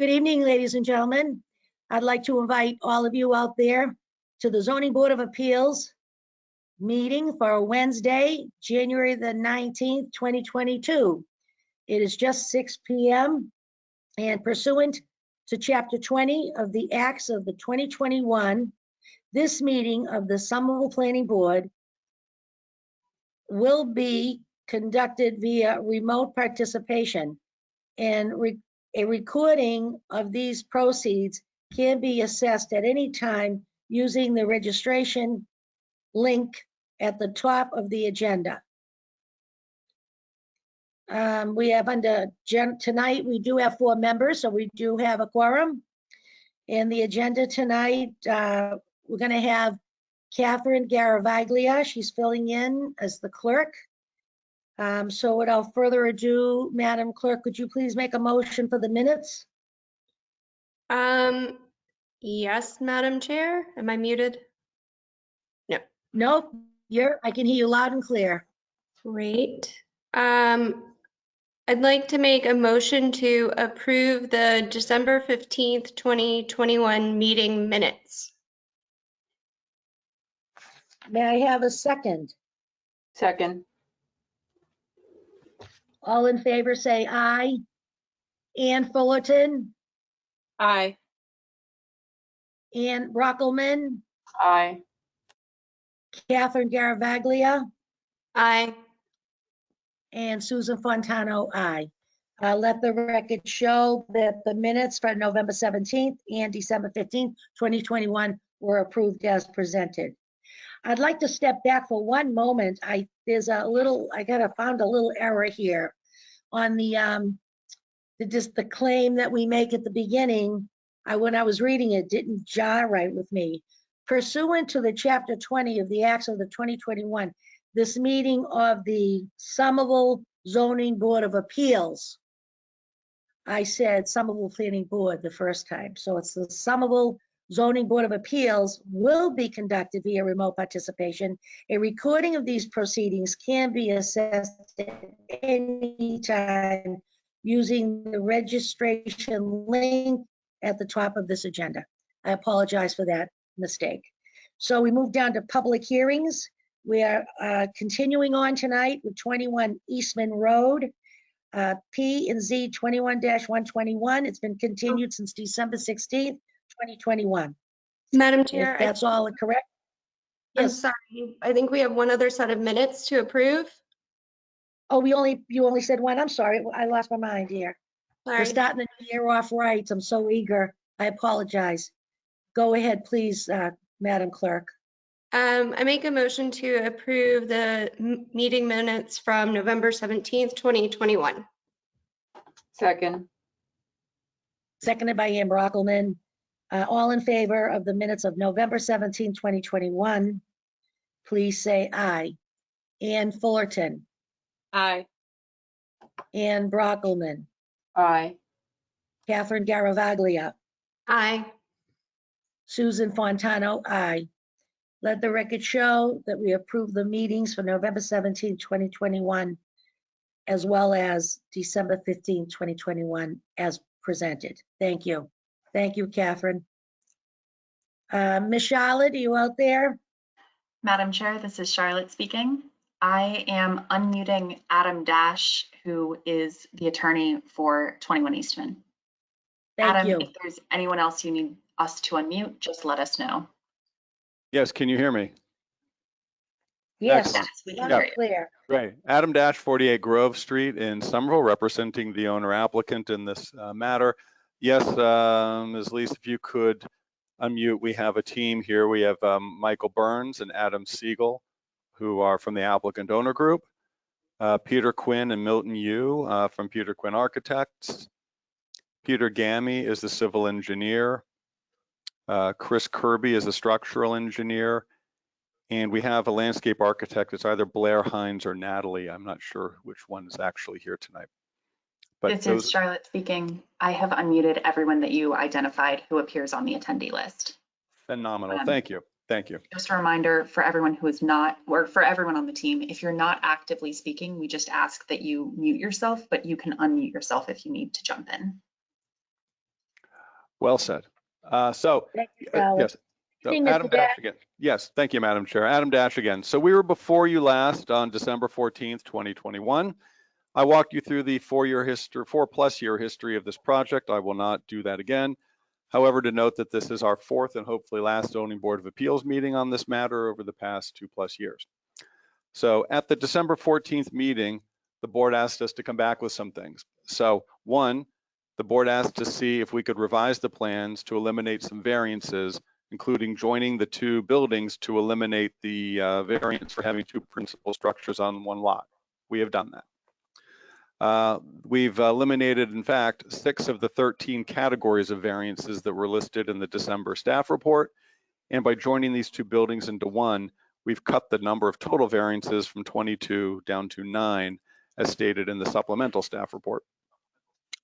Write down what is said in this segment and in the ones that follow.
Good evening, ladies and gentlemen. I'd like to invite all of you out there to the Zoning Board of Appeals meeting for Wednesday, January the 19th, 2022. It is just 6 p.m. and pursuant to Chapter 20 of the Acts of the 2021, this meeting of the Somerville Planning Board will be conducted via remote participation, and a recording of these proceeds can be accessed at any time using the registration link at the top of the agenda. We have tonight, we do have 4 members, so we do have a quorum. And the agenda tonight, we're going to have Catherine Garavaglia. She's filling in as the clerk. So without further ado, Madam Clerk, could you please make a motion for the minutes? Yes, Madam Chair. Am I muted? No. Nope, I can hear you loud and clear. Great. I'd like to make a motion to approve the December 15th, 2021 meeting minutes. May I have a second? Second. All in favor say aye. Ann Fullerton, Aye. Ann Brockelman, Aye. Catherine Garavaglia, Aye. and Susan Fontano, aye. Let the record show that the minutes for November 17th and December 15th, 2021 were approved as presented. I'd like to step back for one moment. I found a little error here on the claim that we make at the beginning. When I was reading it, didn't jar right with me. Pursuant to the Chapter 20 of the Acts of the 2021, this meeting of the Somerville Zoning Board of Appeals, I said Somerville Planning Board the first time. So it's the Somerville Zoning Board of Appeals will be conducted via remote participation. A recording of these proceedings can be accessed at any time using the registration link at the top of this agenda. I apologize for that mistake. So we move down to public hearings. We are continuing on tonight with 21 Eastman Road, P and Z 21-121. It's been continued since December 16th, 2021. Madam Chair, If that's all correct? I'm Yes. sorry. I think we have one other set of minutes to approve. Oh, you only said one. I'm sorry. I lost my mind here. We're Sorry. starting the year off right. I'm so eager. I apologize. Go ahead, please, Madam Clerk. I make a motion to approve the meeting minutes from November 17th, 2021. Second. Seconded by Ann Brockelman. All in favor of the minutes of November 17, 2021, please say aye. Ann Fullerton, Aye. Ann Brockelman, Aye. Catherine Garavaglia, Aye. Susan Fontano, aye. Let the record show that we approve the meetings for November 17, 2021, as well as December 15, 2021, as presented. Thank you. Thank you, Catherine. Ms. Charlotte, are you out there? Madam Chair, this is Charlotte speaking. I am unmuting Adam Dash, who is the attorney for 21 Eastman. Thank Adam, you. if there's anyone else you need us to unmute, just let us know. Yes, can you hear me? Yes, Excellent. Yes, we can loud hear and you. clear. Great. Adam Dash, 48 Grove Street in Somerville, representing the owner applicant in this matter. Yes, Ms. Lisa, if you could unmute, we have a team here. We have Michael Burns and Adam Siegel, who are from the applicant owner group. Peter Quinn and Milton Yu from Peter Quinn Architects. Peter Gammy is the civil engineer. Chris Kirby is a structural engineer. And we have a landscape architect. It's either Blair Hines or Natalie. I'm not sure which one is actually here tonight. But This is Charlotte speaking. I have unmuted everyone that you identified who appears on the attendee list. Phenomenal. Thank you. Thank you. Just a reminder for everyone who is not, or for everyone on the team, if you're not actively speaking, we just ask that you mute yourself, but you can unmute yourself if you need to jump in. Well said. So, Thank you, Charlotte. yes. So Evening, Mr. Adam Dash again. Yes, thank you, Madam Chair. Adam Dash again. So we were before you last on December 14th, 2021. I walked you through the 4+ year history of this project. I will not do that again. However, to note that this is our 4th and hopefully last zoning board of appeals meeting on this matter over the past 2+ years. So at the December 14th meeting, the board asked us to come back with some things. So one, the board asked to see if we could revise the plans to eliminate some variances, including joining the 2 buildings to eliminate the variance for having 2 principal structures on 1 lot. We have done that. We've eliminated, in fact, 6 of the 13 categories of variances that were listed in the December staff report. And by joining these 2 buildings into 1, we've cut the number of total variances from 22 down to 9, as stated in the supplemental staff report.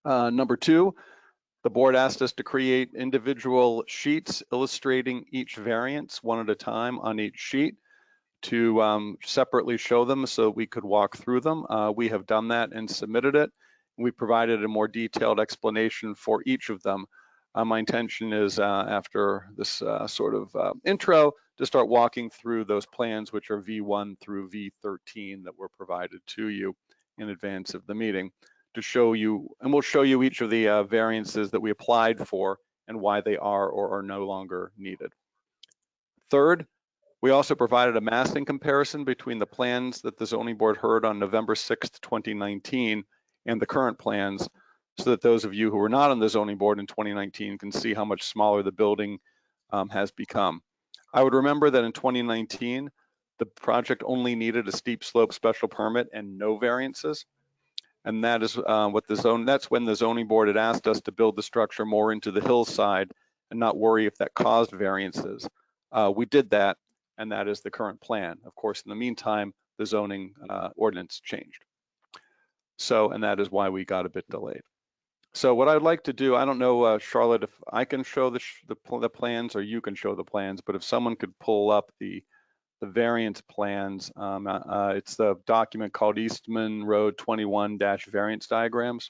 Number 2, the board asked us to create individual sheets illustrating each variance one at a time on each sheet to separately show them so we could walk through them. We have done that and submitted it. We provided a more detailed explanation for each of them. My intention is after this sort of intro to start walking through those plans, which are V1 through V13 that were provided to you in advance of the meeting, to show you, and we'll show you each of the variances that we applied for and why they are or are no longer needed. Third, we also provided a massing comparison between the plans that the zoning board heard on November 6th, 2019 and the current plans, so that those of you who were not on the zoning board in 2019 can see how much smaller the building has become. I would remember that in 2019, the project only needed a steep slope special permit and no variances. And that is that's when the zoning board had asked us to build the structure more into the hillside and not worry if that caused variances. We did that, and that is the current plan. Of course, in the meantime, the zoning ordinance changed. So, and that is why we got a bit delayed. So what I'd like to do, I don't know, Charlotte, if I can show the plans or you can show the plans, but if someone could pull up the variance plans, it's the document called Eastman Road 21-variance diagrams.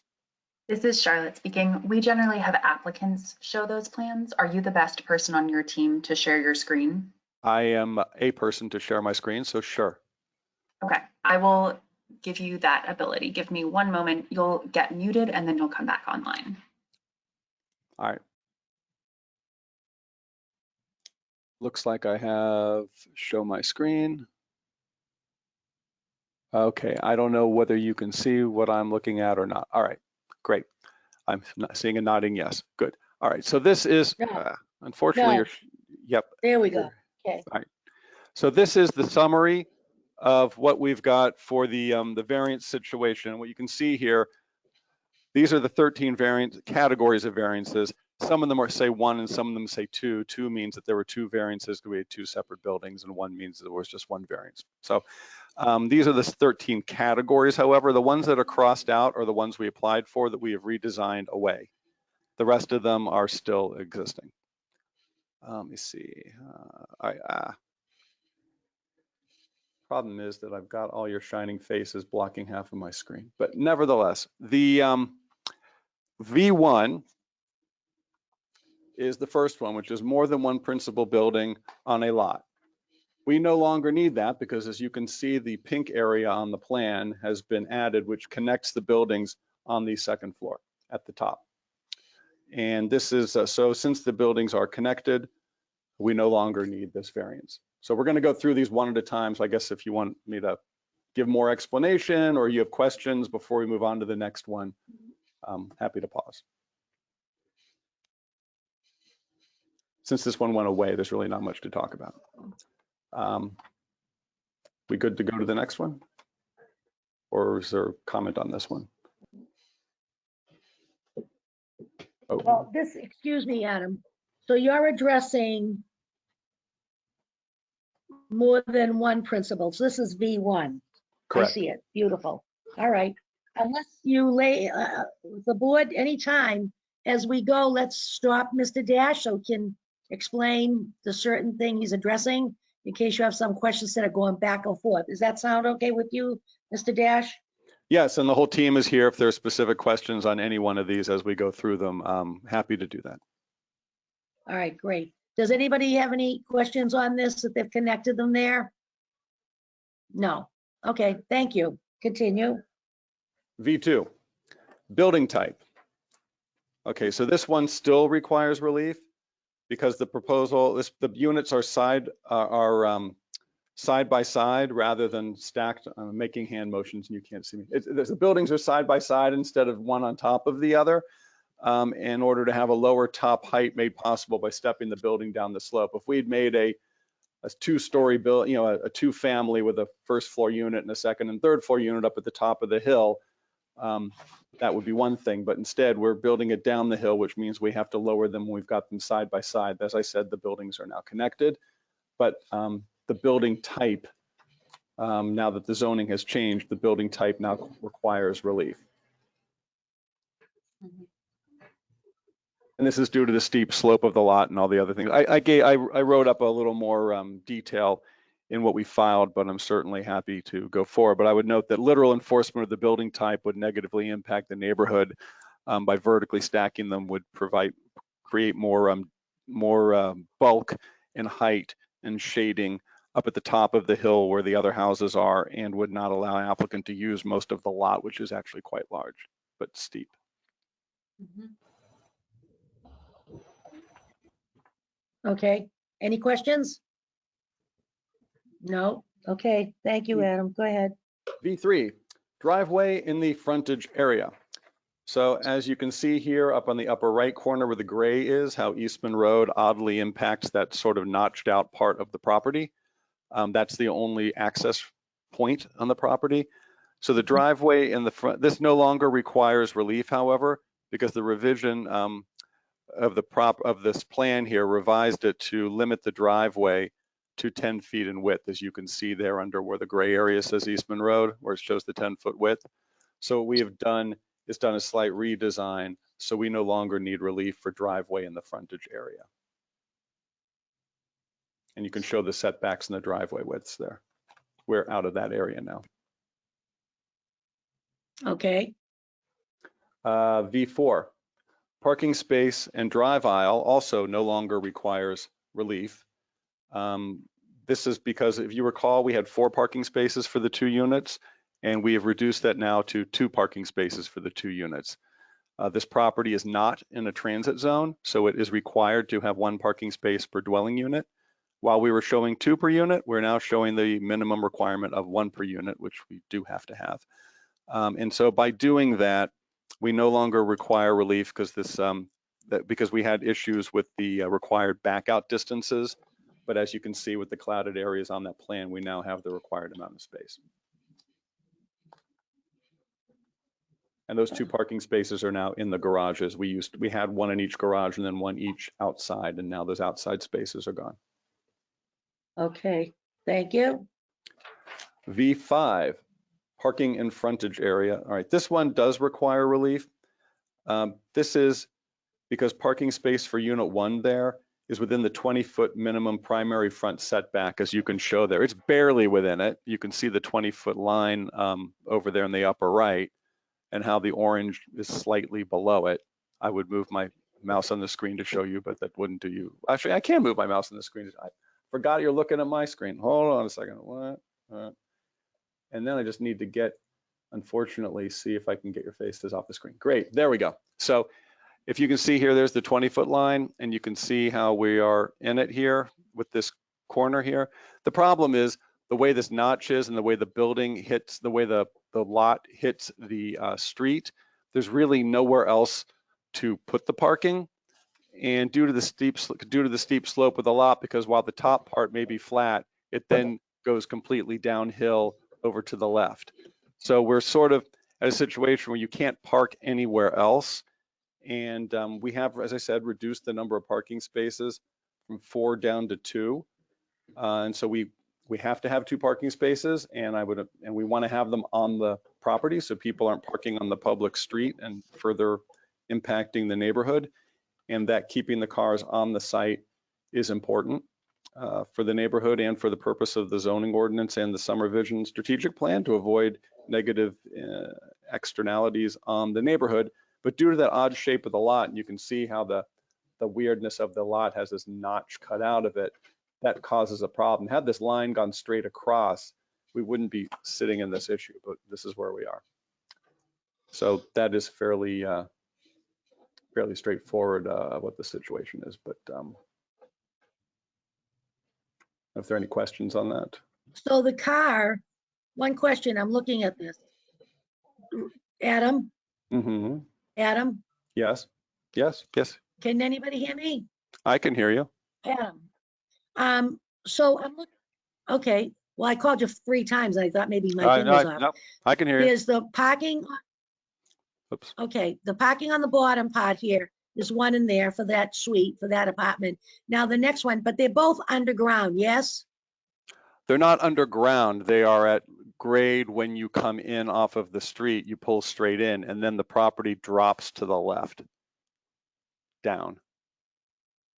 This is Charlotte speaking. We generally have applicants show those plans. Are you the best person on your team to share your screen? I am a person to share my screen, so sure. Okay, I will give you that ability. Give me 1 moment. You'll get muted and then you'll come back online. All right. Looks like I have show my screen. Okay, I don't know whether you can see what I'm looking at or not. All right, great. I'm not seeing a nodding yes. Good. All right, so this is, unfortunately, No. Yep. There we go. Okay. All right. So this is the summary of what we've got for the variance situation. What you can see here, these are the 13 variant categories of variances. Some of them are say 1 and some of them say 2. 2 means that there were 2 variances because we had 2 separate buildings, and 1 means there was just 1 variance. So these are the 13 categories. However, the ones that are crossed out are the ones we applied for that we have redesigned away. The rest of them are still existing. Let me see. Problem is that I've got all your shining faces blocking half of my screen. But nevertheless, the V1 is the first one, which is more than 1 principal building on a lot. We no longer need that because, as you can see, the pink area on the plan has been added, which connects the buildings on the 2nd floor at the top. And this is, so since the buildings are connected, we no longer need this variance. So we're going to go through these one at a time. So I guess if you want me to give more explanation or you have questions before we move on to the next one, I'm happy to pause. Since this one went away, there's really not much to talk about. We good to go to the next one? Or is there a comment on this one? Oh. Well, excuse me, Adam. So you're addressing more than 1 principal. So this is V1. Correct. I see it. Beautiful. All right. Unless you lay the board anytime as we go, let's stop Mr. Dash so he can explain the certain thing he's addressing in case you have some questions that are going back and forth. Does that sound okay with you, Mr. Dash? Yes, and the whole team is here if there are specific questions on any one of these as we go through them. Happy to do that. All right, great. Does anybody have any questions on this, that they've connected them there? No. Okay, thank you. Continue. V2, building type. Okay, so this one still requires relief because the proposal, the units are side by side rather than stacked. I'm making hand motions and you can't see me. The buildings are side by side instead of one on top of the other, in order to have a lower top height made possible by stepping the building down the slope. If we'd made a two-story build, a two-family with a first floor unit and a second and third floor unit up at the top of the hill, that would be one thing. But instead, we're building it down the hill, which means we have to lower them when we've got them side by side. As I said, the buildings are now connected, but the building type, now that the zoning has changed, the building type now requires relief. And this is due to the steep slope of the lot and all the other things. I wrote up a little more detail in what we filed, but I'm certainly happy to go forward. But I would note that literal enforcement of the building type would negatively impact the neighborhood by vertically stacking them would create more bulk and height and shading up at the top of the hill where the other houses are, and would not allow applicant to use most of the lot, which is actually quite large but steep. Okay, any questions? No? Okay, thank you, Adam. Go ahead. V3, driveway in the frontage area. So as you can see here up on the upper right corner where the gray is, how Eastman Road oddly impacts that sort of notched out part of the property. That's the only access point on the property. So the driveway in the front, this no longer requires relief, however, because the revision of this plan here revised it to limit the driveway to 10 feet in width, as you can see there under where the gray area says Eastman Road, where it shows the 10-foot width. So what we have done is done a slight redesign, so we no longer need relief for driveway in the frontage area. And you can show the setbacks and the driveway widths there. We're out of that area now. Okay, V4, parking space and drive aisle also no longer requires relief. This is because if you recall, we had 4 parking spaces for the 2 units, and we have reduced that now to 2 parking spaces for the 2 units. This property is not in a transit zone, so it is required to have 1 parking space per dwelling unit. While we were showing 2 per unit, we're now showing the minimum requirement of 1 per unit, which we do have to have. And so by doing that, we no longer require relief because we had issues with the required back out distances. But as you can see with the clouded areas on that plan, we now have the required amount of space. And those 2 parking spaces are now in the garages. We had 1 in each garage and then 1 each outside, and now those outside spaces are gone. okay, thank you. V5, parking and frontage area. All right, this one does require relief. This is because parking space for unit 1 there is within the 20-foot minimum primary front setback, as you can show there. It's barely within it. You can see the 20-foot line over there in the upper right, and how the orange is slightly below it. I would move my mouse on the screen to show you, but that wouldn't do you. Actually, I can move my mouse on the screen. I forgot you're looking at my screen. Hold on a second. What? And then I just need to unfortunately, see if I can get your faces off the screen. Great, there we go. So if you can see here, there's the 20-foot line, and you can see how we are in it here with this corner here. The problem is the way this notch is and the way the building hits, the way the lot hits the street, there's really nowhere else to put the parking. And due to the steep slope of the lot, because while the top part may be flat, it then goes completely downhill over to the left. So we're sort of at a situation where you can't park anywhere else. And we have, as I said, reduced the number of parking spaces from 4 down to 2. And so we have to have 2 parking spaces, and we want to have them on the property so people aren't parking on the public street and further impacting the neighborhood. And that keeping the cars on the site is important for the neighborhood and for the purpose of the zoning ordinance and the Summer Vision strategic plan to avoid negative externalities on the neighborhood. But due to that odd shape of the lot, and you can see how the the weirdness of the lot has this notch cut out of it. That causes a problem. Had this line gone straight across, we wouldn't be sitting in this issue, but this is where we are. So that is fairly straightforward what the situation is, but if there are any questions on that. So the car, one question, I'm looking at this. Adam, Mm-hmm. Adam, Yes, yes, yes. can anybody hear me? I can hear you. Adam. So I'm looking, okay, well, I called you 3 times. I thought maybe my thing was off. No, I can hear you. There's the parking, Oops. okay, the parking on the bottom part here, there's one in there for that suite, for that apartment. Now the next one, but they're both underground, yes? They're not underground. They are at grade when you come in off of the street, you pull straight in, and then the property drops to the left, down.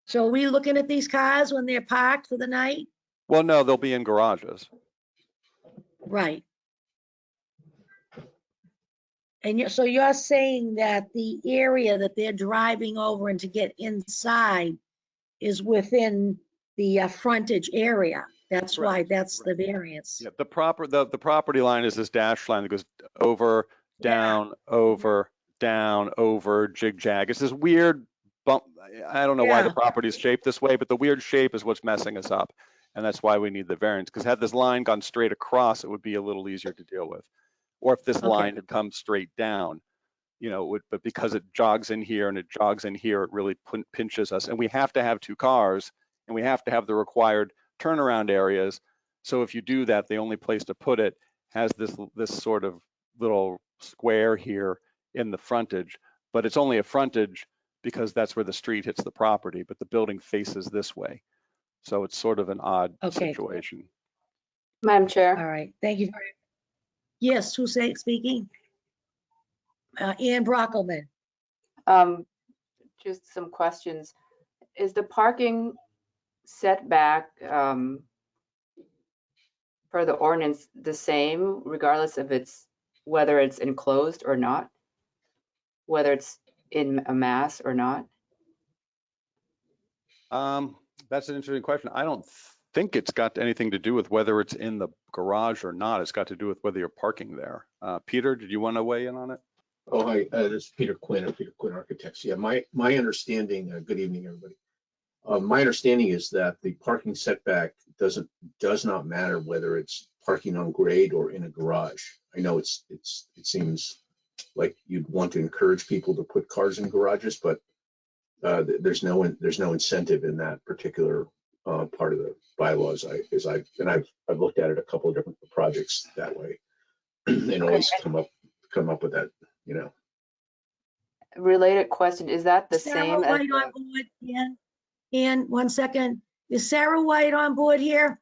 So are we looking at these cars when they're parked for the night? Well, no, they'll be in garages. Right. And so you're saying that the area that they're driving over and to get inside is within the frontage area? That's why Correct, that's the variance. Yeah, the property line is this dashed line that goes over, down, over, down, over, jig jag. It's this weird bump. I don't know why the Yeah. property is shaped this way, but the weird shape is what's messing us up. And that's why we need the variance, because had this line gone straight across, it would be a little easier to deal with. Or if this Okay. line had come straight down, you know, it would, but because it jogs in here and it jogs in here, it really pinches us. And we have to have 2 cars and we have to have the required turnaround areas. So if you do that, the only place to put it has this sort of little square here in the frontage, but it's only a frontage because that's where the street hits the property, but the building faces this way. So it's sort of an odd Okay. situation. Madam All Chair, right, thank you. Yes, who's speaking? Ann Brockelman. just some questions. Is the parking setback for the ordinance the same regardless of whether it's enclosed or not? Whether it's in a mass or not? That's an interesting question. I don't think it's got anything to do with whether it's in the garage or not. It's got to do with whether you're parking there. Peter, did you want to weigh in on it? Oh, hi, this is Peter Quinn of Peter Quinn Architects. Yeah, my understanding, good evening, everybody. My understanding is that the parking setback does not matter whether it's parking on grade or in a garage. I know it seems like you'd want to encourage people to put cars in garages, but there's no incentive in that particular part of the bylaws. I've looked at it a couple of different projects that way, and always come up with that, you know. Related question, is that the Sarah same as White on board, Ann, 1 second. Is Sarah White on board here?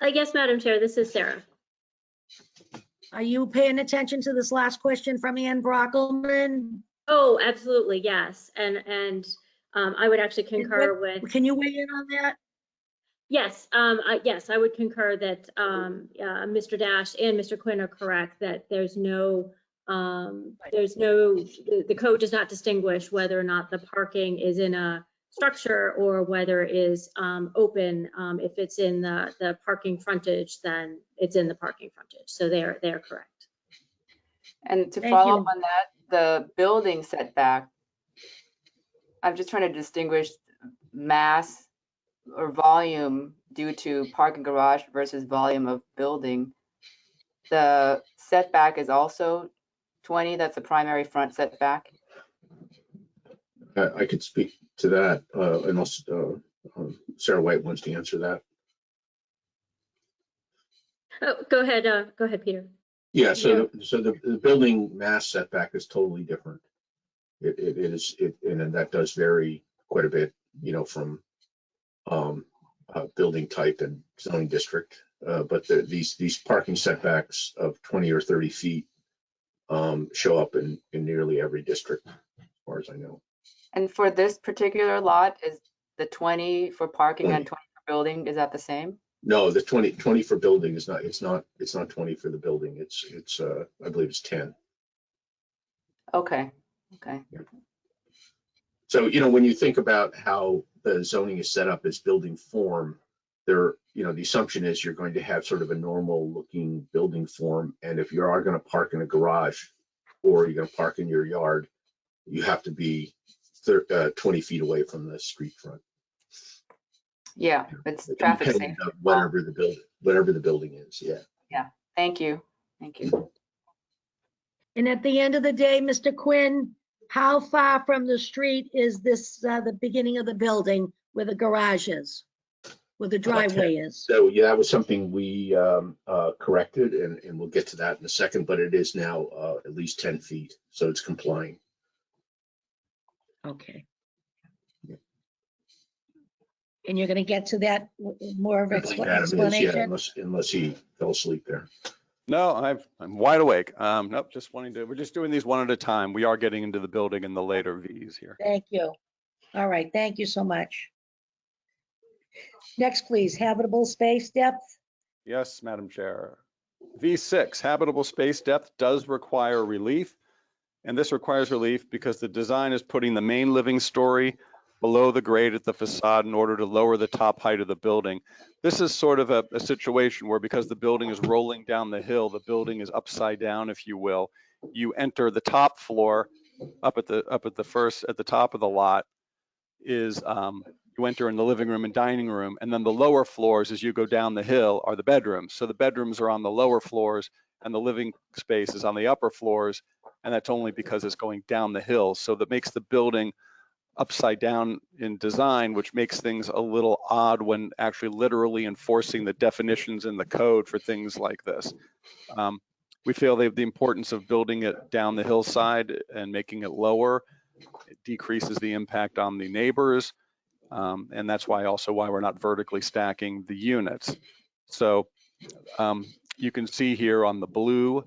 Yes, Madam Chair, this is Sarah. Are you paying attention to this last question from Ann Brockelman? Oh, absolutely, yes. And I would actually concur with, Can you weigh in on that? yes, yes, I would concur that Mr. Dash and Mr. Quinn are correct, that the code does not distinguish whether or not the parking is in a structure or whether it is open. If it's in the parking frontage, then it's in the parking frontage. So they're correct. And to Thank follow you. up on that, the building setback, I'm just trying to distinguish mass or volume due to parking garage versus volume of building. The setback is also 20, that's the primary front setback. I could speak to that, unless Sarah White wants to answer that. Oh, go ahead, Peter. Yeah, so the building mass setback is totally different. And that does vary quite a bit, you know, from building type and zoning district. But these parking setbacks of 20 or 30 feet show up in nearly every district, as far as I know. And for this particular lot, is the 20 for parking 20. and 20 for building, is that the same? No, the 20 for building is not. It's not 20 for the building. It's I believe it's 10. Okay. So, when you think about how the zoning is set up as building form, the assumption is you're going to have sort of a normal looking building form. And if you are going to park in a garage or you're going to park in your yard, you have to be 20 feet away from the street front. Yeah, it's traffic safe. Independent of whatever the building is, yeah. Thank you. Thank you. And at the end of the day, Mr. Quinn, how far from the street is this, the beginning of the building where the garage is, where the driveway is? So, yeah, that was something we corrected, and we'll get to that in a second, but it is now at least 10 feet, so it's complying. Okay. And you're gonna get to that more of Adam is, yeah, explanation? unless he fell asleep there. No, I'm wide awake. Nope, we're just doing these one at a time. We are getting into the building in the later Vs here. Thank you. All right, thank you so much. Next, please, habitable space depth. Yes, Madam Chair. V6, habitable space depth does require relief. And this requires relief because the design is putting the main living story below the grade at the facade in order to lower the top height of the building. This is sort of a situation where, because the building is rolling down the hill, the building is upside down, if you will. You enter the top floor up at the top of the lot is you enter in the living room and dining room, and then the lower floors as you go down the hill are the bedrooms. So the bedrooms are on the lower floors and the living space is on the upper floors, and that's only because it's going down the hill. So that makes the building upside down in design, which makes things a little odd when actually literally enforcing the definitions in the code for things like this. We feel the importance of building it down the hillside and making it lower. It decreases the impact on the neighbors. And that's why we're not vertically stacking the units. So you can see here on the blue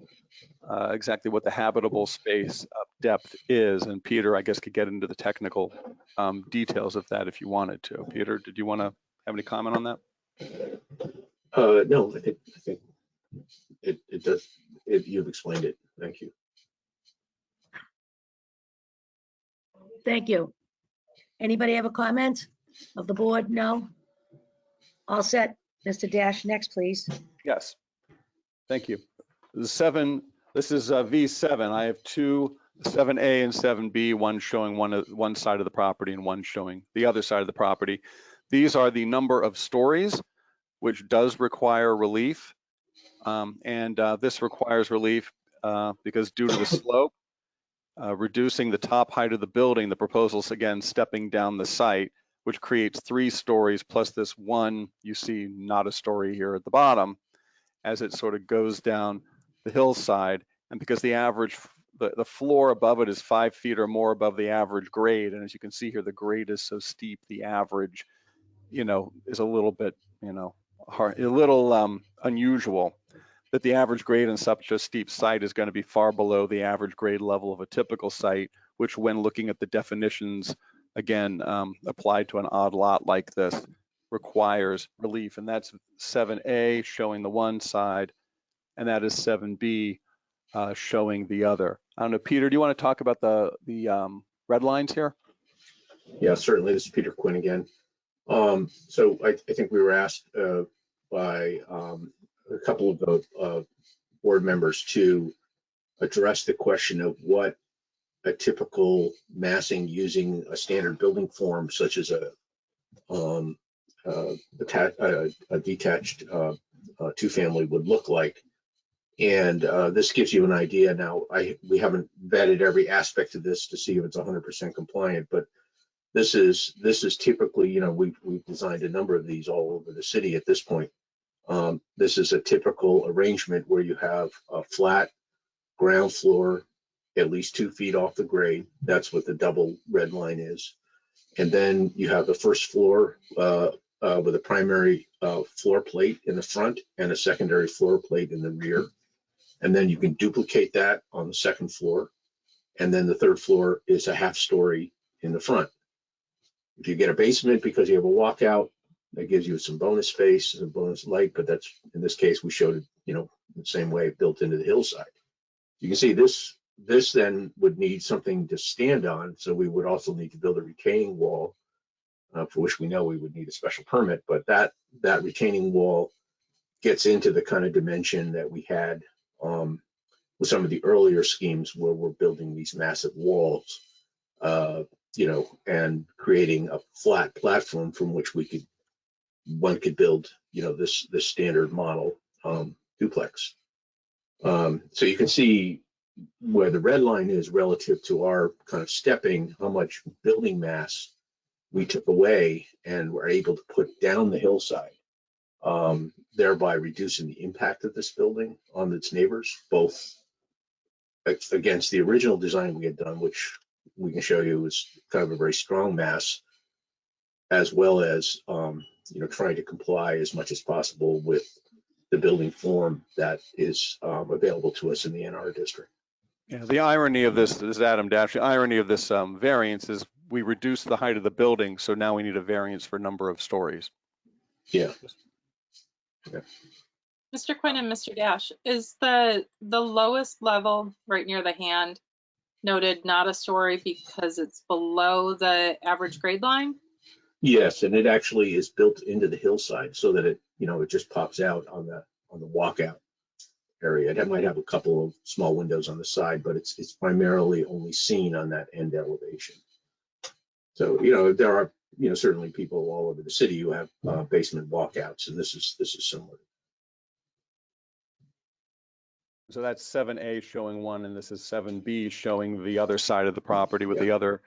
exactly what the habitable space depth is. And Peter, I guess, could get into the technical details of that if you wanted to. Peter, did you want to have any comment on that? No, I think it does. You've explained it. Thank you. Thank you. Anybody have a comment of the board? No? All set. Mr. Dash, next, please. Yes. Thank you. This is V7. I have two, 7A and 7B, one showing one side of the property and one showing the other side of the property. These are the number of stories, which does require relief. This requires relief because due to the slope, reducing the top height of the building, the proposal's again stepping down the site, which creates 3 stories plus this one, you see not a story here at the bottom, as it sort of goes down the hillside. And because the floor above it is 5 feet or more above the average grade, and as you can see here, the grade is so steep, the average, is a little bit, hard, a little unusual, that the average grade in such a steep site is going to be far below the average grade level of a typical site, which, when looking at the definitions, again, applied to an odd lot like this, requires relief. And that's 7A showing the one side, and that is 7B showing the other. I don't know, Peter, do you want to talk about the red lines here? Yeah, certainly. This is Peter Quinn again. So I think we were asked by a couple of the board members to address the question of what a typical massing using a standard building form, such as a detached 2-family would look like. And this gives you an idea. Now, we haven't vetted every aspect of this to see if it's 100% compliant, but this is typically, we've designed a number of these all over the city at this point. This is a typical arrangement where you have a flat ground floor, at least 2 feet off the grade. That's what the double red line is. And then you have the first floor with a primary floor plate in the front and a secondary floor plate in the rear. And then you can duplicate that on the second floor. And then the third floor is a half story in the front. If you get a basement because you have a walkout, that gives you some bonus space, some bonus light, but that's, in this case, we showed it, the same way built into the hillside. You can see this this then would need something to stand on. So we would also need to build a retaining wall, for which we know we would need a special permit. But that retaining wall gets into the kind of dimension that we had with some of the earlier schemes where we're building these massive walls, and creating a flat platform from which one could build, this standard model duplex. So you can see where the red line is relative to our kind of stepping, how much building mass we took away and were able to put down the hillside, thereby reducing the impact of this building on its neighbors, both against the original design we had done, which we can show you is kind of a very strong mass, as well as trying to comply as much as possible with the building form that is available to us in the NR district. Yeah, the irony of this is, Adam Dash, the irony of this variance is we reduced the height of the building, so now we need a variance for number of stories. Yeah. Mr. Quinn and Mr. Dash, is the lowest level right near the hand noted not a story because it's below the average grade line? Yes, and it actually is built into the hillside so that it just pops out on the walkout area. It might have a couple of small windows on the side, but it's primarily only seen on that end elevation. So there are certainly people all over the city who have basement walkouts, and this is similar. So that's 7A showing one, and this is 7B showing the other side of the property with the other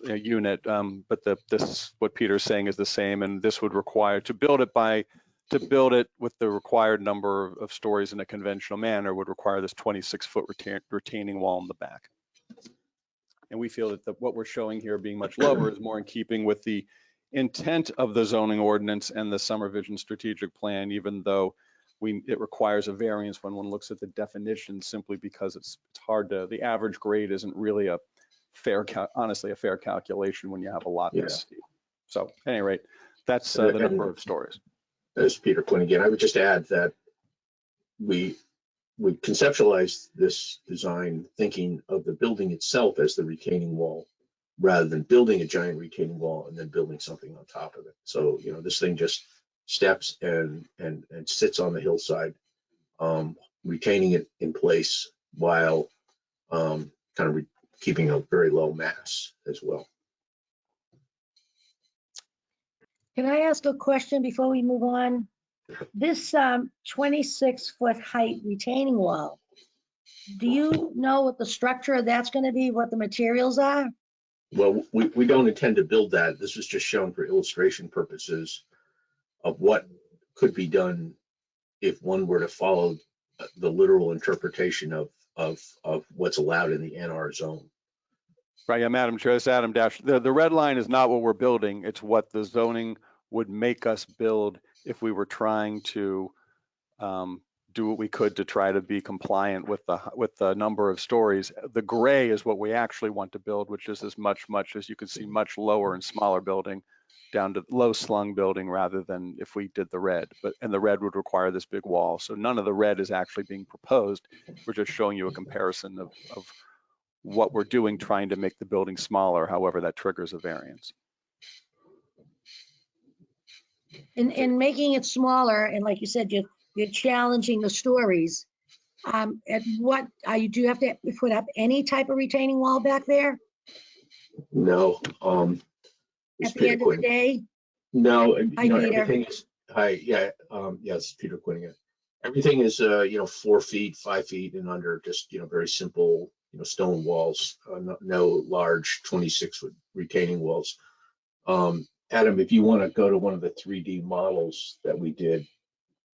unit. But this, what Peter's saying, is the same, and this would require to build it with the required number of stories in a conventional manner would require this 26-foot retaining wall in the back. And we feel that what we're showing here being much lower is more in keeping with the intent of the zoning ordinance and the Summer Vision strategic plan, even though it requires a variance when one looks at the definition, simply because it's hard to, the average grade isn't really honestly a fair calculation when you have a lot this steep. So at any rate, that's the number of stories. As Peter Quinn again, I would just add that we conceptualized this design thinking of the building itself as the retaining wall, rather than building a giant retaining wall and then building something on top of it. So this thing just steps and sits on the hillside, retaining it in place while kind of keeping a very low mass as well. Can I ask a question before we move on? This 26-foot height retaining wall, do you know what the structure of that's going to be, what the materials are? Well, we don't intend to build that. This was just shown for illustration purposes of what could be done if one were to follow the literal interpretation of what's allowed in the NR zone. Right, yeah, Madam Chair, it's Adam Dash. The red line is not what we're building. It's what the zoning would make us build if we were trying to do what we could to try to be compliant with the number of stories. The gray is what we actually want to build, which is as much, as you can see, much lower and smaller building down to low slung building, rather than if we did the red. And the red would require this big wall. So none of the red is actually being proposed. We're just showing you a comparison of what we're doing, trying to make the building smaller, however that triggers a variance. In making it smaller, and like you said, you're challenging the stories. At what do you have to put up any type of retaining wall back there? No. At the end of the day? No, Hi, Peter. everything is, yes, Peter Quinn again. Everything is, 4 feet, 5 feet and under, just, very simple, stone walls, no large 26-foot retaining walls. Adam, if you want to go to one of the 3D models that we did,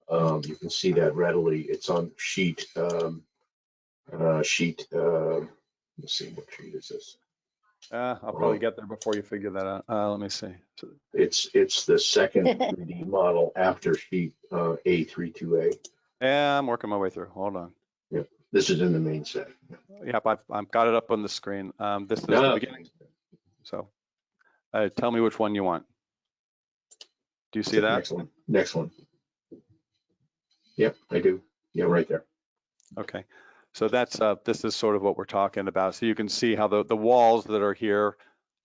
you can see that readily. It's on sheet, let's see, what sheet is this? I'll probably get there before you figure that out. Let me see. It's the second 3D model after sheet A32A. Yeah, I'm working my way through. Hold on. Yep, this is in the main set. Yep, I've got it up on the screen. This is the beginning. So tell me which one you want. Do you see that? Next one. Yep, I do. Yeah, right there. Okay. So that's, this is sort of what we're talking about. So you can see how the walls that are here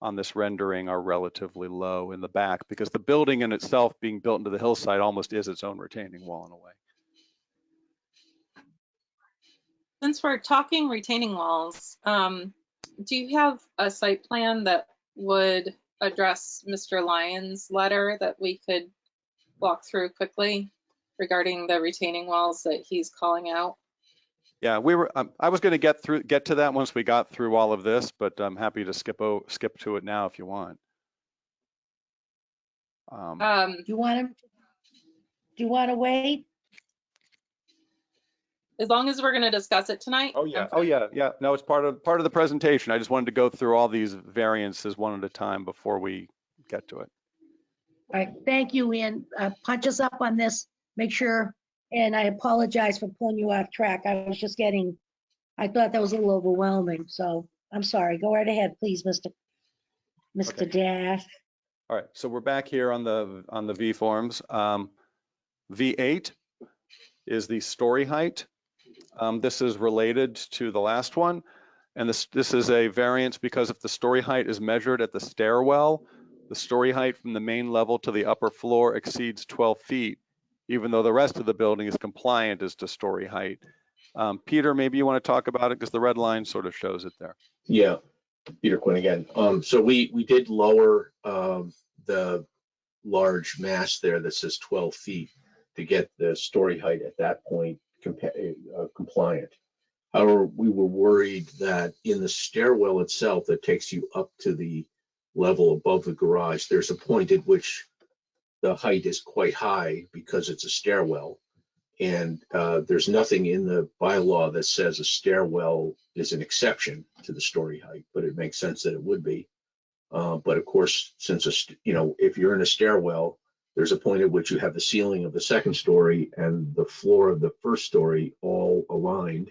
on this rendering are relatively low in the back, because the building in itself being built into the hillside almost is its own retaining wall in a way. Since we're talking retaining walls, do you have a site plan that would address Mr. Lyons' letter that we could walk through quickly regarding the retaining walls that he's calling out? Yeah, I was going to get to that once we got through all of this, but I'm happy to skip to it now if you want. Do you want to wait? As long as we're going to discuss it tonight. Oh I'm yeah, fine. yeah. No, it's part of the presentation. I just wanted to go through all these variances one at a time before we get to it. All right, thank you, Ian. Punch us up on this, make sure, and I apologize for pulling you off track. I thought that was a little overwhelming, so I'm sorry. Go right ahead, please, Mr. Okay. Dash. All right, so we're back here on the V forms. V8 is the story height. This is related to the last one, and this is a variance because if the story height is measured at the stairwell, the story height from the main level to the upper floor exceeds 12 feet, even though the rest of the building is compliant as to story height. Peter, maybe you want to talk about it because the red line sort of shows it there. Yeah, Peter Quinn again. So we did lower the large mass there that says 12 feet to get the story height at that point compliant. However, we were worried that in the stairwell itself that takes you up to the level above the garage, there's a point at which the height is quite high because it's a stairwell. And there's nothing in the bylaw that says a stairwell is an exception to the story height, but it makes sense that it would be. But of course, since if you're in a stairwell, there's a point at which you have the ceiling of the second story and the floor of the first story all aligned,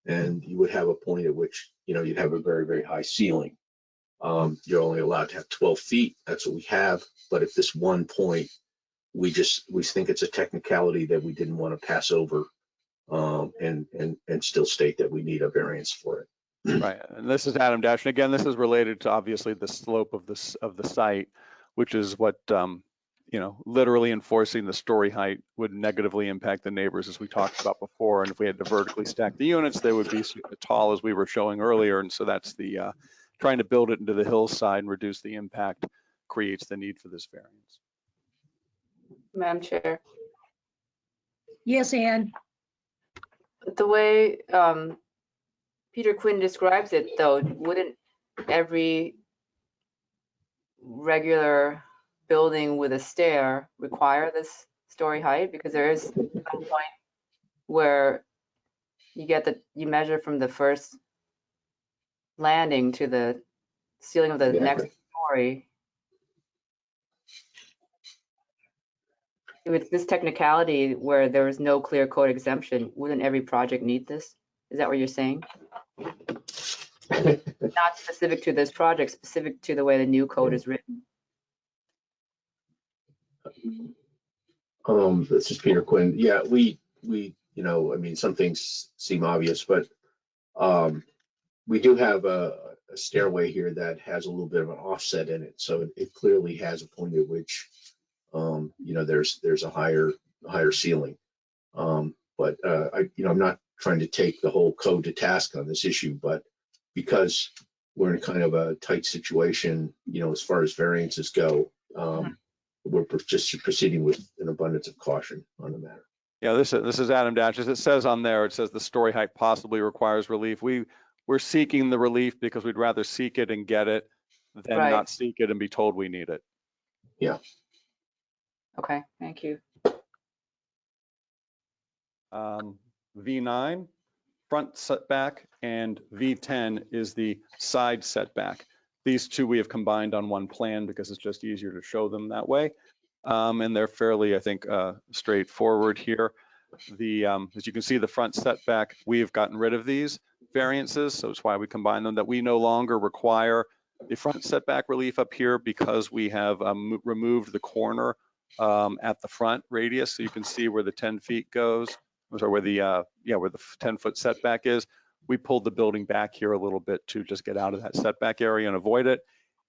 and you would have a point at which you'd have a very, very high ceiling. You're only allowed to have 12 feet. That's what we have. But at this one point, we think it's a technicality that we didn't want to pass over, and still state that we need a variance for it. Right, and this is Adam Dash, and again, this is related to obviously the slope of the site, which is what literally enforcing the story height would negatively impact the neighbors, as we talked about before. And if we had to vertically stack the units, they would be as tall as we were showing earlier. And so that's the trying to build it into the hillside and reduce the impact creates the need for this variance. Madam Chair, Yes, Ann. the way Peter Quinn describes it, though, wouldn't every regular building with a stair require this story height? Because there is some point where you measure from the first landing to the ceiling of the next story. If it's this technicality where there is no clear code exemption, wouldn't every project need this? Is that what you're saying? Not specific to this project, specific to the way the new code is written. This is Peter Quinn. Yeah, we some things seem obvious, but we do have a stairway here that has a little bit of an offset in it, so it clearly has a point at which there's a higher ceiling. But I'm not trying to take the whole code to task on this issue, but because we're in kind of a tight situation, as far as variances go, we're just proceeding with an abundance of caution on the matter. Yeah, this is Adam Dash. As it says on there, it says the story height possibly requires relief. We're seeking the relief because we'd rather seek it and get it than not seek it and be told we need it. Yeah. Okay, thank you. V9, front setback, and V10 is the side setback. These two we have combined on one plan because it's just easier to show them that way. And they're fairly, I think, straightforward here. As you can see, the front setback, we've gotten rid of these variances, so it's why we combine them, that we no longer require the front setback relief up here because we have removed the corner at the front radius, so you can see where the 10 feet goes sorry, where the 10-foot setback is. We pulled the building back here a little bit to just get out of that setback area and avoid it.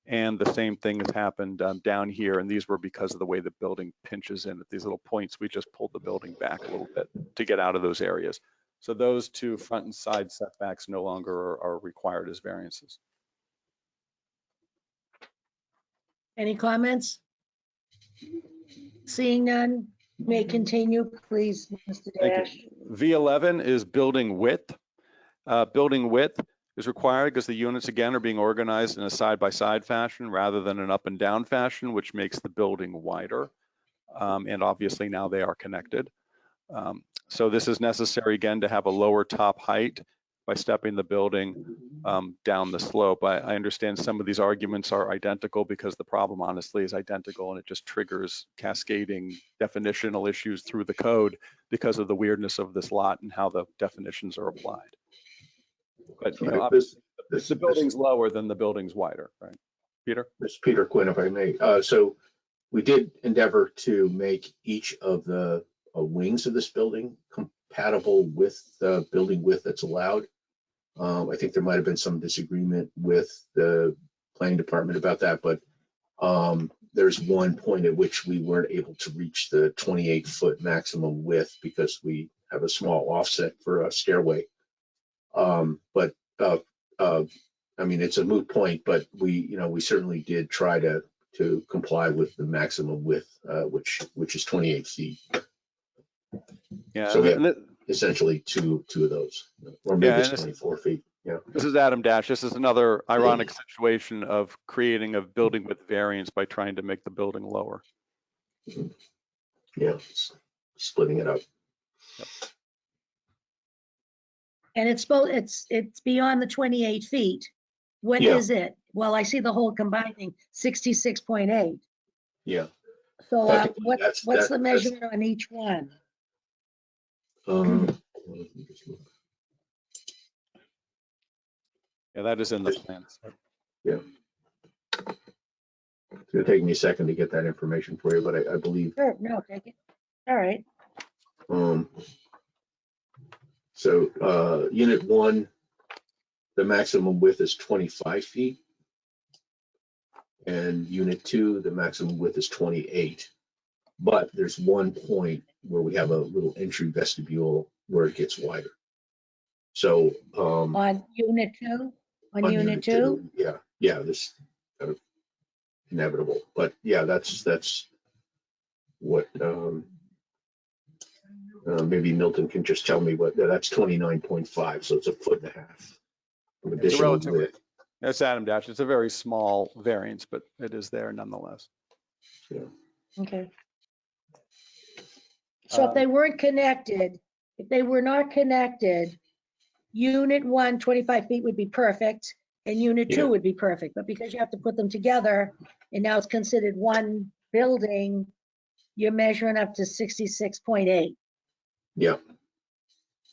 And the same thing has happened down here. And these were because of the way the building pinches in at these little points. We just pulled the building back a little bit to get out of those areas. So those two front and side setbacks no longer are required as variances. Any comments? Seeing none, may continue, please, Mr. Thank Dash. you. V11 is building width. Building width is required because the units, again, are being organized in a side-by-side fashion rather than an up and down fashion, which makes the building wider. And obviously now they are connected. So this is necessary, again, to have a lower top height by stepping the building down the slope. I understand some of these arguments are identical because the problem honestly is identical, and it just triggers cascading definitional issues through the code because of the weirdness of this lot and how the definitions are applied. But you know, obviously, the building's lower than the building's wider, right? Peter? Mr. Peter Quinn, if I may. So we did endeavor to make each of the wings of this building compatible with the building width that's allowed. I think there might have been some disagreement with the planning department about that, but there's one point at which we weren't able to reach the 28-foot maximum width because we have a small offset for a stairway. I mean, it's a moot point, but we certainly did try to comply with the maximum width, which is 28 feet. Yeah. So we have essentially two of those, or maybe it's 24 feet. Yeah. This is Adam Dash. This is another ironic situation of creating a building width variance by trying to make the building lower. Yeah, splitting it up. Yep. And it's beyond the 28 feet. What Yeah. is it? Well, I see the whole combining 66.8. Yeah. So Technically, what's the measurement on each one? Yeah, that is in the plans. Yeah. It's gonna take me a second to get that information for you, but I believe. Sure, no, take it. All right. So unit 1, the maximum width is 25 feet. And unit 2, the maximum width is 28. But there's one point where we have a little entry vestibule where it gets wider. So On unit 2? On unit 2? Yeah, this kind of inevitable. But yeah, that's what maybe Milton can just tell me what that's 29.5. So it's a 1.5 foot of additional width. That's Adam Dash. It's a very small variance, but it is there nonetheless. Yeah. Okay. So if they weren't connected, if they were not connected, unit 1, 25 feet would be perfect, and unit 2 Yeah. would be perfect. But because you have to put them together, and now it's considered one building, you're measuring up to 66.8. Yeah.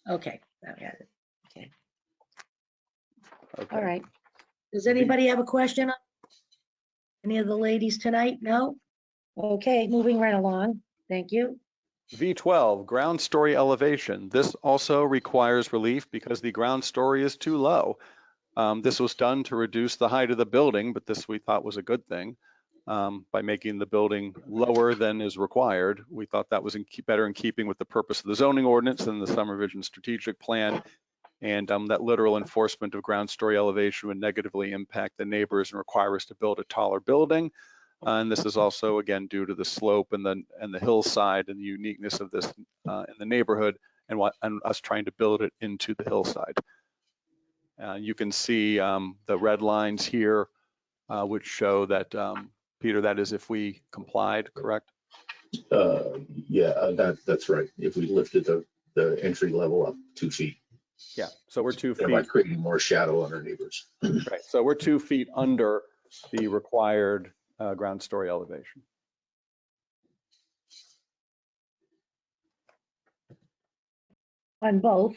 Okay, I got it. Okay. All right. Does anybody have a question? Any of the ladies tonight? No? Okay, moving right along. Thank you. V12, ground story elevation. This also requires relief because the ground story is too low. This was done to reduce the height of the building, but this we thought was a good thing. By making the building lower than is required, we thought that was better in keeping with the purpose of the zoning ordinance and the Summer Vision strategic plan. And that literal enforcement of ground story elevation would negatively impact the neighbors and require us to build a taller building. And this is also, again, due to the slope and the hillside and the uniqueness of this in the neighborhood and us trying to build it into the hillside. You can see the red lines here, which show that, Peter, that is if we complied, correct? Yeah, that's right. If we lifted the entry level up 2 feet. Yeah, so we're 2 Thereby feet. creating more shadow on our neighbors. Right, so we're 2 feet under the required ground story elevation. On both.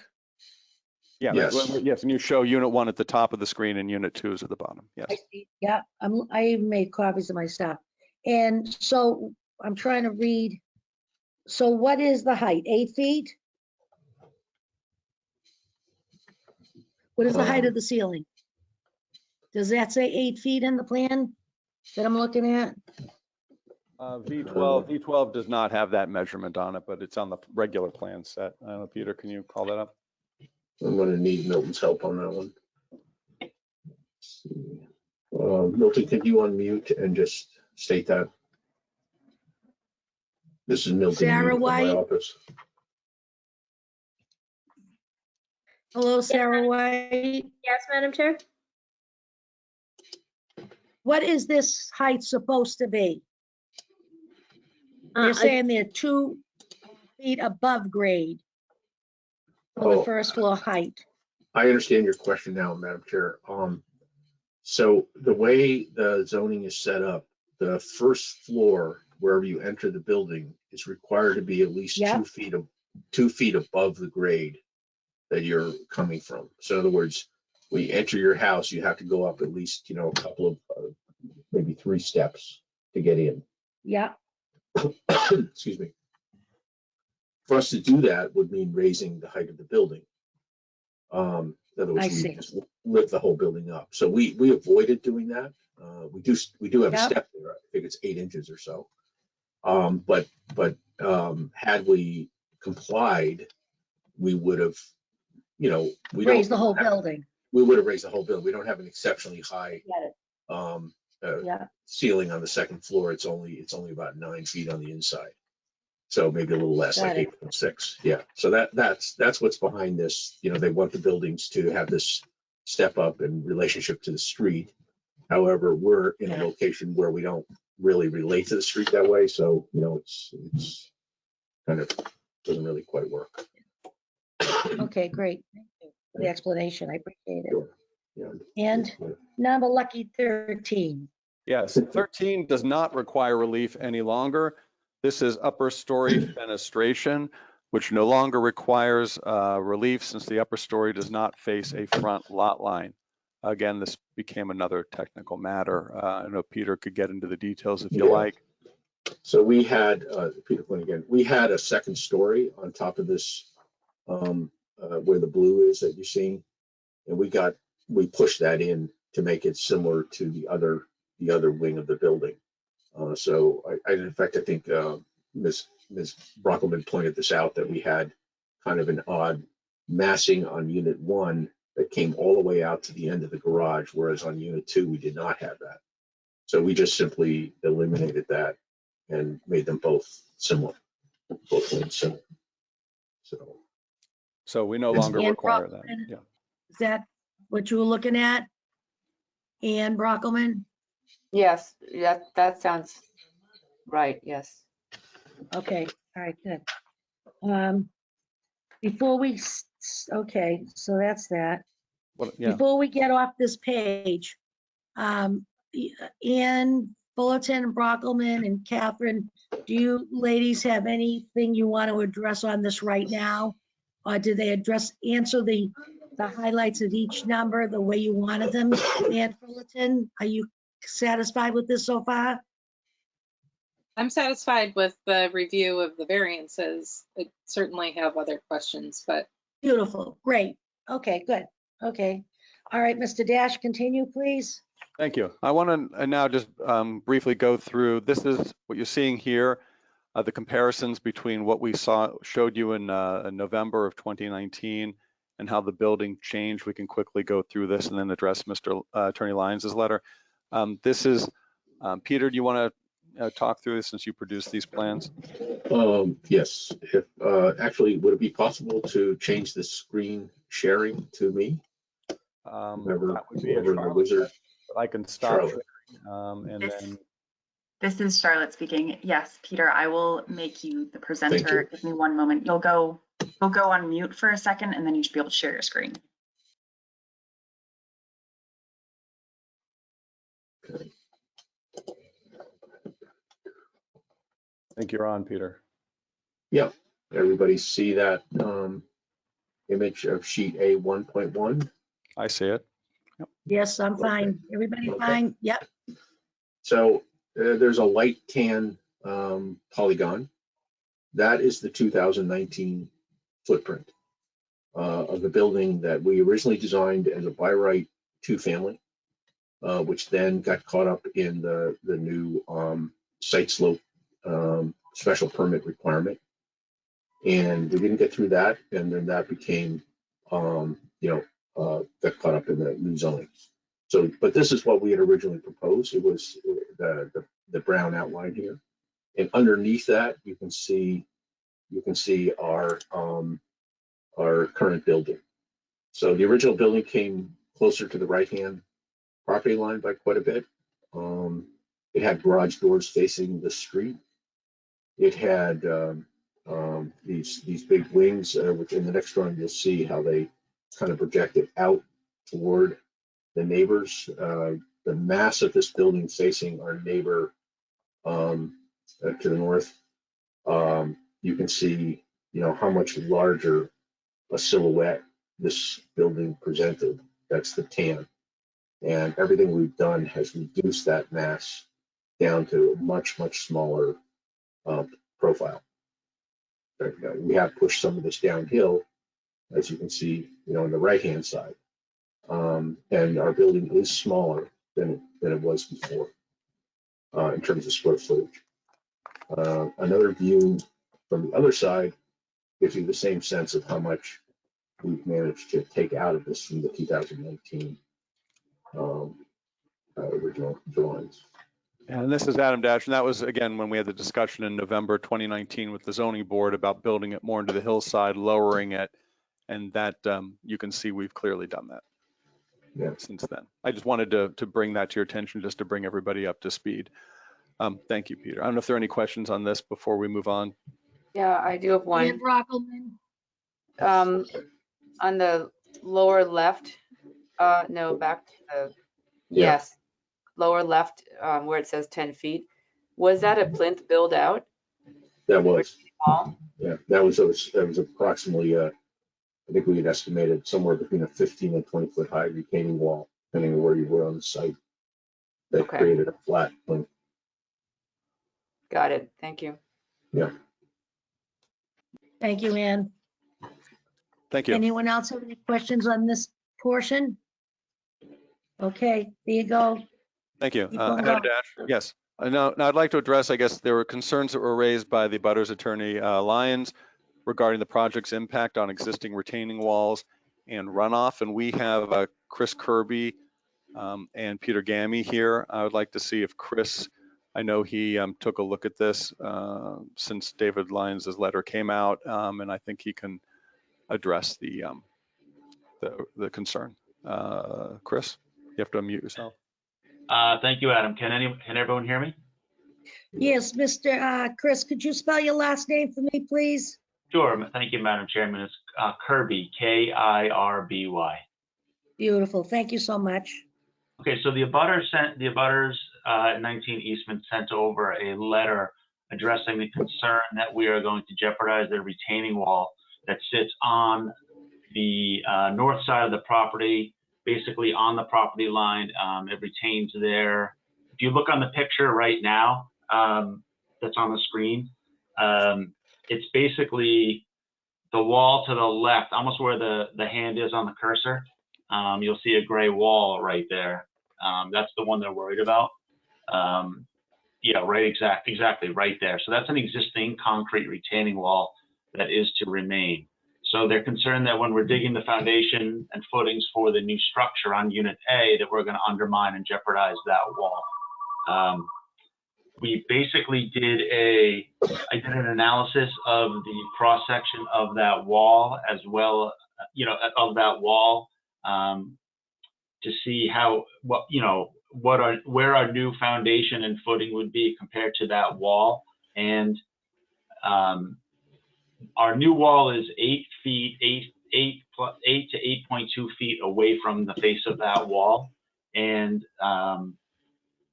Yeah, Yes. yes, and you show unit 1 at the top of the screen and unit 2 is at the bottom. Yes. I see. Yeah, I even made copies of my stuff. And so I'm trying to read. So what is the height? 8 feet? What is the height of the ceiling? Does that say 8 feet in the plan that I'm looking at? V12 does not have that measurement on it, but it's on the regular plan set. I don't know, Peter, can you call that up? I'm gonna need Milton's help on that one. Milton, could you unmute and just state that? This is Milton Sarah from my White. office. Hello, Sarah White. Yes, Madam Chair? What is this height supposed to be? They're I- saying they're 2 feet above grade for the Oh. first floor height. I understand your question now, Madam Chair. So the way the zoning is set up, the first floor, wherever you enter the building, is required to be at least Yeah. 2 feet above the grade that you're coming from. So in other words, when you enter your house, you have to go up at least, a couple of, maybe 3 steps to get in. Yeah, Excuse me. For us to do that would mean raising the height of the building. In other I words, we see. just lift the whole building up. So we avoided doing that. We do have a Yep. step there. I think it's 8 inches or so. But had we complied, we would have, we raise the don't whole have- building. We would have raised the whole building. We don't have an exceptionally high Got it. Yeah, ceiling on the second floor. It's only about 9 feet on the inside. So maybe a little less, Got like it. 8.6. Yeah. So that's what's behind this. They want the buildings to have this step up in relationship to the street. However, we're in a Yeah. location where we don't really relate to the street that way. So, it's kind of doesn't really quite work. okay, great. Thank you for the explanation. I appreciate it. Sure. Yeah. And number lucky 13. Yes, 13 does not require relief any longer. This is upper story fenestration, which no longer requires relief since the upper story does not face a front lot line. Again, this became another technical matter. I know Peter could get into the details if you Yeah. like. So we had, Peter Quinn again, we had a second story on top of this, where the blue is that you're seeing. And we pushed that in to make it similar to the other wing of the building. So in fact, I think Ms. Brockelman pointed this out, that we had kind of an odd massing on unit 1 that came all the way out to the end of the garage, whereas on unit 2, we did not have that. So we just simply eliminated that and made them both similar, both wings similar. So we no It's- longer And require that. Brockelman? Yeah. Is that what you were looking at? Ann Brockelman? Yes, that sounds right, yes. Okay, all right, good. Before we, okay, so that's that. Well, yeah. Before we get off this page, Ann Fullerton, Brockelman, and Catherine, do you ladies have anything you want to address on this right now? Or did they answer the highlights of each number the way you wanted them? Ann Fullerton, are you satisfied with this so far? I'm satisfied with the review of the variances. I certainly have other questions, but Beautiful, great. Okay, good. Okay. All right, Mr. Dash, continue, please. Thank you. I want to now just briefly go through, this is what you're seeing here, the comparisons between what we showed you in November of 2019 and how the building changed. We can quickly go through this and then address Mr. Attorney Lyons' letter. This is, Peter, do you want to talk through this since you produced these plans? Yes, if actually, would it be possible to change the screen sharing to me? That would be a Whoever the Charlotte, wizard. but I can stop Charlotte. sharing, and This- then This is Charlotte speaking. Yes, Peter, I will make you the presenter. you. Give me one moment. You'll go on mute for a second, and then you should be able to share your screen. Okay. I think you're on, Peter. Yeah, everybody see that image of sheet A 1.1? I see it. Yes, I'm fine. Everybody Okay. fine? Yep. So there's a light tan polygon. That is the 2019 footprint. of the building that we originally designed as a by right 2-family, which then got caught up in the new site slope special permit requirement. And we didn't get through that, and then that became, got caught up in the new zoning. So, but this is what we had originally proposed. It was the brown outline here, and underneath that you can see our current building. So the original building came closer to the right-hand property line by quite a bit. It had garage doors facing the street. It had these big wings, which in the next drawing you'll see how they kind of projected out toward the neighbors. The mass of this building facing our neighbor to the north, you can see, how much larger a silhouette this building presented. That's the tan. And everything we've done has reduced that mass down to a much, much smaller profile. We have pushed some of this downhill, as you can see, on the right-hand side. And our building is smaller than it was before in terms of square footage. Another view from the other side gives you the same sense of how much we've managed to take out of this from the 2019 original drawings. And this is Adam Dash, and that was, again, when we had the discussion in November 2019 with the zoning board about building it more into the hillside, lowering it, and that you can see we've clearly done that since then. I just wanted to bring that to your attention, just to bring everybody up to speed. Thank you, Peter. I don't know if there are any questions on this before we move on. Yeah, I do have one. Ann Brockelman. On the lower left, no, back to the, Yeah. yes, lower left, where it says 10 feet. Was that a plinth build out? That was, Wall? yeah, that was approximately, I think we had estimated somewhere between a 15 and 20 foot high retaining wall, depending on where you were on the site, that Okay. created a flat plinth. Got it. Thank you. Yeah. Thank you, Ann. Thank you. Anyone else have any questions on this portion? Okay, there you go. Thank you. Keep going. Adam Dash, yes. Now I'd like to address, I guess, there were concerns that were raised by the butters attorney, Lyons, regarding the project's impact on existing retaining walls and runoff. And we have Chris Kirby and Peter Gammy here. I would like to see if Chris, I know he took a look at this since David Lyons' letter came out, and I think he can address the concern. Chris, you have to unmute yourself. Thank you, Adam. Can everyone hear me? Yes, Mr. Chris, could you spell your last name for me, please? Sure. Thank you, Madam Chairman. It's Kirby, K-I-R-B-Y. Beautiful. Thank you so much. Okay, so the abutters at 19 Eastman sent over a letter addressing the concern that we are going to jeopardize their retaining wall that sits on the north side of the property, basically on the property line. It retains there. If you look on the picture right now, that's on the screen, it's basically the wall to the left, almost where the hand is on the cursor. You'll see a gray wall right there. That's the one they're worried about. Yeah, right, exactly right there. So that's an existing concrete retaining wall that is to remain. So they're concerned that when we're digging the foundation and footings for the new structure on Unit A, that we're going to undermine and jeopardize that wall. We basically I did an analysis of the cross section of that wall, as well, of that wall, to see where our new foundation and footing would be compared to that wall. And our new wall is 8 to 8.2 feet away from the face of that wall. And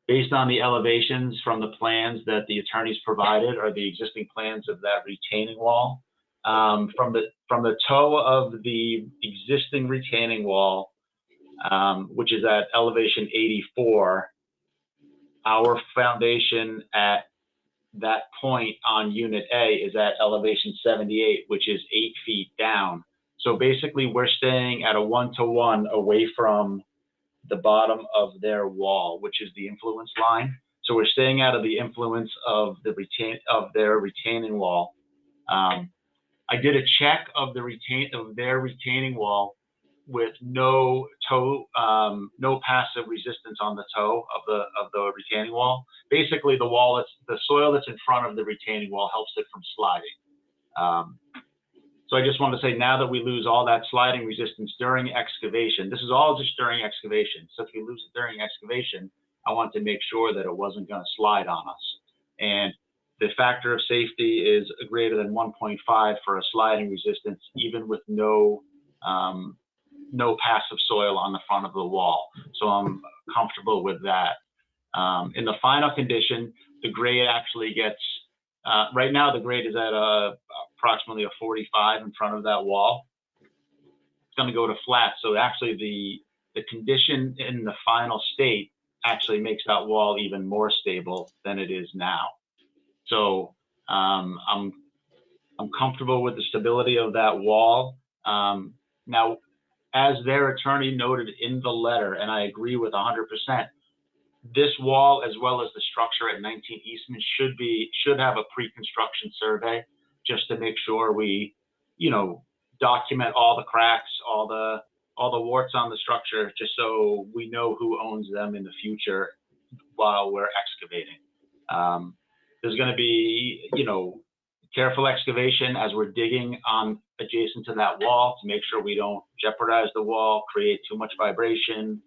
based on the elevations from the plans that the attorneys provided, or the existing plans of that retaining wall, from the toe of the existing retaining wall, which is at elevation 84, our foundation at that point on Unit A is at elevation 78, which is 8 feet down. So basically, we're staying at a 1-to-1 away from the bottom of their wall, which is the influence line. So we're staying out of the influence of their retaining wall. I did a check of their retaining wall with no passive resistance on the toe of the retaining wall. Basically, the soil that's in front of the retaining wall helps it from sliding. So I just want to say, now that we lose all that sliding resistance during excavation, this is all just during excavation. So if you lose it during excavation, I want to make sure that it wasn't going to slide on us. And the factor of safety is greater than 1.5 for a sliding resistance, even with no passive soil on the front of the wall. So I'm comfortable with that. In the final condition, the grade actually gets, right now the grade is at approximately a 45 in front of that wall. It's going to go to flat. So actually the condition in the final state actually makes that wall even more stable than it is now. So I'm comfortable with the stability of that wall. Now, as their attorney noted in the letter, and I agree with 100%, this wall, as well as the structure at 19 Eastman, should have a pre-construction survey, just to make sure we, document all the cracks, all the warts on the structure, just so we know who owns them in the future while we're excavating. There's going to be, careful excavation as we're digging on adjacent to that wall to make sure we don't jeopardize the wall, create too much vibration,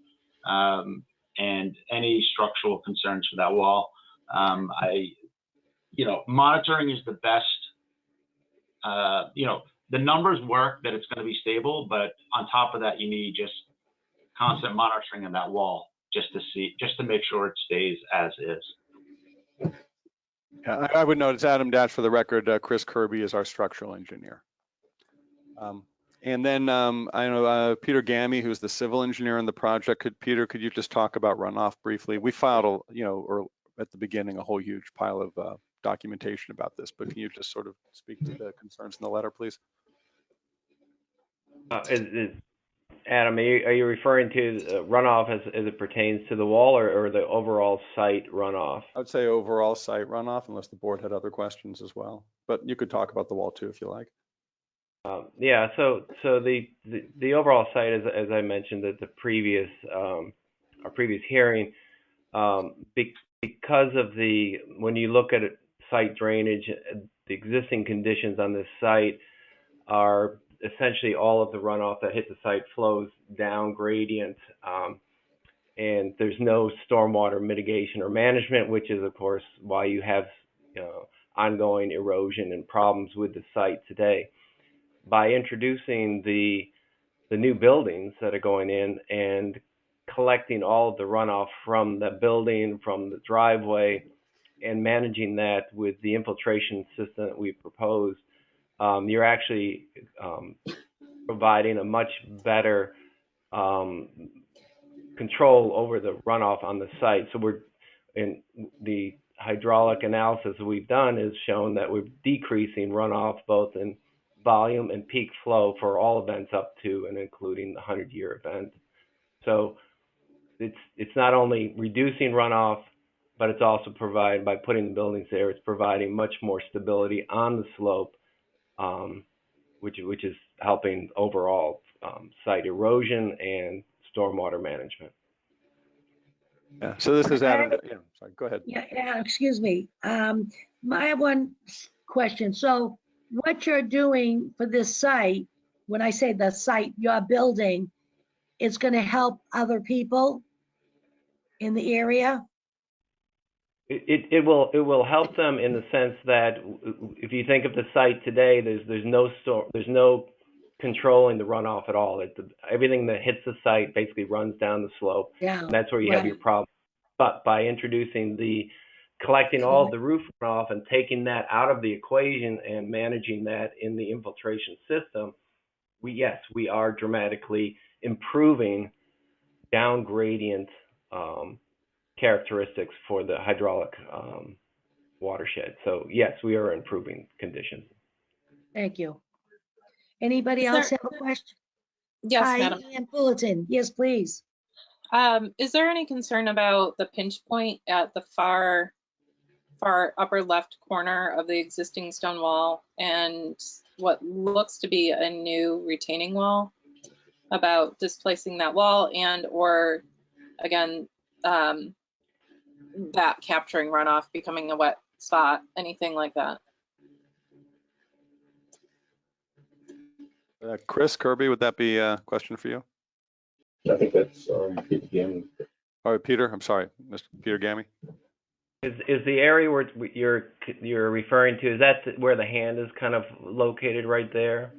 and any structural concerns for that wall. Monitoring is the best. The numbers work that it's going to be stable, but on top of that, you need just constant monitoring of that wall just to make sure it stays as is. Yeah, I would note it's Adam Dash for the record. Chris Kirby is our structural engineer. And then I know Peter Gammy, who's the civil engineer on the project. Peter, could you just talk about runoff briefly? We filed, or at the beginning, a whole huge pile of documentation about this, but can you just sort of speak to the concerns in the letter, please? Adam, are you referring to runoff as it pertains to the wall or the overall site runoff? I would say overall site runoff, unless the board had other questions as well. But you could talk about the wall too, if you like. Yeah, so the overall site, as I mentioned at the previous our previous hearing, because of when you look at site drainage, the existing conditions on this site are essentially all of the runoff that hits the site flows down gradient, and there's no stormwater mitigation or management, which is of course why you have ongoing erosion and problems with the site today. By introducing the new buildings that are going in and collecting all of the runoff from the building, from the driveway, and managing that with the infiltration system that we proposed, you're actually providing a much better control over the runoff on the site. So in the hydraulic analysis that we've done has shown that we're decreasing runoff both in volume and peak flow for all events up to and including the 100-year event. So it's not only reducing runoff, but it's also by putting the buildings there, it's providing much more stability on the slope, which is helping overall site erosion and stormwater management. Yeah. So this is Adam. Yeah, sorry. Go ahead. Yeah, excuse me. I have one question. So what you're doing for this site, when I say the site you're building, it's going to help other people in the area? It will help them in the sense that if you think of the site today, there's no controlling the runoff at all. Everything that hits the site basically runs down the slope. Yeah. And that's where you have your problem. But by introducing collecting all of the roof runoff and taking that out of the equation and managing that in the infiltration system, we are dramatically improving down gradient characteristics for the hydraulic watershed. So yes, we are improving conditions. Thank you. Anybody Is else there- have a question? Yes, Hi, Madam. Ann Fullerton. Yes, please. Is there any concern about the pinch point at the far upper left corner of the existing stone wall and what looks to be a new retaining wall, about displacing that wall and or again that capturing runoff, becoming a wet spot, anything like that? Chris Kirby, would that be a question for you? I think that's Peter Gammon. All right, Peter, I'm sorry, Mr. Peter Gammy. Is the area where you're referring to, is that where the hand is kind of located right there?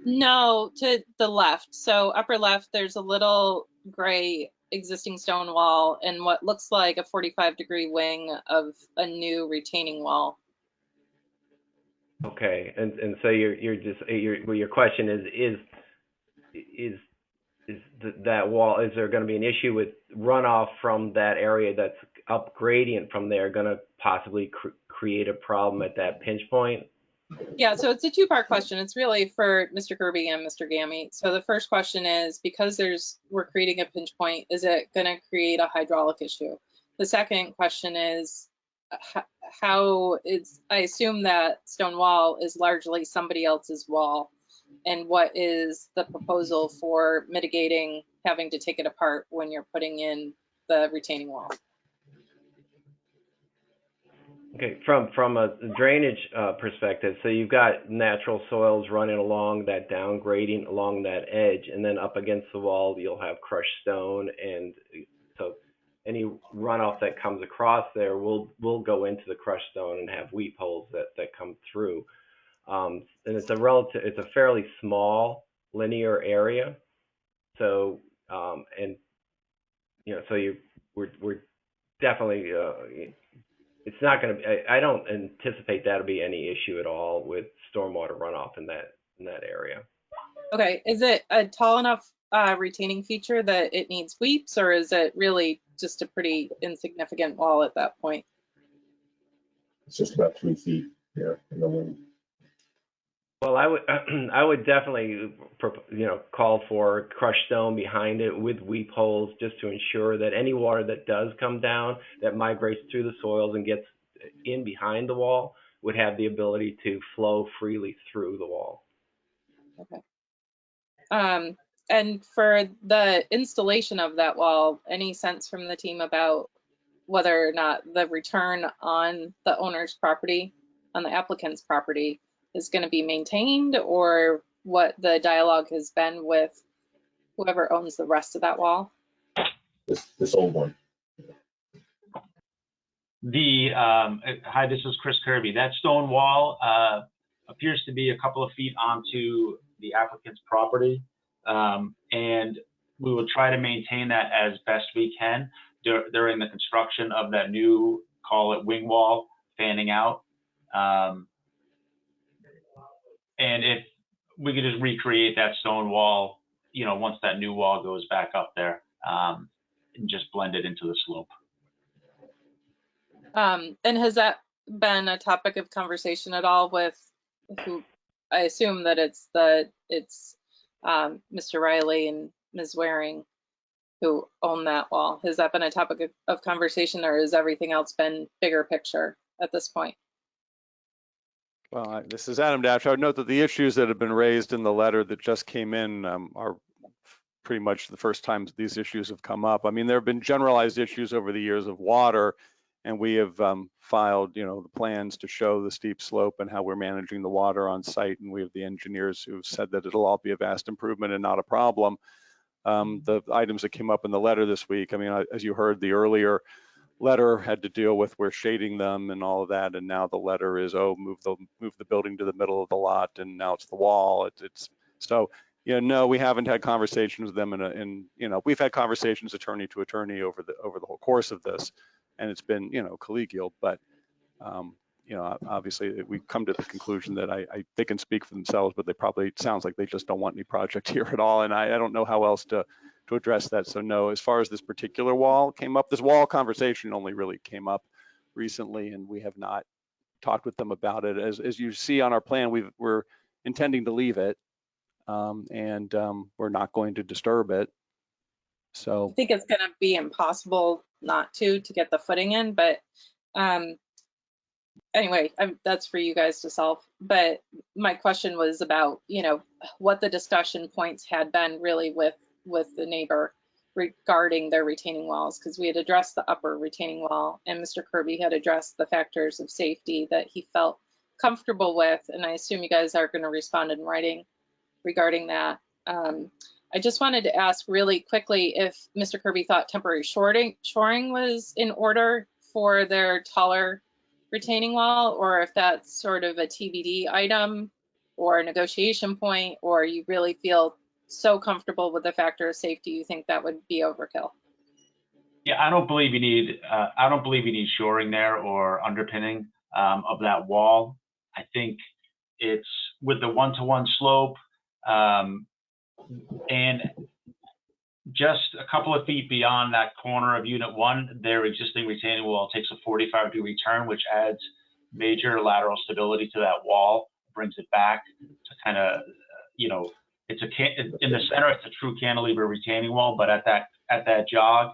No, to the left. So upper left, there's a little gray existing stone wall and what looks like a 45-degree wing of a new retaining wall. Okay, and so your question is that wall, is there going to be an issue with runoff from that area that's up gradient from there going to possibly create a problem at that pinch point? Yeah, so it's a two-part question. It's really for Mr. Kirby and Mr. Gammy. So the first question is, because we're creating a pinch point, is it going to create a hydraulic issue? The second question is, I assume that stone wall is largely somebody else's wall, and what is the proposal for mitigating having to take it apart when you're putting in the retaining wall? Okay, from a drainage perspective, so you've got natural soils running along that down gradient along that edge, and then up against the wall you'll have crushed stone, and so any runoff that comes across there will go into the crushed stone and have weep holes that come through. And it's a fairly small linear area, so and so we're definitely it's not going to be, I don't anticipate that'll be any issue at all with stormwater runoff in that area. Okay, is it a tall enough retaining feature that it needs weeps, or is it really just a pretty insignificant wall at that point? It's just about 3 feet here in the wind. Well, I would definitely call for crushed stone behind it with weep holes, just to ensure that any water that does come down that migrates through the soils and gets in behind the wall would have the ability to flow freely through the wall. Okay. And for the installation of that wall, any sense from the team about whether or not the return on the owner's property, on the applicant's property, is going to be maintained, or what the dialogue has been with whoever owns the rest of that wall? This old one. Hi, this is Chris Kirby. That stone wall appears to be a couple of feet onto the applicant's property, and we will try to maintain that as best we can during the construction of that new, call it wing wall, fanning out. And if we could just recreate that stone wall, once that new wall goes back up there, and just blend it into the slope. And has that been a topic of conversation at all with who? I assume that it's Mr. Riley and Ms. Waring who own that wall. Has that been a topic of conversation, or has everything else been bigger picture at this point? Well, this is Adam Dash. I would note that the issues that have been raised in the letter that just came in are pretty much the first time these issues have come up. I mean, there have been generalized issues over the years of water, and we have filed, the plans to show the steep slope and how we're managing the water on site. And we have the engineers who've said that it'll all be a vast improvement and not a problem. The items that came up in the letter this week, I mean, as you heard, the earlier letter had to deal with we're shading them and all of that, and now the letter is, move the building to the middle of the lot, and now it's the wall. So no, we haven't had conversations with them, and we've had conversations attorney to attorney over the whole course of this, and it's been collegial, but obviously we've come to the conclusion that they can speak for themselves, but it sounds like they just don't want any project here at all, and I don't know how else to address that. So no, as far as this particular wall came up, this wall conversation only really came up recently, and we have not talked with them about it. As you see on our plan, we're intending to leave it. we're not going to disturb it. I So think it's going to be impossible not to get the footing in, but anyway, that's for you guys to solve. But my question was about, you know, what the discussion points had been really with the neighbor regarding their retaining walls, because we had addressed the upper retaining wall and Mr. Kirby had addressed the factors of safety that he felt comfortable with. And I assume you guys are going to respond in writing regarding that. I just wanted to ask really quickly if Mr. Kirby thought temporary shoring was in order for their taller retaining wall, or if that's sort of a TBD item or a negotiation point, or you really feel so comfortable with the factor of safety you think that would be overkill. Yeah, I don't believe you need shoring there or underpinning of that wall. I think it's with the one-to-one slope, and just a couple of feet beyond that corner of Unit 1, their existing retaining wall takes a 45-degree turn, which adds major lateral stability to that wall, brings it back to kind of, you know, in the center, it's a true cantilever retaining wall, but at that jog,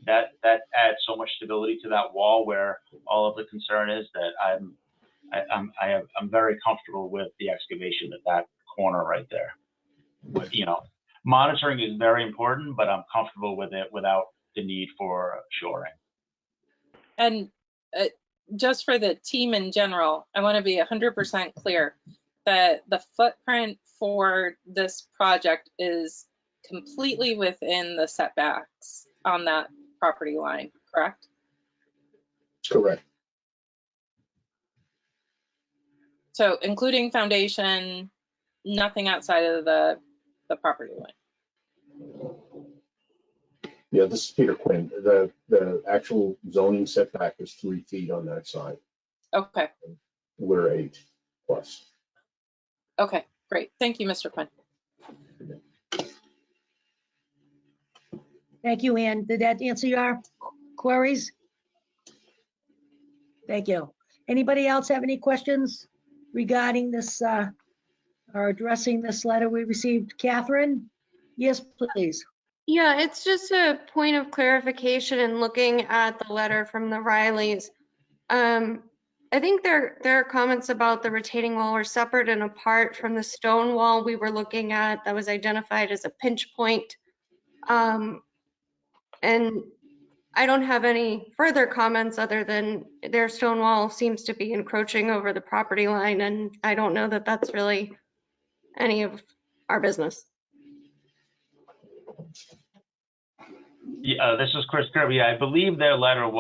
that adds so much stability to that wall, where all of the concern is that I'm very comfortable with the excavation at that corner right there. But, you know, monitoring is very important, but I'm comfortable with it without the need for shoring. And just for the team in general, I want to be 100% clear that the footprint for this project is completely within the setbacks on that property line, correct? Correct. So including foundation, nothing outside of the property line. Yeah, this is Peter Quinn. The actual zoning setback is 3 feet on that side. Okay. We're 8 plus. Okay, great. Thank you, Mr. Quinn. Thank you, Ann. Did that answer your queries? Thank you. Anybody else have any questions regarding this or addressing this letter we received? Catherine? Yes, please. Yeah, it's just a point of clarification in looking at the letter from the Rileys. I think their comments about the retaining wall were separate and apart from the stone wall we were looking at that was identified as a pinch point. And I don't have any further comments other than their stone wall seems to be encroaching over the property line, and I don't know that that's really any of our business. Yeah, this is Chris Kirby. I believe their letter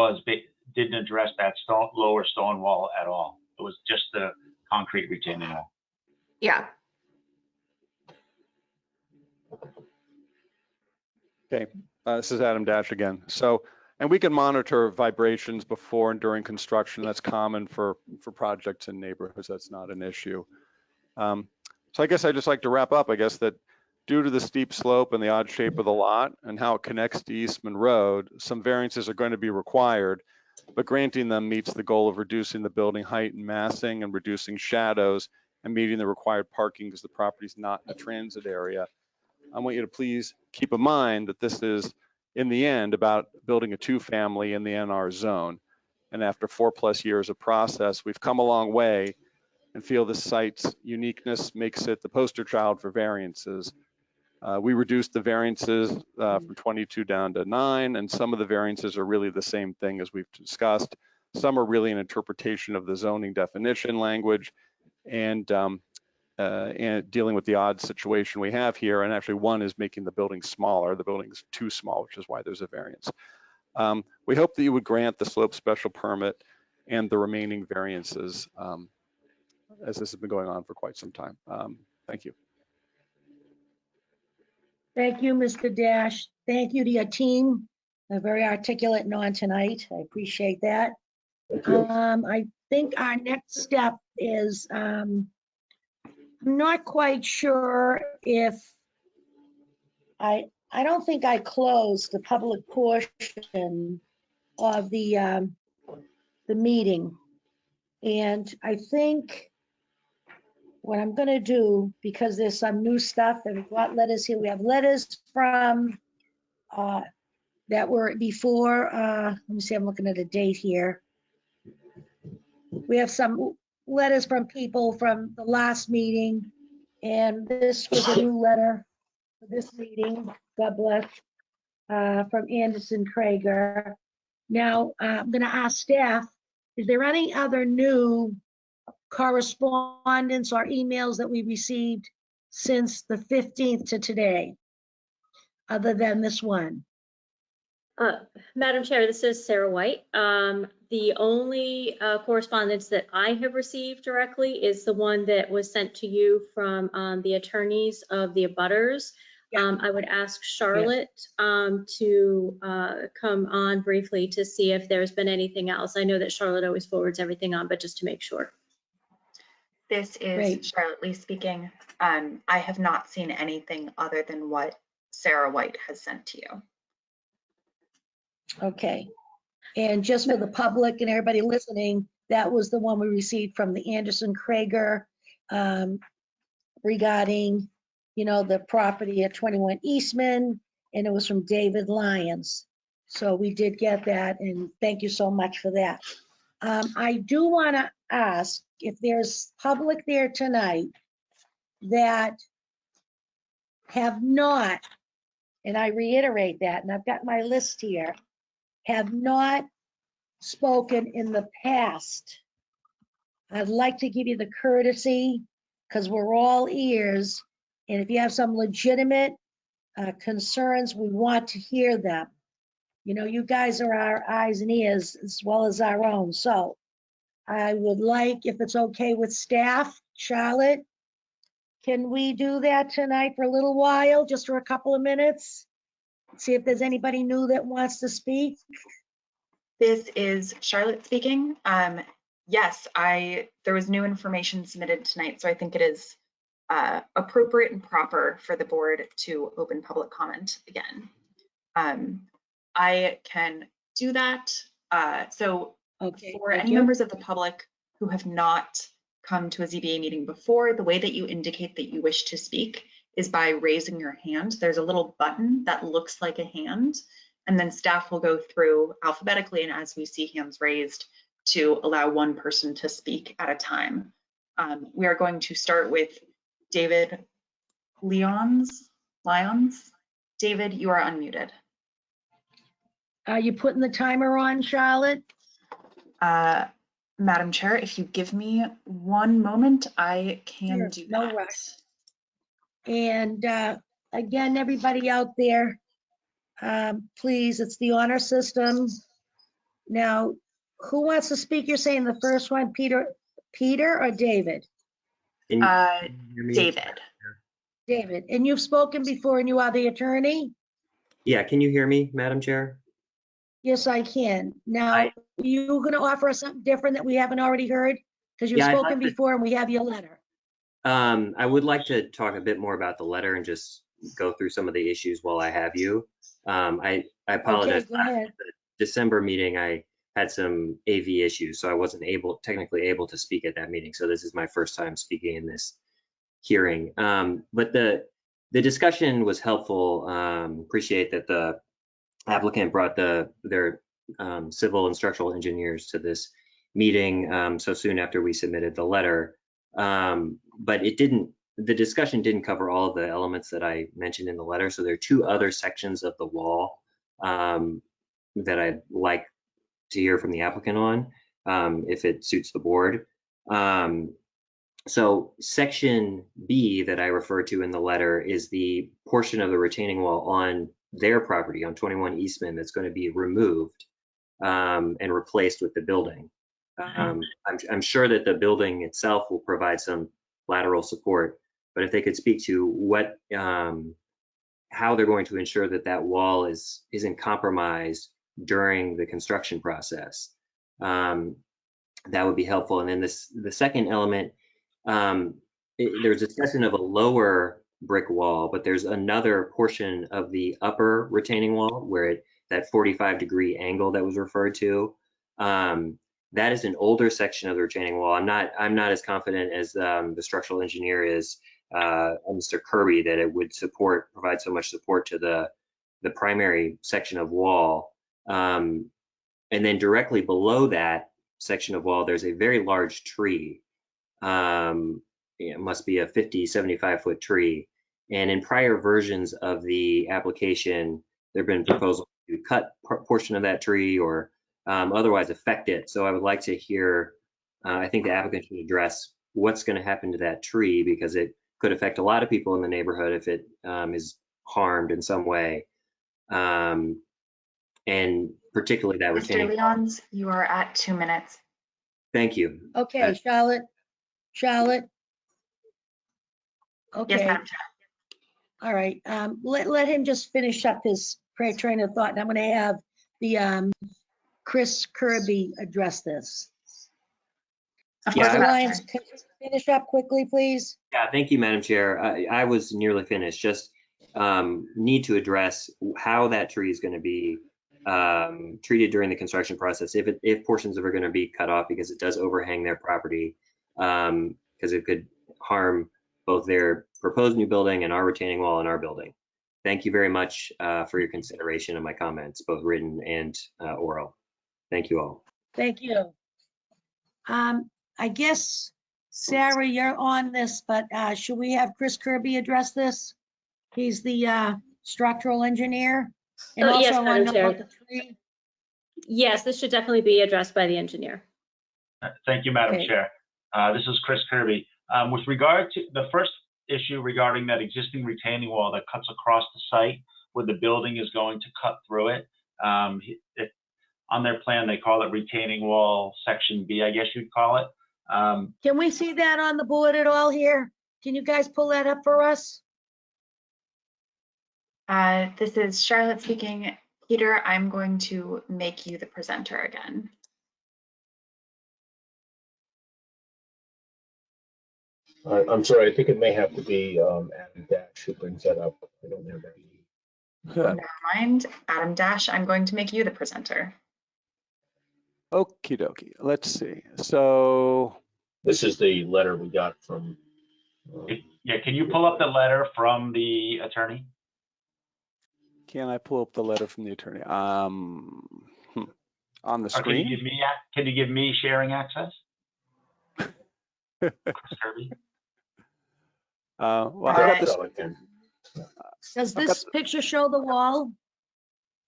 didn't address that lower stone wall at all. It was just the concrete retaining wall. Yeah. okay, this is Adam Dash again. So, and we can monitor vibrations before and during construction. That's common for projects in neighborhoods. That's not an issue. So I guess I'd just like to wrap up, I guess, that due to the steep slope and the odd shape of the lot and how it connects to Eastman Road, some variances are going to be required, but granting them meets the goal of reducing the building height and massing and reducing shadows and meeting the required parking because the property is not in a transit area. I want you to please keep in mind that this is, in the end, about building a 2-family in the NR zone. And after 4+ years of process, we've come a long way and feel the site's uniqueness makes it the poster child for variances. We reduced the variances from 22 down to 9, and some of the variances are really the same thing as we've discussed. Some are really an interpretation of the zoning definition language and dealing with the odd situation we have here. And actually one is making the building smaller. The building's too small, which is why there's a variance. We hope that you would grant the slope special permit and the remaining variances as this has been going on for quite some time. Thank you. Thank you, Mr. Dash. Thank you to your team. They're very articulate and on tonight. I appreciate that. Thank you. I think our next step is, I'm not quite sure if, I don't think I closed the public portion of the meeting. And I think what I'm gonna do, because there's some new stuff, and we've got letters here. We have letters from, that were before, let me see, I'm looking at a date here. We have some letters from people from the last meeting, and this was a new letter for this meeting. God bless, from Anderson Krager. Now, I'm gonna ask staff, is there any other new correspondence or emails that we received since the 15th to today, other than this one? Madam Chair, this is Sarah White. The only correspondence that I have received directly is the one that was sent to you from the attorneys of the abutters. I would ask Charlotte to come on briefly to see if there's been anything else. I know that Charlotte always forwards everything on, but just to make sure. This is Great. Charlotte Lee speaking. I have not seen anything other than what Sarah White has sent to you. Okay. And just for the public and everybody listening, that was the one we received from the Anderson Krager regarding, the property at 21 Eastman, and it was from David Lyons. So we did get that, and thank you so much for that. I do want to ask if there's public there tonight that have not, and I reiterate that, and I've got my list here, have not spoken in the past. I'd like to give you the courtesy, because we're all ears, and if you have some legitimate concerns, we want to hear them. You guys are our eyes and ears as well as our own. So I would like, if it's okay with staff, Charlotte, can we do that tonight for a little while, just for a couple of minutes? See if there's anybody new that wants to speak. This is Charlotte speaking. Yes, there was new information submitted tonight, so I think it is appropriate and proper for the board to open public comment again. I can do that. So Okay. for thank any you. members of the public who have not come to a ZBA meeting before, the way that you indicate that you wish to speak is by raising your hand. There's a little button that looks like a hand, and then staff will go through alphabetically and as we see hands raised to allow one person to speak at a time. We are going to start with David Lyons. David, you are unmuted. Are you putting the timer on, Charlotte? Madam Chair, if you give me one moment, I can Sure, do no that. rush. And again, everybody out there, please, it's the honor system. Now, who wants to speak? You're saying the first one, Peter or David? David. David, and you've spoken before and you are the attorney? Yeah, can you hear me, Madam Chair? Yes, I can. Now, you going to offer us something different that we haven't already heard? Because you've Yeah, I'd spoken like to- before and we have your letter. I would like to talk a bit more about the letter and just go through some of the issues while I have you. I apologize. Okay, go ahead. The December meeting, I had some AV issues, so I wasn't technically able to speak at that meeting. So this is my first time speaking in this hearing. But the discussion was helpful. Appreciate that the applicant brought their civil and structural engineers to this meeting so soon after we submitted the letter. But the discussion didn't cover all of the elements that I mentioned in the letter. So there are two other sections of the wall that I'd like to hear from the applicant on, if it suits the board. So section B that I referred to in the letter is the portion of the retaining wall on their property on 21 Eastman that's going to be removed and replaced with the building. I'm sure that the building itself will provide some lateral support, but if they could speak to how they're going to ensure that that wall isn't compromised during the construction process, that would be helpful. And then the second element, there's discussion of a lower brick wall, but there's another portion of the upper retaining wall where that 45-degree angle that was referred to. That is an older section of the retaining wall. I'm not as confident as the structural engineer is, Mr. Kirby, that it would provide so much support to the primary section of wall. And then directly below that section of wall, there's a very large tree. It must be a 50, 75-foot tree. And in prior versions of the application, there have been proposals to cut a portion of that tree or otherwise affect it. So I would like to hear, I think the applicant should address what's going to happen to that tree, because it could affect a lot of people in the neighborhood if it is harmed in some way. And particularly that Mr. retaining. Leons, you are at 2 minutes. Thank you. Okay, Charlotte. Yes, Okay, Madam Chair. all right. Let him just finish up his train of thought, and I'm going to have the Chris Kirby address this. Of Yeah, course, Mr. Madam Lyons, Chair. can you finish up quickly, please? Yeah, thank you, Madam Chair. I was nearly finished. Just need to address how that tree is going to be treated during the construction process. If portions of it are going to be cut off, because it does overhang their property, because it could harm both their proposed new building and our retaining wall in our building. Thank you very much for your consideration of my comments, both written and oral. Thank you all. Thank you. I guess, Sarah, you're on this, but should we have Chris Kirby address this? He's the structural engineer. And Oh, yes, also Madam on Chair. the tree. Yes, this should definitely be addressed by the engineer. Thank you, Madam Okay. Chair. This is Chris Kirby. With regard to the first issue regarding that existing retaining wall that cuts across the site where the building is going to cut through it, on their plan, they call it retaining wall section B, I guess you'd call it. Can we see that on the board at all here? Can you guys pull that up for us? This is Charlotte speaking. Peter, I'm going to make you the presenter again. I'm sorry, I think it may have to be Adam Dash who brings that up. I don't have that. Never mind. Adam Dash, I'm going to make you the presenter. Okie dokie. Let's see. So This is the letter we got from. Yeah, can you pull up the letter from the attorney? can I pull up the letter from the attorney? On the Or screen? can you give me sharing access? Chris Kirby? Well, I got this. Does I've got this picture show the wall?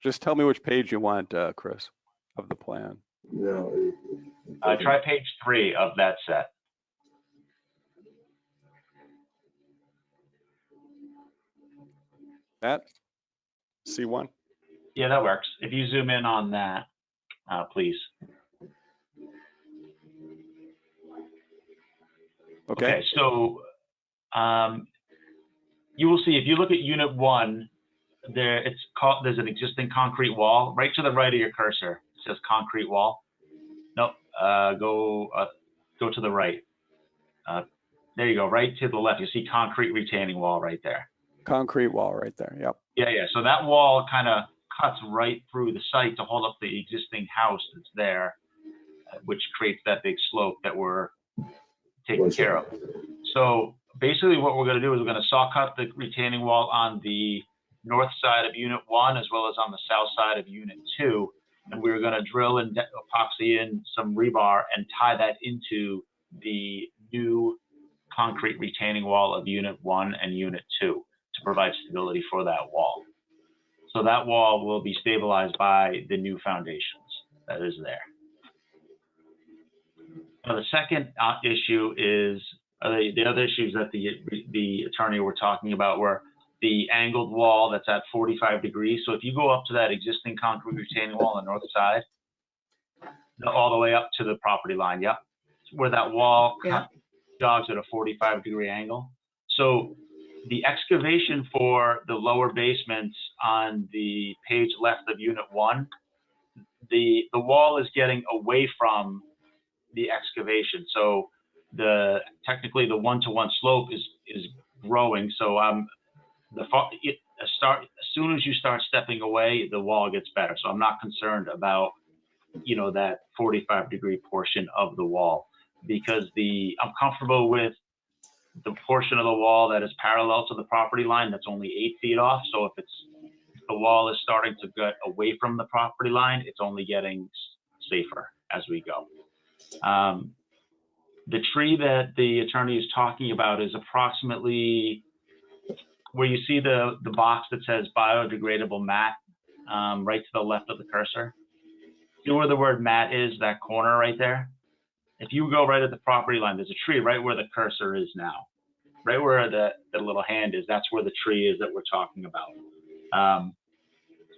Just tell me which page you want, Chris, of the plan. No. Try page 3 of that set. That? C1? Yeah, that works. If you zoom in on that, please. Okay. So you will see if you look at unit 1, there's an existing concrete wall right to the right of your cursor. It says concrete wall. Nope. Go to the right. There you go. Right to the left. You see concrete retaining wall right there. Concrete wall right there. Yep. Yeah. So that wall kind of cuts right through the site to hold up the existing house that's there, which creates that big slope that we're taking care of. So basically what we're going to do is we're going to saw cut the retaining wall on the north side of unit 1 as well as on the south side of unit 2. And we're going to drill and epoxy in some rebar and tie that into the new concrete retaining wall of unit 1 and unit 2 to provide stability for that wall. So that wall will be stabilized by the new foundations that is there. Now, the second issue is the other issues that the attorney were talking about were the angled wall that's at 45 degrees. So if you go up to that existing concrete retaining wall on the north side, all the way up to the property line, yep, where that wall jogs at a 45-degree angle. So the excavation for the lower basements on the page left of unit 1, the wall is getting away from the excavation. So technically the one-to-one slope is growing. So as soon as you start stepping away, the wall gets better. So I'm not concerned about you know, that 45-degree portion of the wall, because I'm comfortable with the portion of the wall that is parallel to the property line that's only 8 feet off. So if the wall is starting to get away from the property line, it's only getting safer as we go. The tree that the attorney is talking about is approximately where you see the box that says biodegradable mat, right to the left of the cursor. See where the word mat is, that corner right there? If you go right at the property line, there's a tree right where the cursor is now. Right where the little hand is, that's where the tree is that we're talking about.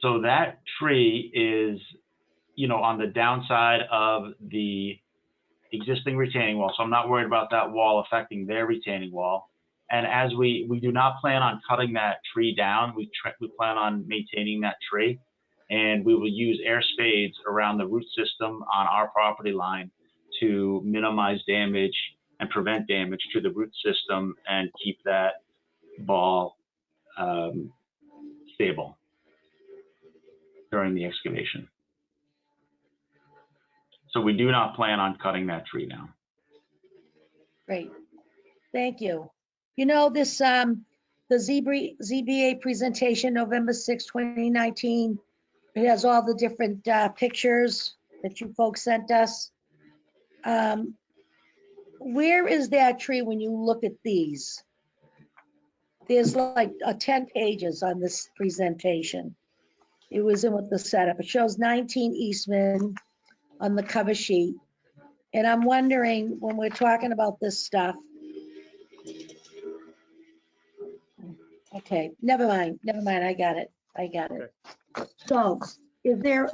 So that tree is, you know, on the downside of the existing retaining wall. So I'm not worried about that wall affecting their retaining wall. And as we do not plan on cutting that tree down, we plan on maintaining that tree, and we will use air spades around the root system on our property line to minimize damage and prevent damage to the root system and keep that ball stable during the excavation. So we do not plan on cutting that tree down. Great. Thank you. You know, this, the ZBA presentation, November 6, 2019, it has all the different pictures that you folks sent us. Where is that tree when you look at these? There's like 10 pages on this presentation. It was in with the setup. It shows 19 Eastman on the cover sheet. And I'm wondering, when we're talking about this stuff, okay, never mind, I got it. So is there,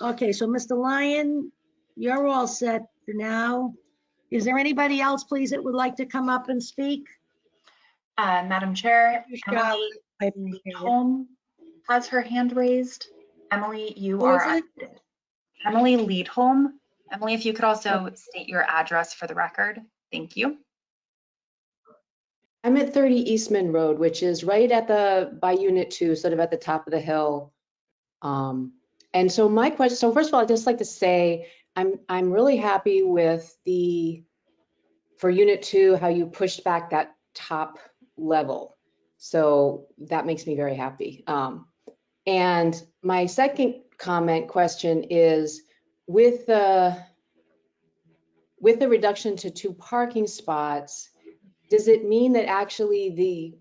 okay, so Mr. Lyon, you're all set for now. Is there anybody else, please, that would like to come up and speak? Madam Chair, Charlotte, I Emily appreciate it. Leadholm has her hand raised. Emily, you Who are is it? Emily Leadholm. Emily, if you could also state your address for the record. Thank you. I'm at 30 Eastman Road, which is right at by Unit 2, sort of at the top of the hill. And so my question, so first of all, I'd just like to say, I'm really happy with for Unit 2, how you pushed back that top level. So that makes me very happy. And my second question is, with the reduction to 2 parking spots, does it mean that actually the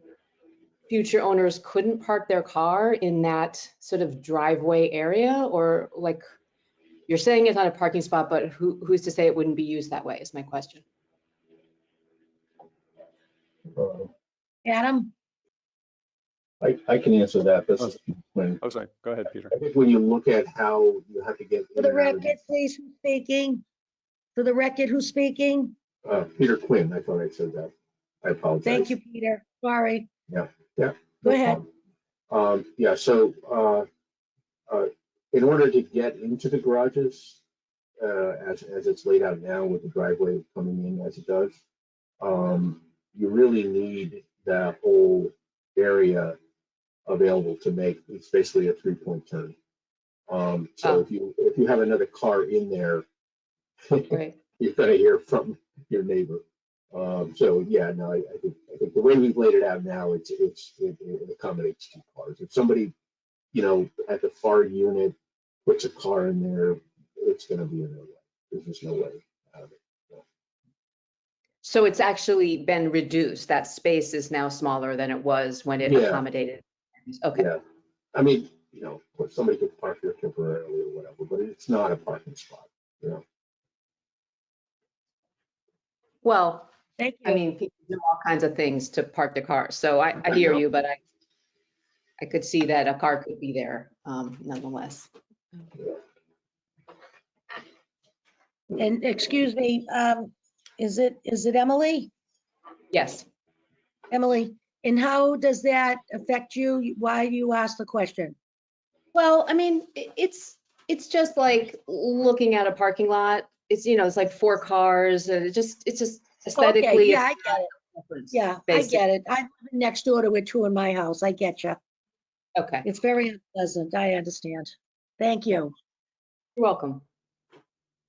future owners couldn't park their car in that sort of driveway area? Or, like, you're saying it's not a parking spot, but who's to say it wouldn't be used that way is my question. Adam? I can answer that. This is when, Oh, sorry. Go ahead, Peter. I think when you look at how you have to get. For the record, please, who's speaking? For the record, who's speaking? Peter Quinn, I thought I said that. I apologize. Thank you, Peter. Sorry. Yeah. Go no ahead. problem. Yeah, so in order to get into the garages, as it's laid out now with the driveway coming in as it does, you really need that whole area available to make. It's basically a 3-point turn. So if you have another car in there, Right. you're gonna hear from your neighbor. So yeah, no, I think the way we've laid it out now, it accommodates 2 cars. If somebody, you know, at the far unit puts a car in there, it's gonna be a no way. There's just no way out of it. So it's actually been reduced. That space is now smaller than it was when it accommodated. Okay. Yeah, I mean, you know, somebody could park there temporarily or whatever, but it's not a parking spot, you know. Well, Thank you. I mean, people do all kinds of things to park their cars. So I hear you, but I could see that a car could be there nonetheless. And excuse me, is it Emily? Yes. Emily, and how does that affect you? Why do you ask the question? Well, I mean, it's just like looking at a parking lot. It's, you know, it's like 4 cars and it's just aesthetically. Okay, yeah, I get it. Difference, Yeah, basically. I get it. I'm next door to it too in my house. I get you. Okay. It's very unpleasant. I understand. Thank you. You're welcome.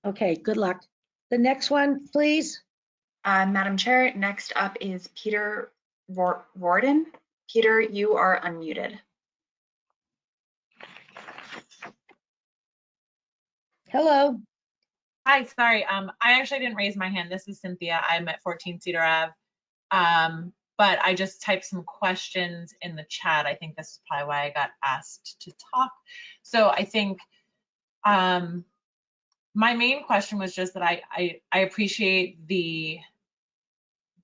Okay, good luck. The next one, please. Madam Chair, next up is Peter Warden. Peter, you are unmuted. Hello. Hi, sorry. I actually didn't raise my hand. This is Cynthia. I'm at 14 Cedar Ave. But I just typed some questions in the chat. I think this is probably why I got asked to talk. So I think my main question was just that I appreciate the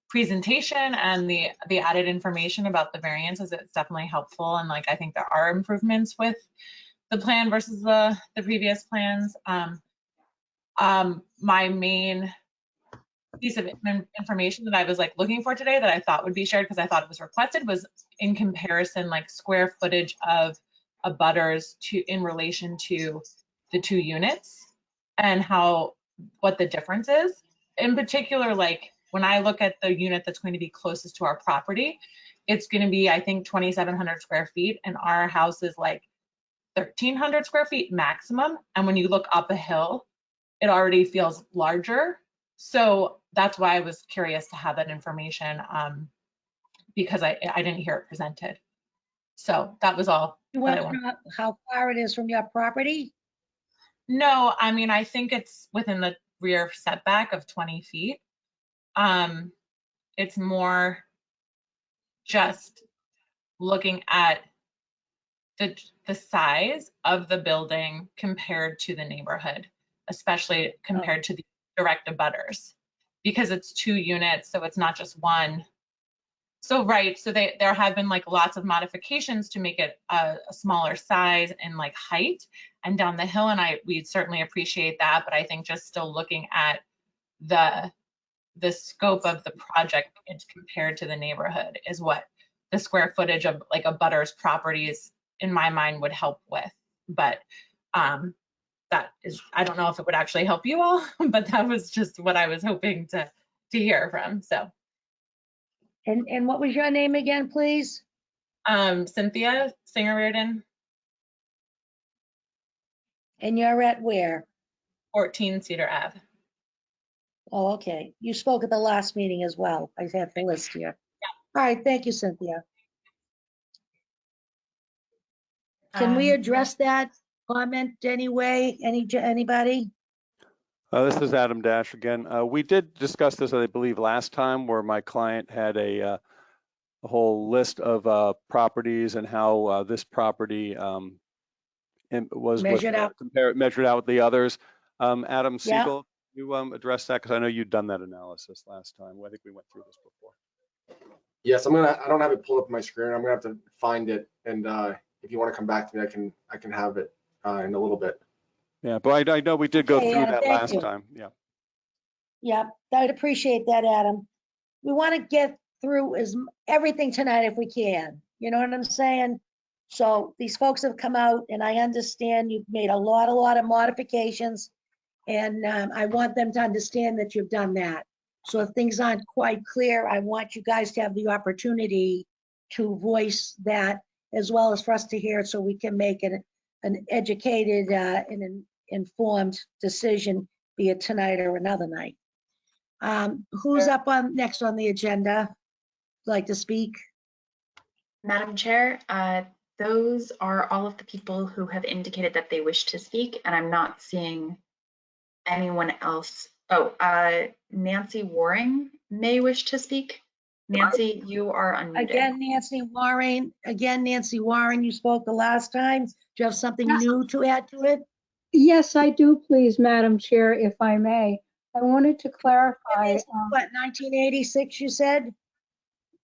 presentation and the added information about the variances. It's definitely helpful, and like I think there are improvements with the plan versus the previous plans. My main piece of information that I was like looking for today that I thought would be shared because I thought it was requested was in comparison, like square footage of abutters in relation to the 2 units and what the difference is. In particular, like when I look at the unit that's going to be closest to our property, it's going to be, I think, 2,700 square feet, and our house is like 1,300 square feet maximum. And when you look up a hill, it already feels larger. So that's why I was curious to have that information, because I didn't hear it presented. So that was all. You want to know how far it is from your property? No, I mean, I think it's within the rear setback of 20 feet. It's more just looking at the size of the building compared to the neighborhood, especially compared to the direct abutters, because it's 2 units, so it's not just one. So right, so there have been like lots of modifications to make it a smaller size and like height and down the hill, and we certainly appreciate that, but I think just still looking at the scope of the project compared to the neighborhood is what the square footage of like abutters properties in my mind would help with. But that is, I don't know if it would actually help you all, but that was just what I was hoping to hear from. So. And what was your name again, please? Cynthia Singer-Reardon. And you're at where? 14 Cedar Ave. Oh, okay. You spoke at the last meeting as well. I have the list here. Yeah. All right, thank you, Cynthia. Can we address that comment anyway? Anybody? This is Adam Dash again. We did discuss this, I believe, last time, where my client had a whole list of properties and how this property was measured out with the others. Adam Yeah. Siegel, you address that because I know you'd done that analysis last time. I think we went through this before. Yes, I don't have it pulled up on my screen. I'm gonna have to find it, and if you want to come back to me, I can have it in a little bit. Yeah, but I know we did go Okay, through Adam, that thank last you. time. Yeah. Yeah, I'd appreciate that, Adam. We want to get through everything tonight if we can. You know what I'm saying? So these folks have come out, and I understand you've made a lot of modifications, and I want them to understand that you've done that. So if things aren't quite clear, I want you guys to have the opportunity to voice that, as well as for us to hear it, so we can make an educated and an informed decision, be it tonight or another night. Who's up next on the agenda? Like to speak? Madam Chair, those are all of the people who have indicated that they wish to speak, and I'm not seeing anyone else. Oh, Nancy Waring may wish to speak. Nancy, you are unmuted. Again, Nancy Warren, you spoke the last time. Do you have something new to add to it? Yes, I do, please, Madam Chair, if I may. I wanted to clarify. What, 1986, you said?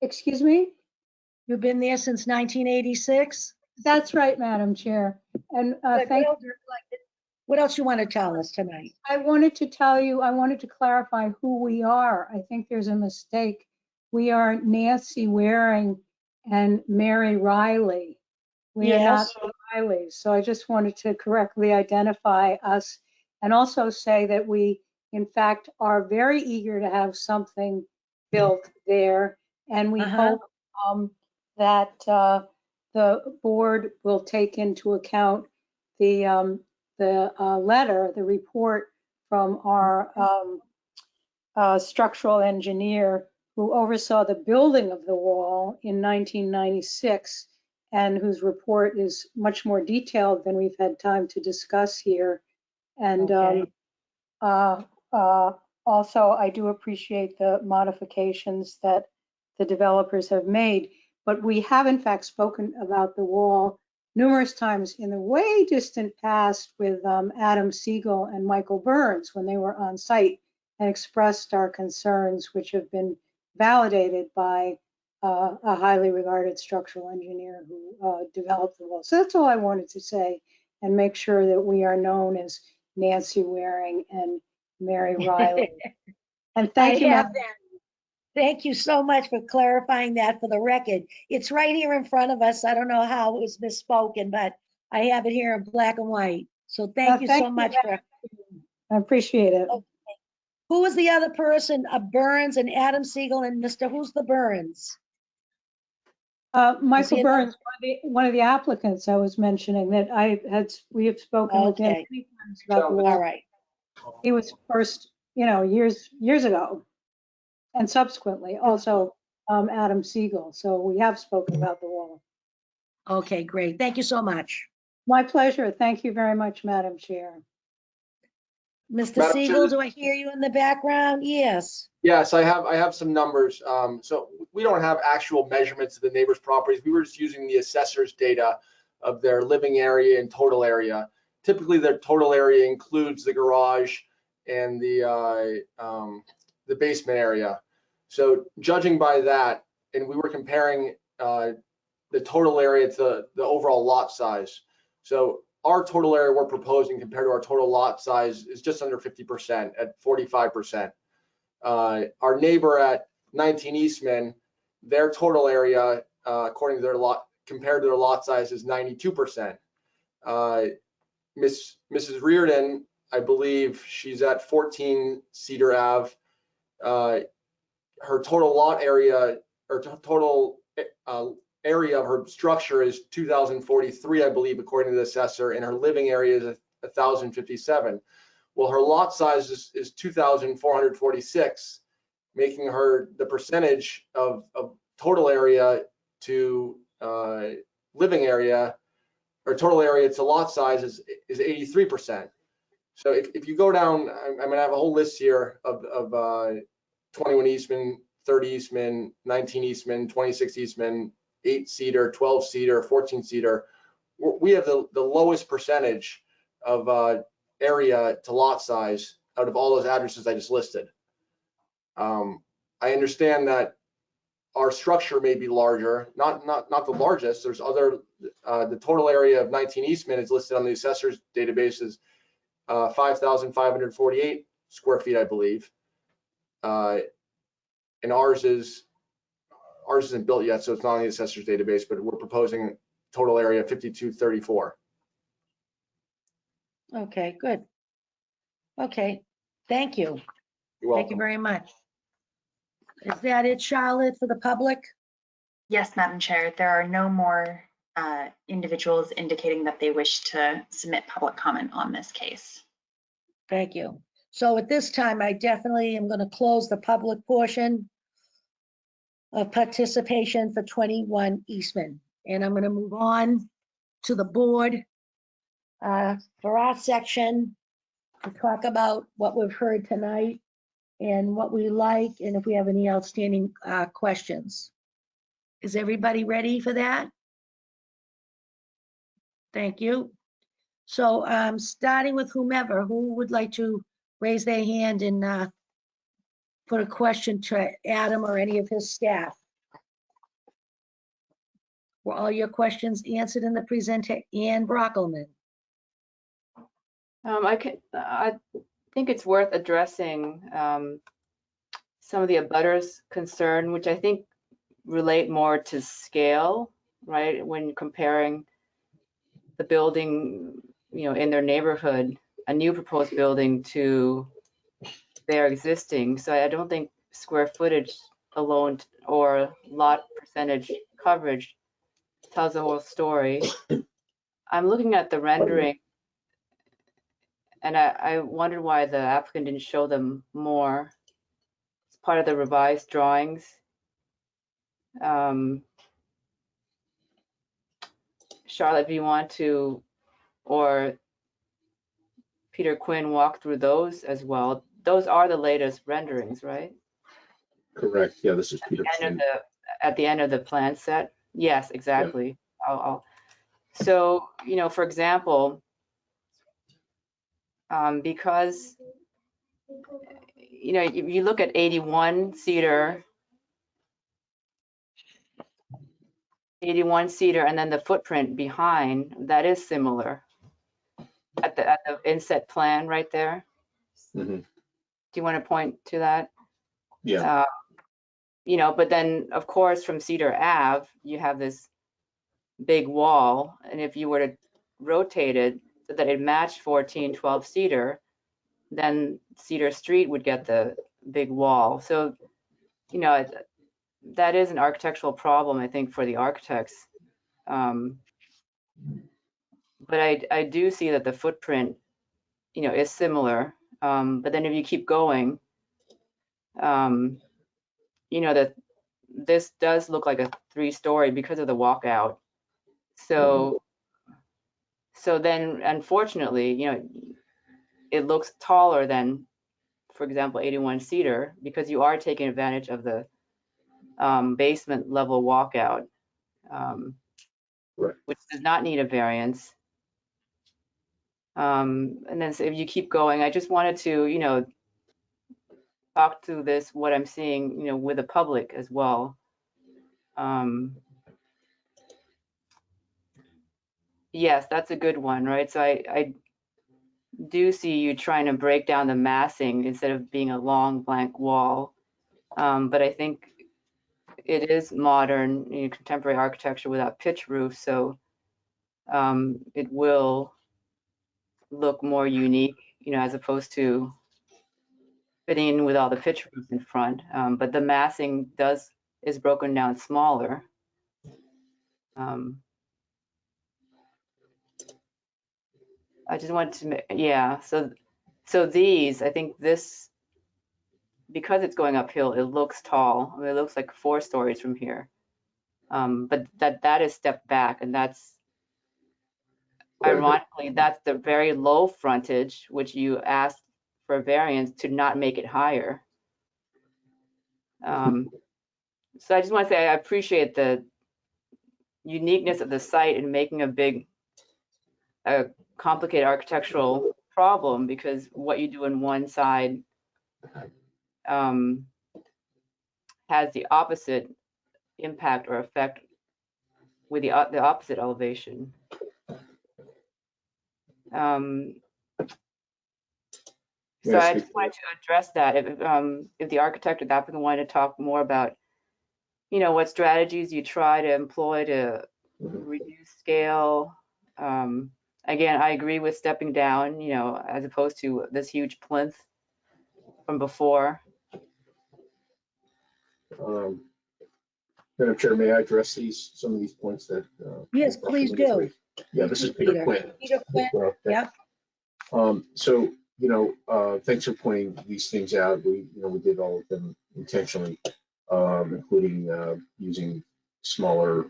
Excuse me? You've been there since 1986? That's right, Madam Chair. And what else you want to tell us tonight? I wanted to clarify who we are. I think there's a mistake. We are Nancy Waring and Mary Riley. We are not the Rileys. So I just wanted to correctly identify us and also say that we, in fact, are very eager to have something built there. And we hope that the board will take into account the letter, the report from our structural engineer who oversaw the building of the wall in 1996 and whose report is much more detailed than we've had time to discuss here. And Okay. also, I do appreciate the modifications that the developers have made, but we have in fact spoken about the wall numerous times in the way distant past with Adam Siegel and Michael Burns when they were on site and expressed our concerns, which have been validated by a highly regarded structural engineer who developed the wall. So that's all I wanted to say, and make sure that we are known as Nancy Waring and Mary Riley. And thank you, I have Madam. that. Thank you so much for clarifying that for the record. It's right here in front of us. I don't know how it was misspoken, but I have it here in black and white. So thank you so much for. I appreciate it. Okay. Who was the other person? Burns and Adam Siegel and Mr. Who's the Burns? Michael Burns, one of the applicants I was mentioning that we have spoken with him Okay. many times about the wall. All right. He was first, years ago, and subsequently also Adam Siegel. So we have spoken about the wall. Okay, great. Thank you so much. My pleasure. Thank you very much, Madam Chair. Mr. Madam Siegel, Chair. do I hear you in the background? Yes. Yes, I have some numbers. So we don't have actual measurements of the neighbors' properties. We were just using the assessor's data of their living area and total area. Typically, their total area includes the garage and the basement area. So judging by that, and we were comparing the total area to the overall lot size. So our total area we're proposing compared to our total lot size is just under 50% at 45%. Our neighbor at 19 Eastman, their total area, according to their lot, compared to their lot size, is 92%. Mrs. Reardon, I believe she's at 14 Cedar Ave. Her total lot area, or total area of her structure is 2,043, I believe, according to the assessor, and her living area is 1,057. Well, her lot size is 2,446, making her the percentage of total area to living area, or total area to lot size is 83%. So if you go down, I'm gonna have a whole list here of 21 Eastman, 30 Eastman, 19 Eastman, 26 Eastman, 8 Cedar, 12 Cedar, 14 Cedar. We have the lowest percentage of area to lot size out of all those addresses I just listed. I understand that our structure may be larger, not the largest. There's other, the total area of 19 Eastman is listed on the assessor's database as 5,548 square feet, I believe. And ours isn't built yet, so it's not on the assessor's database, but we're proposing total area 5,234. Okay, good. Okay, thank you. You're welcome. Thank you very much. Is that it, Charlotte, for the public? Yes, Madam Chair, there are no more individuals indicating that they wish to submit public comment on this case. Thank you. So at this time, I definitely am going to close the public portion of participation for 21 Eastman. And I'm going to move on to the board for our section to talk about what we've heard tonight and what we like, and if we have any outstanding questions. Is everybody ready for that? Thank you. So starting with whomever, who would like to raise their hand and put a question to Adam or any of his staff? Were all your questions answered in the presentation? Ann Brockelman. I think it's worth addressing some of the abutters' concern, which I think relate more to scale, right? When comparing the building, in their neighborhood, a new proposed building to their existing. So I don't think square footage alone or lot percentage coverage tells the whole story. I'm looking at the rendering, And I wondered why the applicant didn't show them more. It's part of the revised drawings. Charlotte, if you want to, or Peter Quinn, walk through those as well. Those are the latest renderings, right? Correct. Yeah, this is Peter Quinn. At the end of the plan set? Yes, exactly. Yeah. So, you know, for example, because, you know, if you look at 81 Cedar, and then the footprint behind, that is similar at the inset plan right there. Mm-hmm. Do you want to point to that? Yeah. You know, but then of course from Cedar Ave, you have this big wall, and if you were to rotate it so that it matched 1412 Cedar, then Cedar Street would get the big wall. So, you know, that is an architectural problem, I think, for the architects. But I do see that the footprint, you know, is similar. But then if you keep going, you know, that this does look like a 3-story because of the walkout. So, so then unfortunately, you know, it looks taller than, for example, 81 Cedar, because you are taking advantage of the basement level walkout, right, which does not need a variance. And then so if you keep going, I just wanted to, you know, talk to this, what I'm seeing, you know, with the public as well. Yes, that's a good one, right? So I do see you trying to break down the massing instead of being a long blank wall. But I think it is modern, you know, contemporary architecture without pitch roof, so it will look more unique, you know, as opposed to fitting in with all the pitch roofs in front. But the massing is broken down smaller. I just want to, yeah. So these, I think this, because it's going uphill, it looks tall. I mean, it looks like 4 stories from here. But that is stepped back, and that's, ironically, that's the very low frontage, which you asked for a variance to not make it higher. So I just want to say I appreciate the uniqueness of the site and making a complicated architectural problem, because what you do on one side has the opposite impact or effect with the opposite elevation. So I just wanted to address that. If the architect or the applicant wanted to talk more about, you know, what strategies you try to employ to reduce scale. Again, I agree with stepping down, you know, as opposed to this huge plinth from before. Madam Chair, may I address some of these points that? Yes, please do. Yeah, this is Peter Quinn. Peter Quinn, yeah. So, you know, thanks for pointing these things out. We did all of them intentionally, including using smaller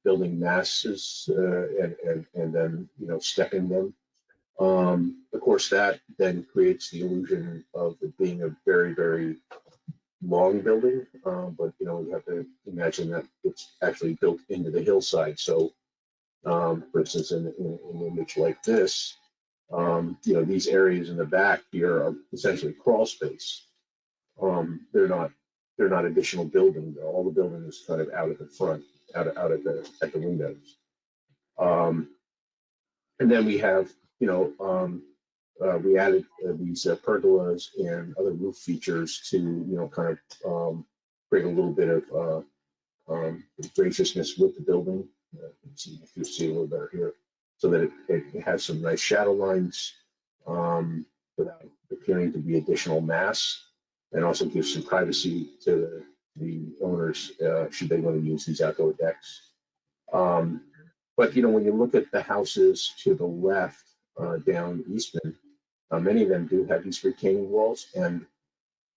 building masses and then, you know, stepping them. Of course, that then creates the illusion of it being a very, very long building, but you know, you have to imagine that it's actually built into the hillside. So, for instance, in an image like this, you know, these areas in the back here are essentially crawl space. They're not additional building. All the building is kind of out at the front, out at the windows. And then we have, you know, we added these pergolas and other roof features to, you know, kind of create a little bit of graciousness with the building. You can see a little better here, so that it has some nice shadow lines without appearing to be additional mass, and also gives some privacy to the owners should they want to use these outdoor decks. But you know, when you look at the houses to the left down Eastman, Many of them do have these retaining walls, and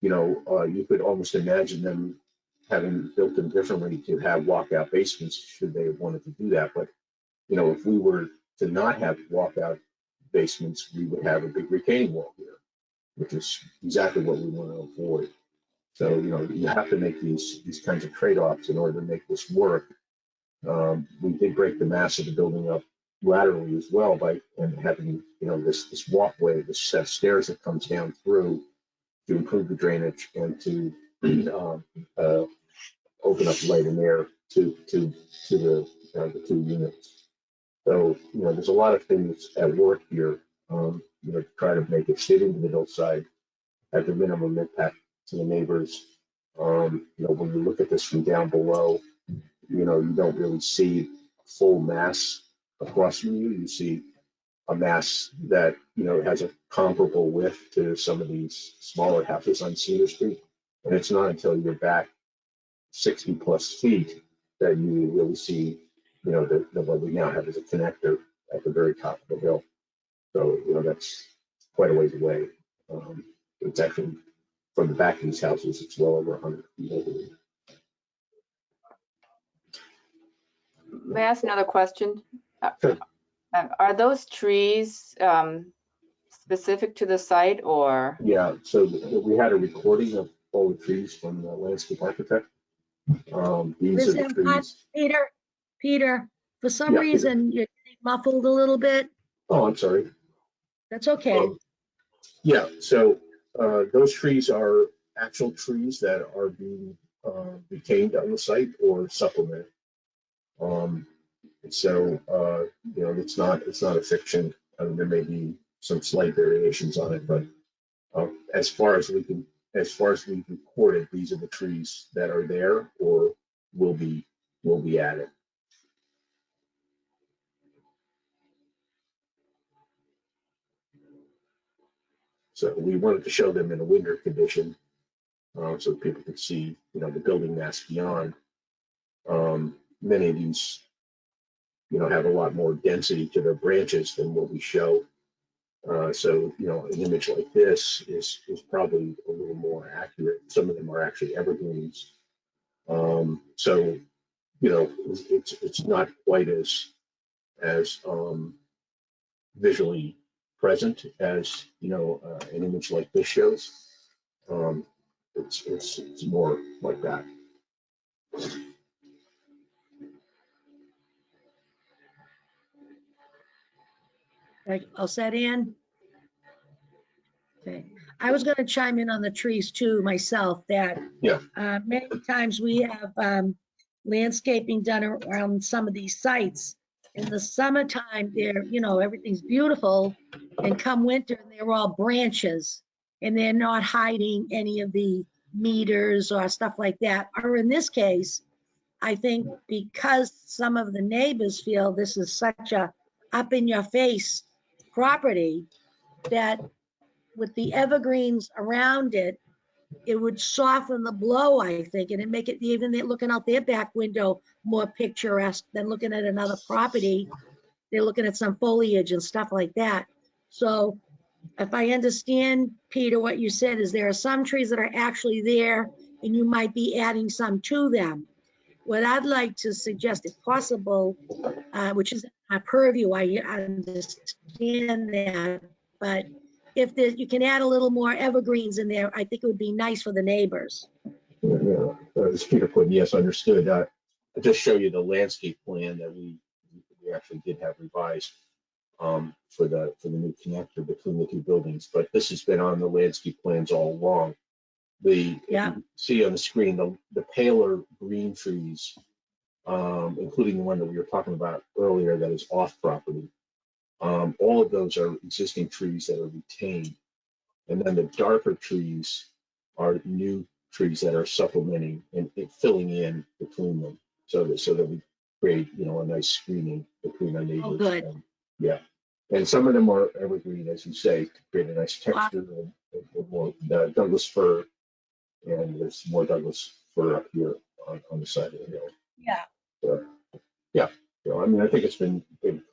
you could almost imagine them having built them differently to have walkout basements should they have wanted to do that. But if we were to not have walkout basements, we would have a big retaining wall here, which is exactly what we want to avoid. So you have to make these kinds of trade-offs in order to make this work. We did break the mass of the building up laterally as well by having this walkway, this set of stairs that comes down through to improve the drainage and to open up light and air to the 2 units. So there's a lot of things at work here. To try to make it fit into the hillside at the minimum impact to the neighbors. When you look at this from down below, you don't really see full mass across from you. You see a mass that has a comparable width to some of these smaller houses on Cedar Street, and it's not until you're back 60 plus feet that you really see what we now have as a connector at the very top of the hill. So that's quite a ways away. It's actually from the back of these houses, it's well over 100 feet, I believe. May I ask another question? Sure. Are those trees specific to the site or? Yeah, so we had a recording of all the trees from the landscape architect. These are the trees. Peter, for some Yeah, reason, you're getting muffled a little bit. Oh, I'm sorry. That's okay. Yeah, so those trees are actual trees that are being retained on the site or supplemented. So it's not a fiction. There may be some slight variations on it, but as far as we've recorded, these are the trees that are there or will be added. So we wanted to show them in a winter condition, so people could see, the building mass beyond. Many of these, have a lot more density to their branches than what we show. So, an image like this is probably a little more accurate. Some of them are actually evergreens. So, it's not quite as visually present as, an image like this shows. It's more like that. All set, Ann? Okay. I was going to chime in on the trees too myself, that Yeah. Many times we have landscaping done around some of these sites. In the summertime, everything's beautiful, and come winter, they're all branches, and they're not hiding any of the meters or stuff like that. Or in this case, I think because some of the neighbors feel this is such a up-in-your-face property, that with the evergreens around it, it would soften the blow, I think, and it make it, even looking out their back window, more picturesque than looking at another property. They're looking at some foliage and stuff like that. So if I understand, Peter, what you said is there are some trees that are actually there and you might be adding some to them. What I'd like to suggest, if possible, which is a purview, I understand that, but if you can add a little more evergreens in there, I think it would be nice for the neighbors. Yeah, as Peter put, yes, understood. I just show you the landscape plan that we actually did have revised for the new connector between the two buildings. But this has been on the landscape plans all along. If you see on the screen, the paler green trees, including the one that we were talking about earlier that is off property, all of those are existing trees that are retained. And then the darker trees are new trees that are supplementing and filling in between them, so that we create, a nice screening between our neighbors. Oh, good. Yeah, and some of them are evergreen, as you say, to create a nice texture and more Douglas fir, and there's more Douglas fir up here on the side of the hill. Yeah. Yeah. I think it's been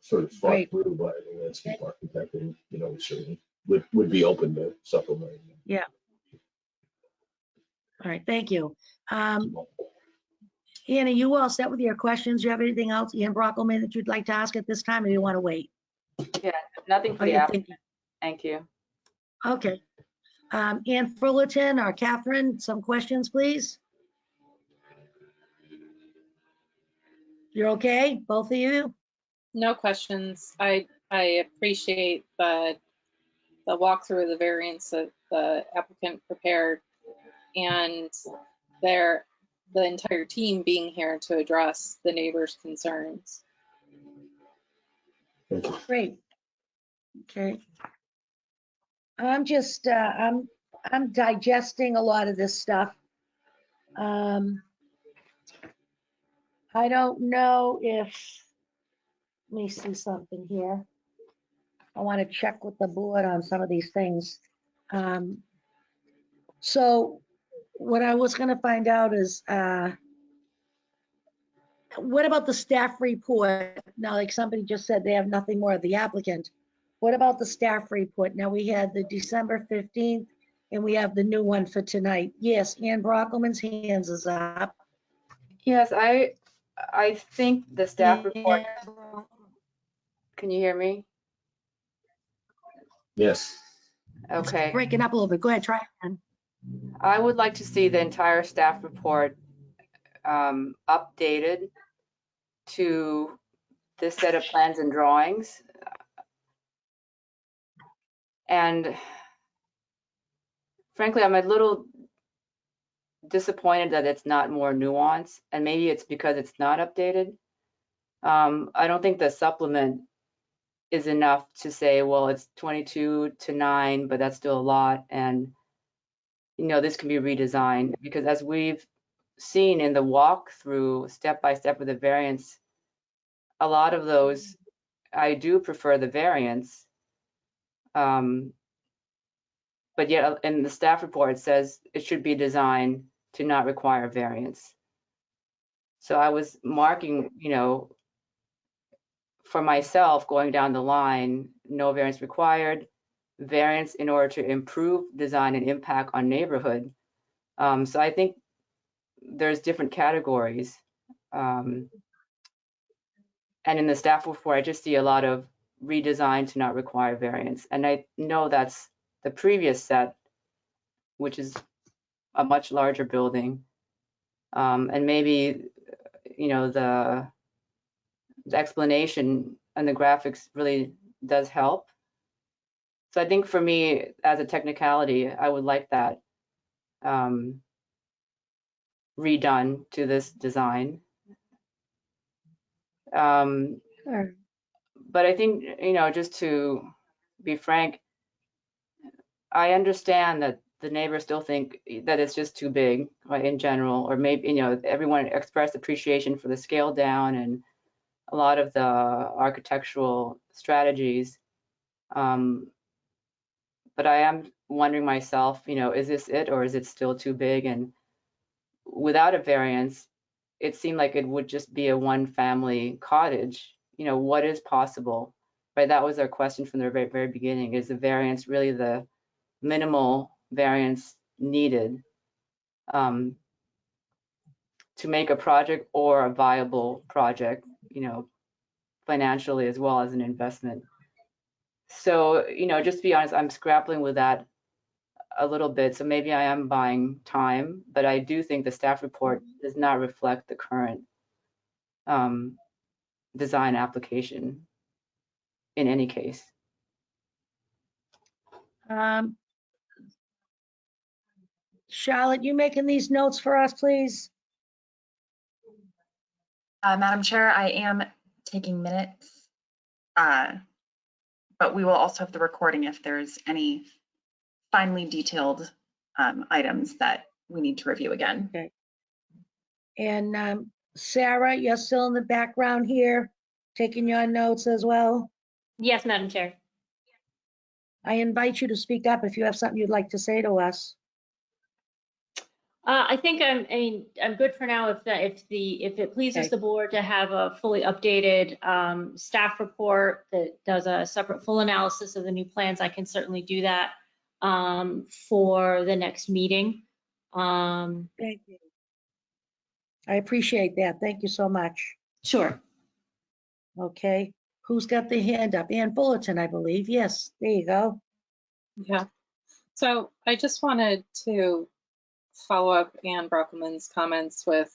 sort of thought through by the landscape architect, and certainly would be open to supplementing. Yeah. All right, thank you. Anna, you all set with your questions? You have anything else, Ian Brockelman, that you'd like to ask at this time, or you want to wait? Yeah, nothing for Oh, the you applicant. think- Thank you. Okay. Ann Fullerton or Catherine, some questions, please? You're okay, both of you? No questions. I appreciate the walkthrough of the variance that the applicant prepared and the entire team being here to address the neighbors' concerns. Great. Okay. I'm just, I'm digesting a lot of this stuff. I don't know if, let me see something here. I want to check with the board on some of these things. So what I was going to find out is, what about the staff report? Now, like somebody just said, they have nothing more of the applicant. What about the staff report? Now, we had the December 15th, and we have the new one for tonight. Yes, Ann Brockelman's hands is up. Yes, I think the staff report, can you hear me? Yes. Okay. Breaking up a little bit. Go ahead, try again. I would like to see the entire staff report updated to this set of plans and drawings. And frankly, I'm a little disappointed that it's not more nuanced, and maybe it's because it's not updated. I don't think the supplement is enough to say, well, it's 22 to 9, but that's still a lot, and this can be redesigned, because as we've seen in the walkthrough step by step with the variance, a lot of those I do prefer the variance, but yet in the staff report it says it should be designed to not require variance. So I was marking, for myself going down the line, no variance required, variance in order to improve design and impact on neighborhood. So I think there's different categories. And in the staff report, I just see a lot of redesign to not require variance. And I know that's the previous set, which is a much larger building. And maybe, the explanation and the graphics really does help. So I think for me, as a technicality, I would like that redone to this design. Sure. But I think, just to be frank, I understand that the neighbors still think that it's just too big, right, in general, or maybe, everyone expressed appreciation for the scale down and a lot of the architectural strategies. But I am wondering myself, is this it, or is it still too big? And without a variance, it seemed like it would just be a one-family cottage. What is possible, right? That was our question from the very, very beginning. Is the variance really the minimal variance needed to make a project or a viable project, financially as well as an investment? So, just to be honest, I'm grappling with that a little bit. So maybe I am buying time, but I do think the staff report does not reflect the current design application in any case. Charlotte, you making these notes for us, please? Madam Chair, I am taking minutes, but we will also have the recording if there's any finely detailed items that we need to review again. Okay. And Sarah, you're still in the background here, taking your notes as well? Yes, Madam Chair. I invite you to speak up if you have something you'd like to say to us. I think I'm good for now. If it pleases Okay. the board to have a fully updated staff report that does a separate full analysis of the new plans, I can certainly do that for the next meeting. Thank you. I appreciate that. Thank you so much. Sure. Okay, who's got the hand up? Ann Fullerton, I believe. Yes, there you go. Yeah. So I just wanted to follow up Ann Brockelman's comments with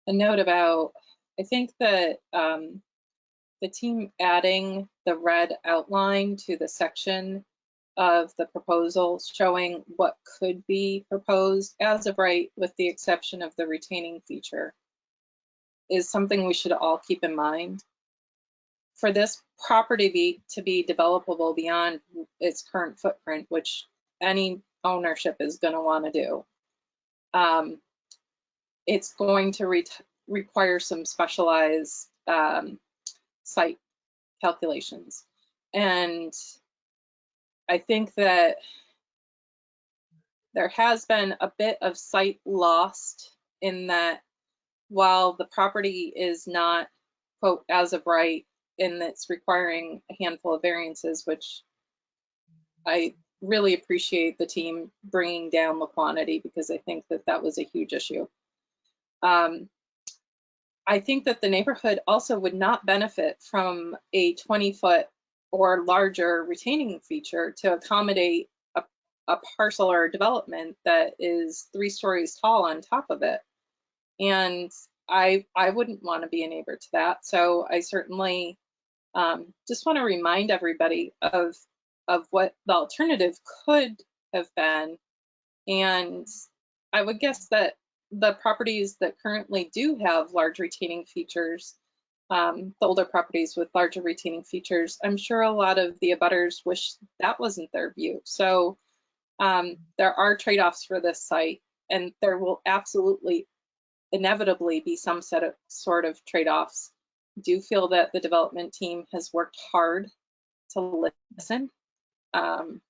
a note about, I think that the team adding the red outline to the section of the proposal showing what could be proposed as of right, with the exception of the retaining feature, is something we should all keep in mind. For this property to be developable beyond its current footprint, which any ownership is going to want to do, it's going to require some specialized site calculations. And I think that there has been a bit of sight lost in that while the property is not, quote, as of right, and it's requiring a handful of variances, which I really appreciate the team bringing down the quantity, because I think that that was a huge issue. I think that the neighborhood also would not benefit from a 20-foot or larger retaining feature to accommodate a parcel or development that is 3 stories tall on top of it. And I wouldn't want to be a neighbor to that. So I certainly just want to remind everybody of what the alternative could have been. And I would guess that the properties that currently do have large retaining features, the older properties with larger retaining features, I'm sure a lot of the abutters wish that wasn't their view. So there are trade-offs for this site, and there will absolutely inevitably be some sort of trade-offs. I do feel that the development team has worked hard to listen, and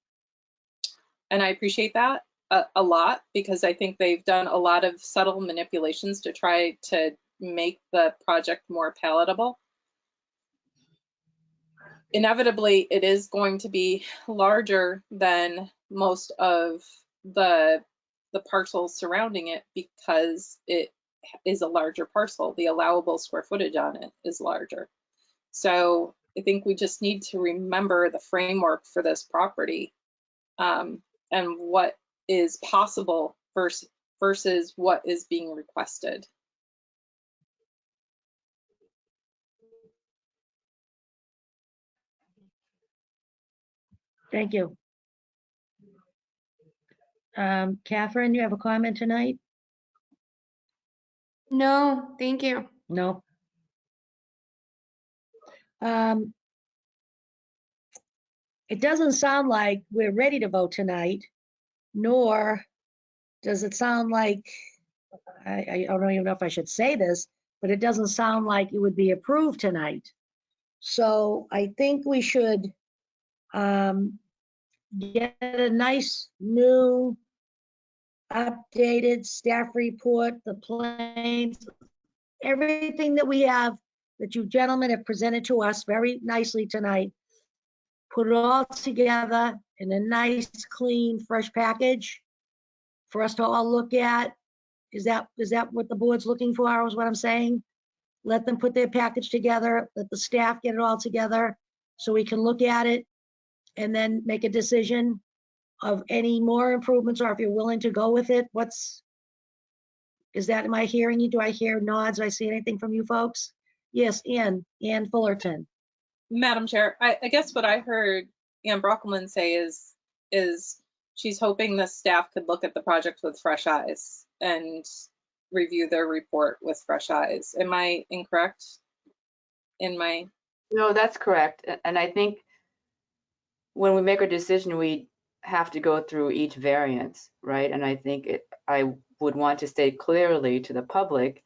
I appreciate that a lot, because I think they've done a lot of subtle manipulations to try to make the project more palatable. Inevitably, it is going to be larger than most of the parcels surrounding it, because it is a larger parcel. The allowable square footage on it is larger. So I think we just need to remember the framework for this property, and what is possible versus what is being requested. Thank you. Catherine, you have a comment tonight? No, thank you. No. It doesn't sound like we're ready to vote tonight, nor does it sound like, I don't even know if I should say this, but it doesn't sound like it would be approved tonight. So I think we should get a nice new updated staff report, the plans, everything that we have that you gentlemen have presented to us very nicely tonight. Put it all together in a nice, clean, fresh package for us to all look at. Is that what the board's looking for, is what I'm saying? Let them put their package together, let the staff get it all together so we can look at it and then make a decision of any more improvements, or if you're willing to go with it. Am I hearing you? Do I hear nods? Do I see anything from you folks? Yes, Ann Fullerton. Madam Chair, I guess what I heard Ann Brockelman say is she's hoping the staff could look at the project with fresh eyes and review their report with fresh eyes. Am I incorrect in my? No, that's correct. And I think when we make a decision, we have to go through each variance, right? And I think I would want to state clearly to the public,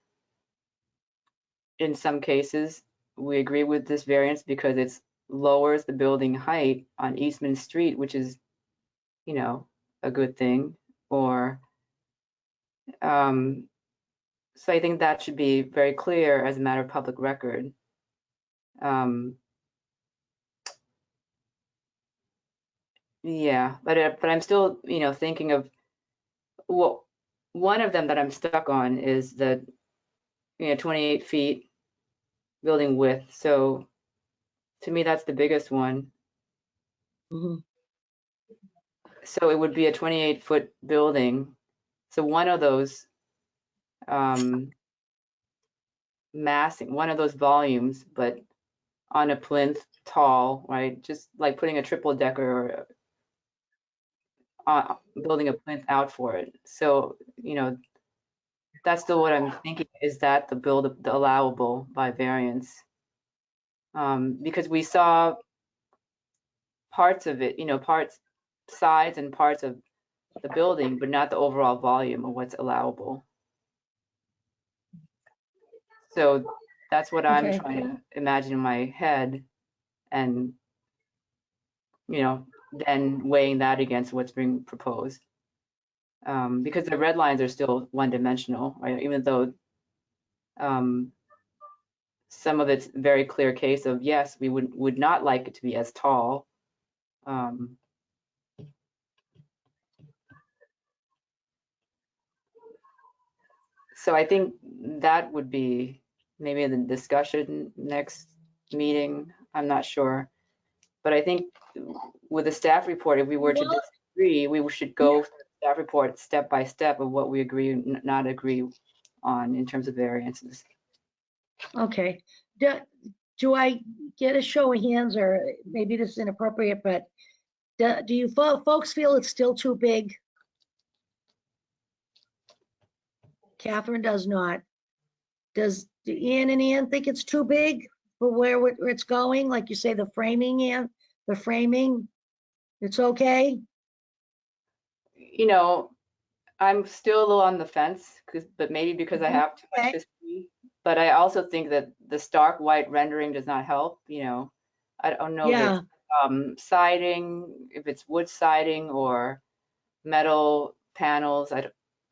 in some cases, we agree with this variance because it lowers the building height on Eastman Street, which is, a good thing. Or So I think that should be very clear as a matter of public record. Yeah, but I'm still, thinking of one of them that I'm stuck on is the 28 feet building width. So to me, that's the biggest one. Mhm. So it would be a 28-foot building. So one of those massing, one of those volumes, but on a plinth tall, right? Just like putting a triple decker or building a plinth out for it. So, that's still what I'm thinking. Is that the allowable by variance? Because we saw parts of it, sides and parts of the building, but not the overall volume of what's allowable. So that's what I'm Okay. trying to imagine in my head, and then weighing that against what's being proposed. Because the red lines are still one-dimensional, right? Even though some of it's very clear case of, yes, we would not like it to be as tall. So I think that would be maybe the discussion next meeting. I'm not sure. But I think with the staff report, if we were to disagree, we should go through the staff report step by step of what we agree and not agree on in terms of variances. Okay. Do I get a show of hands, or maybe this is inappropriate, but do you folks feel it's still too big? Catherine does not. Do Ian and Ian think it's too big for where it's going? Like you say, the framing, Ian, the framing, it's okay? I'm still a little on the fence, but maybe because I have too much history. But I also think that the stark white rendering does not help. I don't know if it's siding, if it's wood siding or metal panels.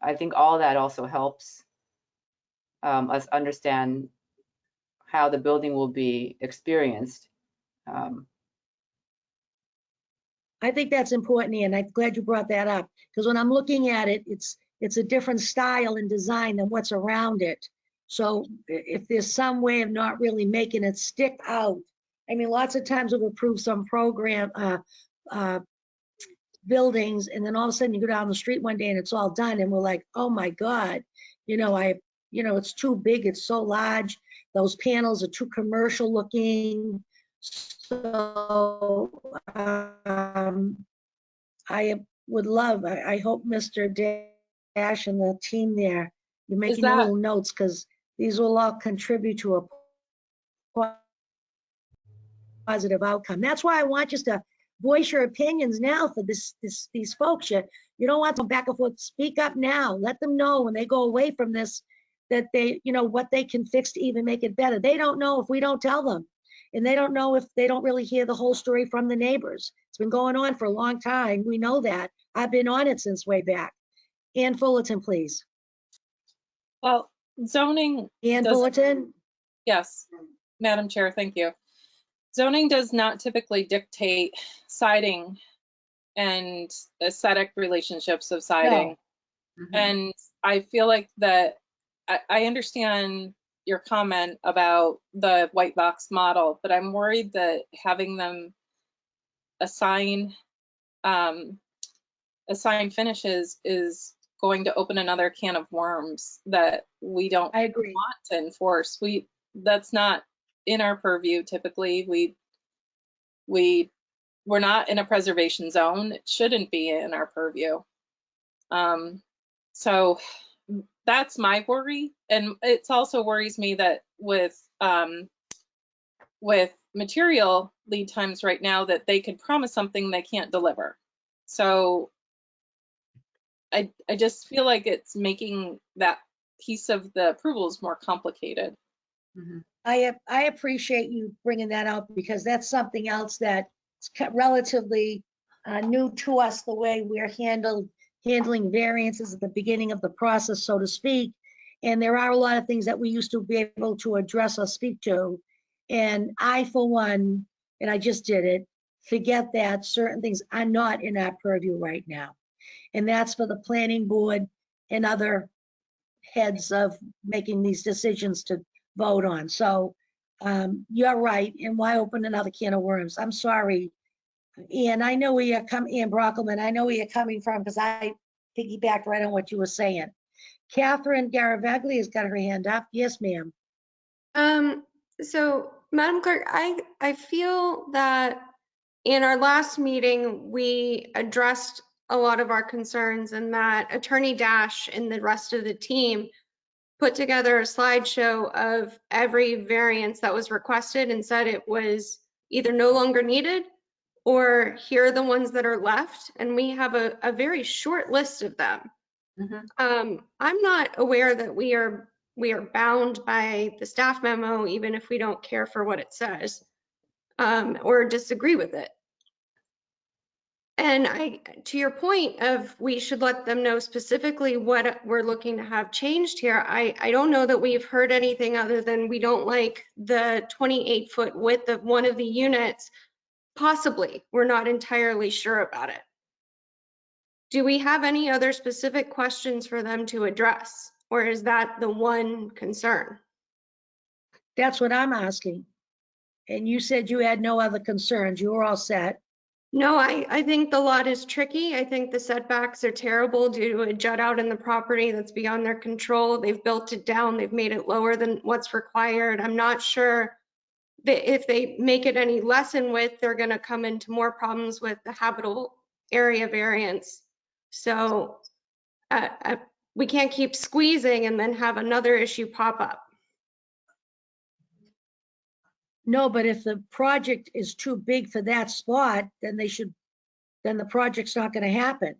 I think all that also helps us understand how the building will be experienced. I think that's important, Ian. I'm glad you brought that up, because when I'm looking at it, it's a different style and design than what's around it. So if there's some way of not really making it stick out, I mean, lots of times we've approved some program buildings, and then all of a sudden you go down the street one day and it's all done, and we're like, oh my God, it's too big, it's so large. Those panels are too commercial looking. So I would love, I hope Mr. Dash and the team there, you're making your little notes, because these will all contribute to a positive outcome. That's why I want you to voice your opinions now for these folks. You don't want them back and forth. Speak up now. Let them know when they go away from this that they, what they can fix to even make it better. They don't know if we don't tell them. And they don't know if they don't really hear the whole story from the neighbors. It's been going on for a long time. We know that. I've been on it since way back. Ann Fullerton, please. Well, zoning. Ann Fullerton? Yes, Madam Chair, thank you. Zoning does not typically dictate siding and aesthetic relationships of siding. No. And I feel like that I understand your comment about the white box model, but I'm worried that having them assign finishes is going to open another can of worms that we don't want to enforce. That's not in our purview typically. We're not in a preservation zone. It shouldn't be in our purview. So that's my worry. And it also worries me that with material lead times right now, that they could promise something they can't deliver. So I just feel like it's making that piece of the approvals more complicated. Mm-hmm. I appreciate you bringing that up, because that's something else that's relatively new to us, the way we're handling variances at the beginning of the process, so to speak. And there are a lot of things that we used to be able to address or speak to. And I, for one, and I just did it, forget that certain things are not in our purview right now. And that's for the planning board and other heads of making these decisions to vote on. So you're right. And why open another can of worms? I'm sorry. And I know where you're coming, Ian Brockelman, I know where you're coming from because I piggybacked right on what you were saying. Catherine Garavaglia has got her hand up. Yes, ma'am. So Madam Clerk, I feel that in our last meeting, we addressed a lot of our concerns, and that Attorney Dash and the rest of the team put together a slideshow of every variance that was requested and said it was either no longer needed or here are the ones that are left. And we have a very short list of them. I'm not aware that we are bound by the staff memo, even if we don't care for what it says or disagree with it. And to your point of we should let them know specifically what we're looking to have changed here, I don't know that we've heard anything other than we don't like the 28-foot width of one of the units. Possibly, we're not entirely sure about it. Do we have any other specific questions for them to address? Or is that the one concern? That's what I'm asking. And you said you had no other concerns. You were all set. No, I think the lot is tricky. I think the setbacks are terrible due to a jut out in the property that's beyond their control. They've built it down. They've made it lower than what's required. I'm not sure that if they make it any less in width, they're going to come into more problems with the habitable area variance. So we can't keep squeezing and then have another issue pop up. No, but if the project is too big for that spot, then then the project's not going to happen.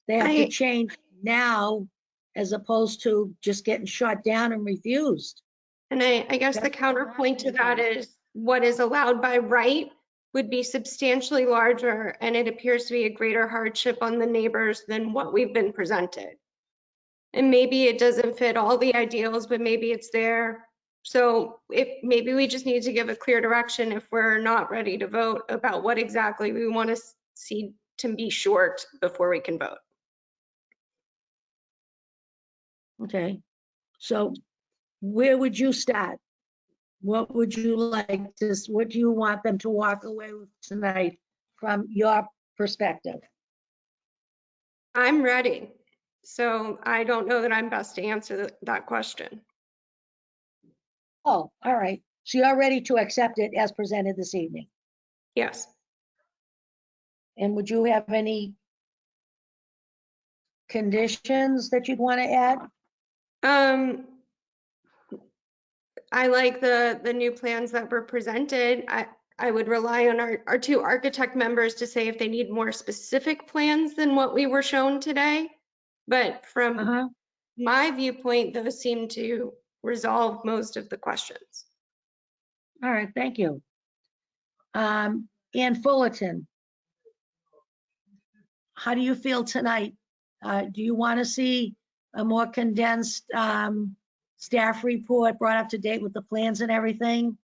They have to change now as opposed to just getting shot down and refused. And I guess the That's counterpoint to that is what is allowed by right would be substantially larger, and it appears to be a greater hardship on the neighbors than what we've been presented. And maybe it doesn't fit all the ideals, but maybe it's there. So maybe we just need to give a clear direction if we're not ready to vote about what exactly we want to see to be short before we can vote. Okay. So where would you start? What would you like to, what do you want them to walk away with tonight from your perspective? I'm ready. So I don't know that I'm best to answer that question. Oh, all right. So you're ready to accept it as presented this evening? Yes. And would you have any conditions that you'd want to add? I like the new plans that were presented. I would rely on our two architect members to say if they need more specific plans than what we were shown today. But from my viewpoint, those seem to resolve most of the questions. All right, thank you. Ann Fullerton, how do you feel tonight? Do you want to see a more condensed staff report brought up to date with the plans and everything?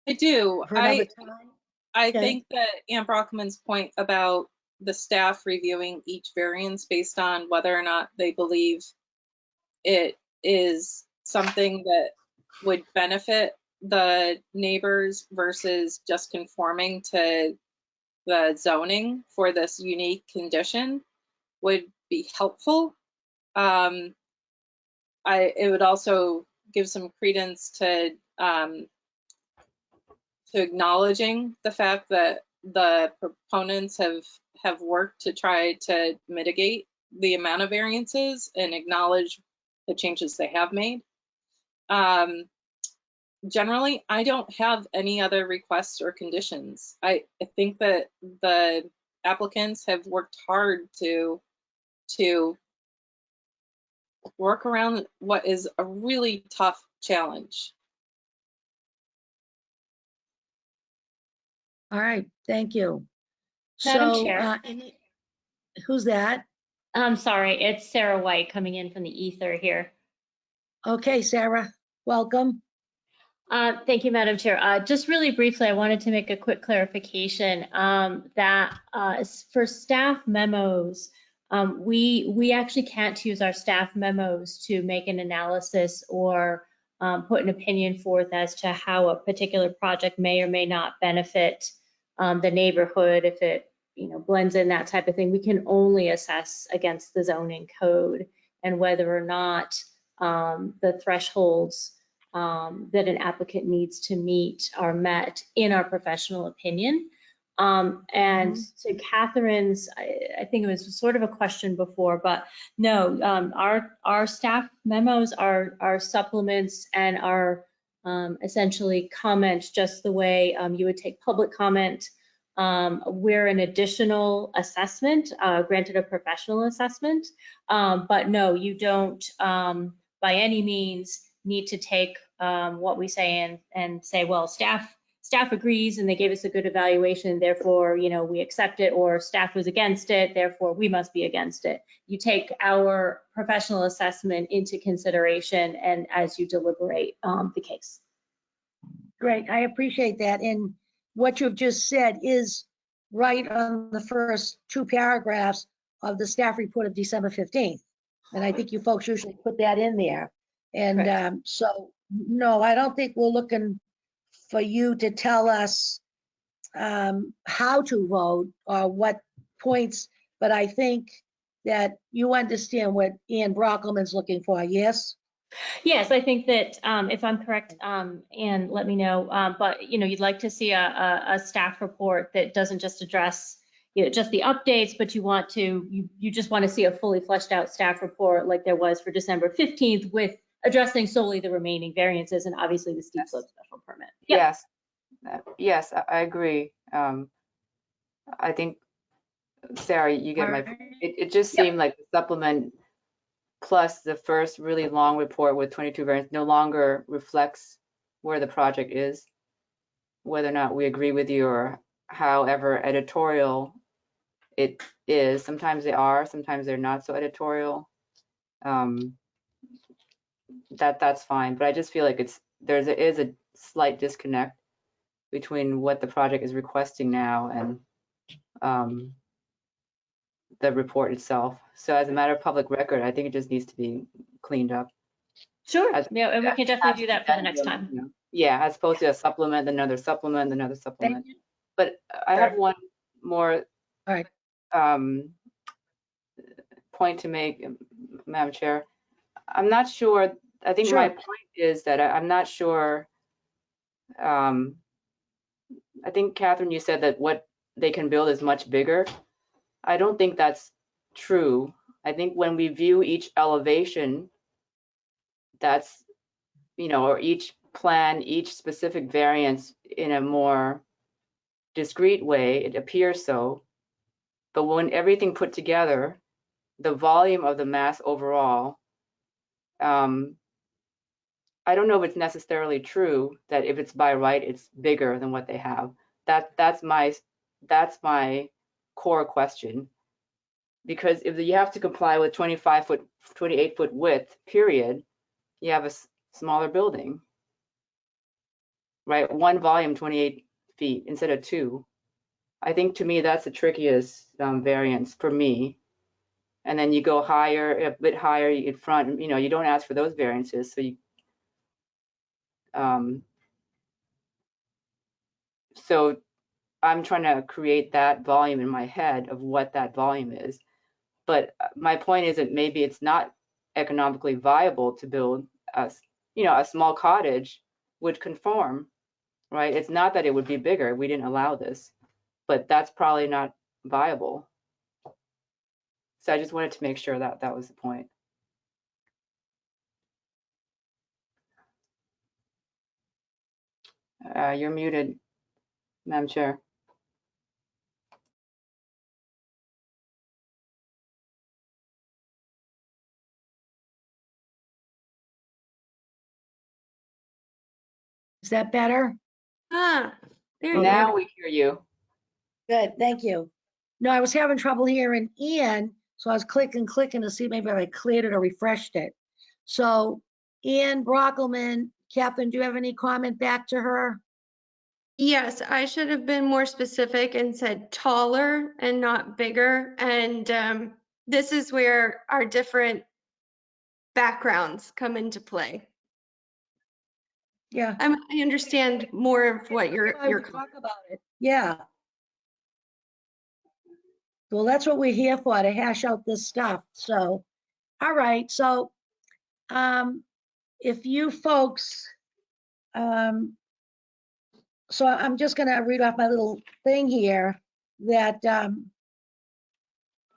I do. For another time? I Okay. think that Ann Brockman's point about the staff reviewing each variance based on whether or not they believe it is something that would benefit the neighbors versus just conforming to the zoning for this unique condition would be helpful. It would also give some credence to acknowledging the fact that the proponents have worked to try to mitigate the amount of variances and acknowledge the changes they have made. Generally, I don't have any other requests or conditions. I think that the applicants have worked hard to work around what is a really tough challenge. All right, thank you. Madam So, Chair. who's that? I'm sorry, it's Sarah White coming in from the ether here. Okay, Sarah, welcome. Thank you, Madam Chair. Just really briefly, I wanted to make a quick clarification that for staff memos, we actually can't use our staff memos to make an analysis or put an opinion forth as to how a particular project may or may not benefit the neighborhood, if it blends in, that type of thing. We can only assess against the zoning code and whether or not the thresholds that an applicant needs to meet are met in our professional opinion. And to Catherine's, I think it was sort of a question before, but no, our staff memos are supplements and are essentially comments, just the way you would take public comment. We're an additional assessment, granted a professional assessment, but no, you don't by any means need to take what we say and say, well, staff agrees and they gave us a good evaluation, therefore, we accept it, or staff was against it, therefore we must be against it. You take our professional assessment into consideration and as you deliberate the case. Great, I appreciate that. And what you've just said is right on the first two paragraphs of the staff report of December 15th. And I think you folks usually put that in there. And so, no, I don't think we're looking for you to tell us how to vote or what points, but I think that you understand what Ann Brockelman's looking for, yes? Yes, I think that if I'm correct, Ann, let me know, but you'd like to see a staff report that doesn't just address just the updates, but you just want to see a fully fleshed out staff report like there was for December 15th with addressing solely the remaining variances and obviously the steep slope special permit. Yep. Yes, I agree. I think, Sarah, you get my point. It just seemed like the supplement plus the first really long report with 22 variants no longer reflects where the project is, whether or not we agree with you or however editorial it is. Sometimes they are, sometimes they're not so editorial. That's fine, but I just feel like there is a slight disconnect between what the project is requesting now and the report itself. So as a matter of public record, I think it just needs to be cleaned up. Sure, yeah, and we can definitely do that for the next time. Yeah, as opposed to a supplement, another supplement, another supplement. But I have one more point to make, Madam Chair. I'm not sure, I think my point is that I'm not sure, I think, Catherine, you said that what they can build is much bigger. I don't think that's true. I think when we view each elevation, that's, or each plan, each specific variance in a more discrete way, it appears so. But when everything put together, the volume of the mass overall, I don't know if it's necessarily true that if it's by right, it's bigger than what they have. That's my core question. Because if you have to comply with 25-foot, 28-foot width, period, you have a smaller building, right? One volume, 28 feet instead of 2. I think to me that's the trickiest variance for me. And then you go higher, a bit higher in front, you don't ask for those variances. So so I'm trying to create that volume in my head of what that volume is. But my point is that maybe it's not economically viable to build a small cottage would conform, right? It's not that it would be bigger. We didn't allow this, but that's probably not viable. So I just wanted to make sure that that was the point. You're muted, Madam Chair. Is that better? There you Now we hear you. Good, thank you. No, I was having trouble hearing Ian, So I was clicking to see maybe if I cleared it or refreshed it. So Ann Brockelman, Catherine, do you have any comment back to her? Yes, I should have been more specific and said taller and not bigger. And this is where our different backgrounds come into play. Yeah. I understand more of what Why you're we talk about it. Yeah. Well, that's what we're here for, to hash out this stuff. So, all right. So, if you folks, so I'm just going to read off my little thing here that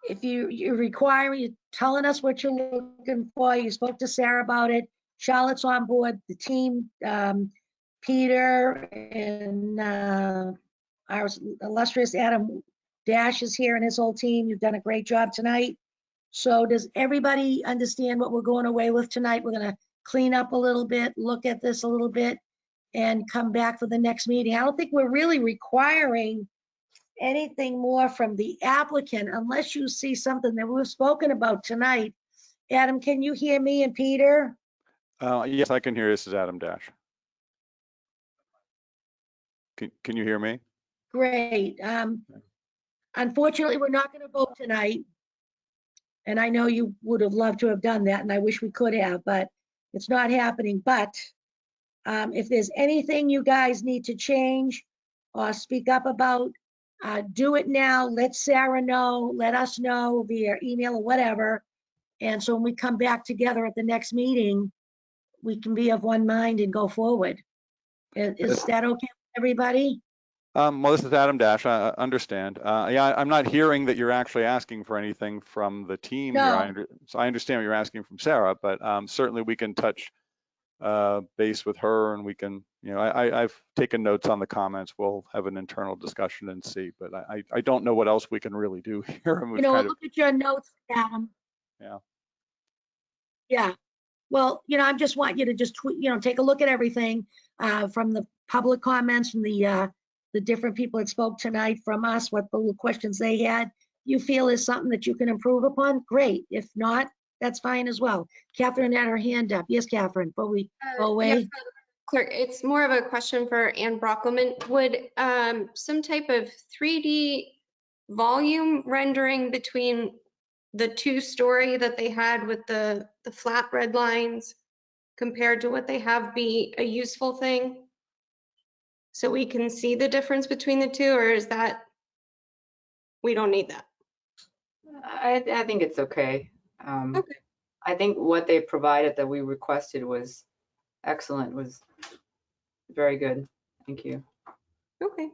if you're telling us what you're looking for, you spoke to Sarah about it, Charlotte's on board, the team, Peter and our illustrious Adam Dash is here and his whole team. You've done a great job tonight. So does everybody understand what we're going away with tonight? We're going to clean up a little bit, look at this a little bit, and come back for the next meeting. I don't think we're really requiring anything more from the applicant unless you see something that we've spoken about tonight. Adam, can you hear me and Peter? Yes, I can hear you. This is Adam Dash. Can you hear me? Great. Unfortunately, we're not going to vote tonight. And I know you would have loved to have done that, and I wish we could have, but it's not happening. But if there's anything you guys need to change or speak up about, do it now. Let Sarah know, let us know via email or whatever. And so when we come back together at the next meeting, we can be of one mind and go forward. Is that okay with everybody? Well, this is Adam Dash. I understand. Yeah, I'm not hearing that you're actually asking for anything from the team here. So I understand what you're asking from Sarah, but certainly we can touch base with her, and we can, I've taken notes on the comments. We'll have an internal discussion and see, but I don't know what else we can really do here. And Look at your notes, Adam. Yeah. Yeah. Well, I just want you to just take a look at everything from the public comments, from the different people that spoke tonight, from us, what the questions they had. You feel is something that you can improve upon, great. If not, that's fine as well. Catherine had her hand up. Yes, Catherine, but we go away. Yeah, Clerk, it's more of a question for Ann Brockelman. Would some type of 3D volume rendering between the two-story that they had with the flat red lines compared to what they have be a useful thing? So we can see the difference between the two, or is that, we don't need that? I think it's okay. Okay. I think what they provided that we requested was excellent, was very good. Thank you. Okay.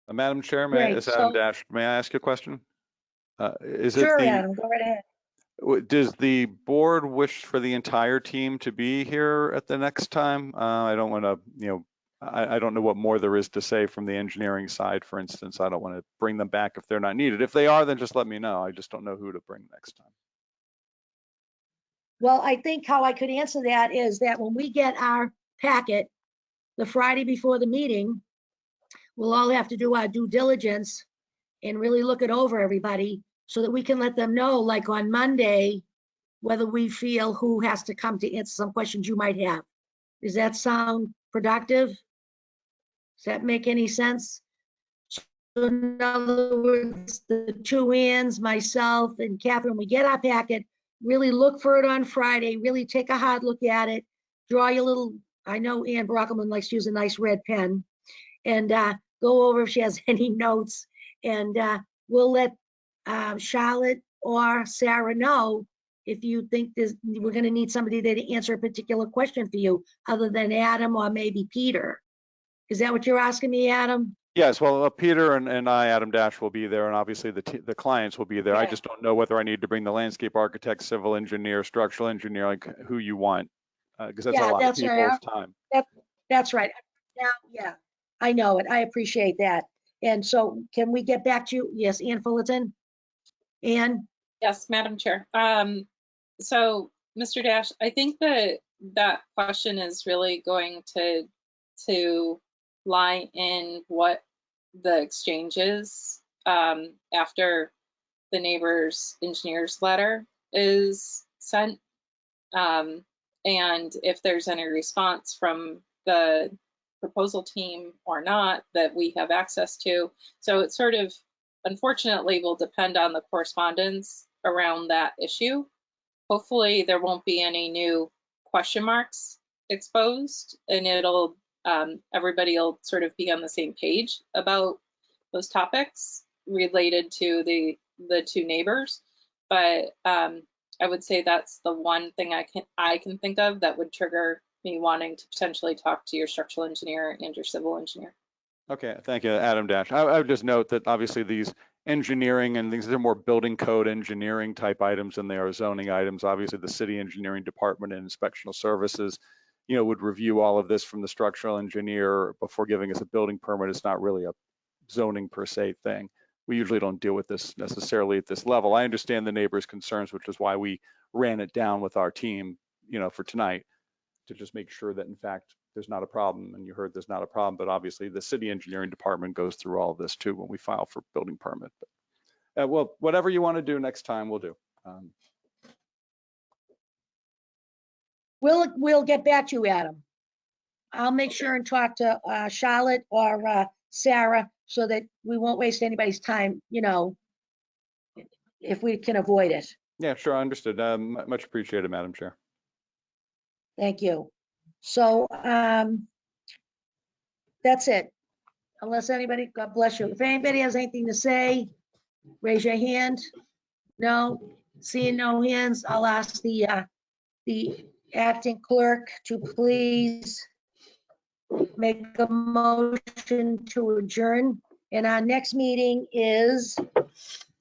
Madam Chair, Great, this is Adam so- Dash. May I ask you a question? Sure, Adam, go right ahead. Does the board wish for the entire team to be here at the next time? I don't want to, I don't know what more there is to say from the engineering side, for instance. I don't want to bring them back if they're not needed. If they are, then just let me know. I just don't know who to bring next time. Well, I think how I could answer that is that when we get our packet the Friday before the meeting, we'll all have to do our due diligence and really look it over, everybody, so that we can let them know, like on Monday, whether we feel who has to come to answer some questions you might have. Does that sound productive? Does that make any sense? So in other words, the two Anns, myself and Catherine, we get our packet, really look for it on Friday, really take a hard look at it, draw your little, I know Ann Brockelman likes to use a nice red pen, and go over if she has any notes, and we'll let Charlotte or Sarah know if you think we're going to need somebody there to answer a particular question for you, other than Adam or maybe Peter. Is that what you're asking me, Adam? Yes, well, Peter and I, Adam Dash, will be there, and obviously the clients will be there. I Yeah. just don't know whether I need to bring the landscape architect, civil engineer, structural engineer, like who you want, because that's a lot of people's time. That's right. Now, yeah, I know it. I appreciate that. And so can we get back to you? Yes, Ann Fullerton? Ann? Yes, Madam Chair. So, Mr. Dash, I think that question is really going to lie in what the exchange is after the neighbor's engineer's letter is sent. And if there's any response from the proposal team or not that we have access to. So it sort of, unfortunately, will depend on the correspondence around that issue. Hopefully there won't be any new question marks exposed, and it'll, everybody will sort of be on the same page about those topics related to the two neighbors. But I would say that's the one thing I can think of that would trigger me wanting to potentially talk to your structural engineer and your civil engineer. Okay, thank you, Adam Dash. I would just note that obviously these engineering and things, they're more building code engineering type items than they are zoning items. Obviously, the city engineering department and inspectional services, would review all of this from the structural engineer before giving us a building permit. It's not really a zoning per se thing. We usually don't deal with this necessarily at this level. I understand the neighbors' concerns, which is why we ran it down with our team, for tonight, to just make sure that in fact there's not a problem. And you heard there's not a problem, but obviously the city engineering department goes through all of this too when we file for building permit. But well, whatever you want to do next time, we'll do. We'll get back to you, Adam. I'll make sure and talk to Charlotte or Sarah so that we won't waste anybody's time, if we can avoid it. Yeah, sure, understood. Much appreciated, Madam Chair. Thank you. So that's it. Unless anybody, God bless you. If anybody has anything to say, raise your hand. No, seeing no hands, I'll ask the acting clerk to please make a motion to adjourn. And our next meeting is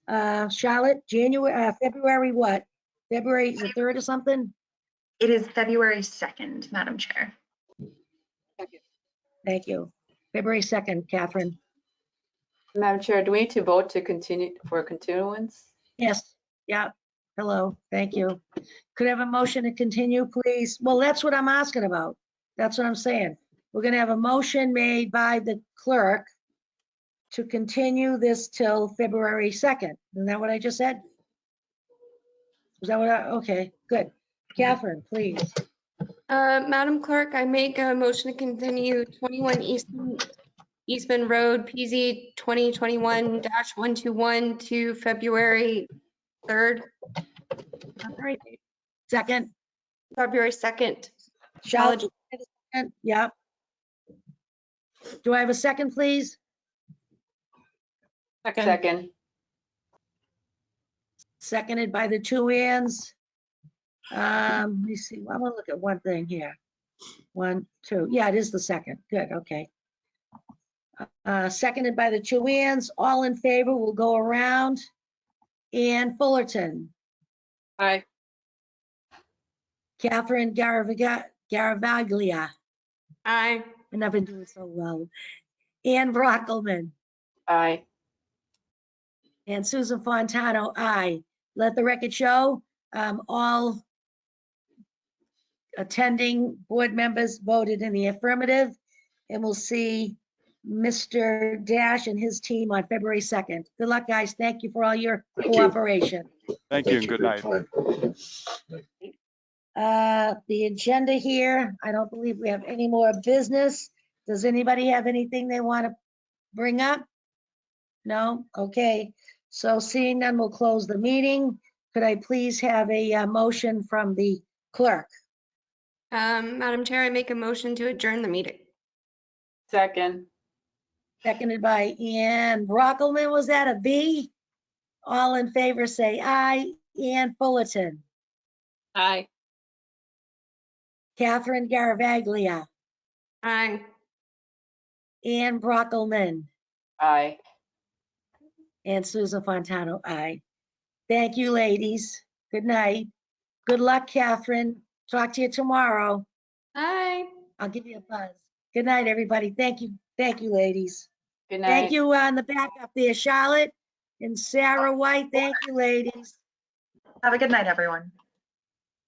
Charlotte, February what? February the 3rd or something? It is February 2nd, Madam Chair. Thank you. February 2nd, Catherine. Madam Chair, do we need to vote to continue for continuance? Yes, yeah. Hello, thank you. Could I have a motion to continue, please? Well, that's what I'm asking about. That's what I'm saying. We're gonna have a motion made by the clerk to continue this till February 2nd. Isn't that what I just said? Is that what okay, good. Catherine, please. Madam Clerk, I make a motion to continue 21 Eastman Road, PZ 2021-121 to February 3rd. All right. Second. February 2nd. Charlotte, yeah. Do I have a second, please? Second. Seconded by the two hands. Let me see. I'm gonna look at one thing here. 1, 2. Yeah, it is the second. Good. Okay. Seconded by the two hands. All in favor. We'll go around. Ann Fullerton. Aye. Catherine Garavaglia. Aye. And I've been doing so well. Ann Brockelman. Aye. And Susan Fontano, aye. Let the record show, all attending board members voted in the affirmative, and we'll see Mr. Dash and his team on February 2nd. Good luck, guys. Thank you for all your cooperation. Thank you and good night. The agenda here, I don't believe we have any more business. Does anybody have anything they want to bring up? No? Okay. So seeing none, we'll close the meeting. Could I please have a motion from the clerk? Madam Chair, I make a motion to adjourn the meeting. Second. Seconded by Ann Brockelman. Was that a B? All in favor say aye. Ann Fullerton. Aye. Catherine Garavaglia. Aye. Ann Brockelman. Aye. And Susan Fontano, aye. Thank you, ladies. Good night. Good luck, Catherine. Talk to you tomorrow. Aye. I'll give you a buzz. Good night, everybody. Thank you. Thank you, ladies. Good night. Thank you on the back up there, Charlotte and Sarah White. Thank you, ladies. Have a good night, everyone.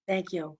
Thank you.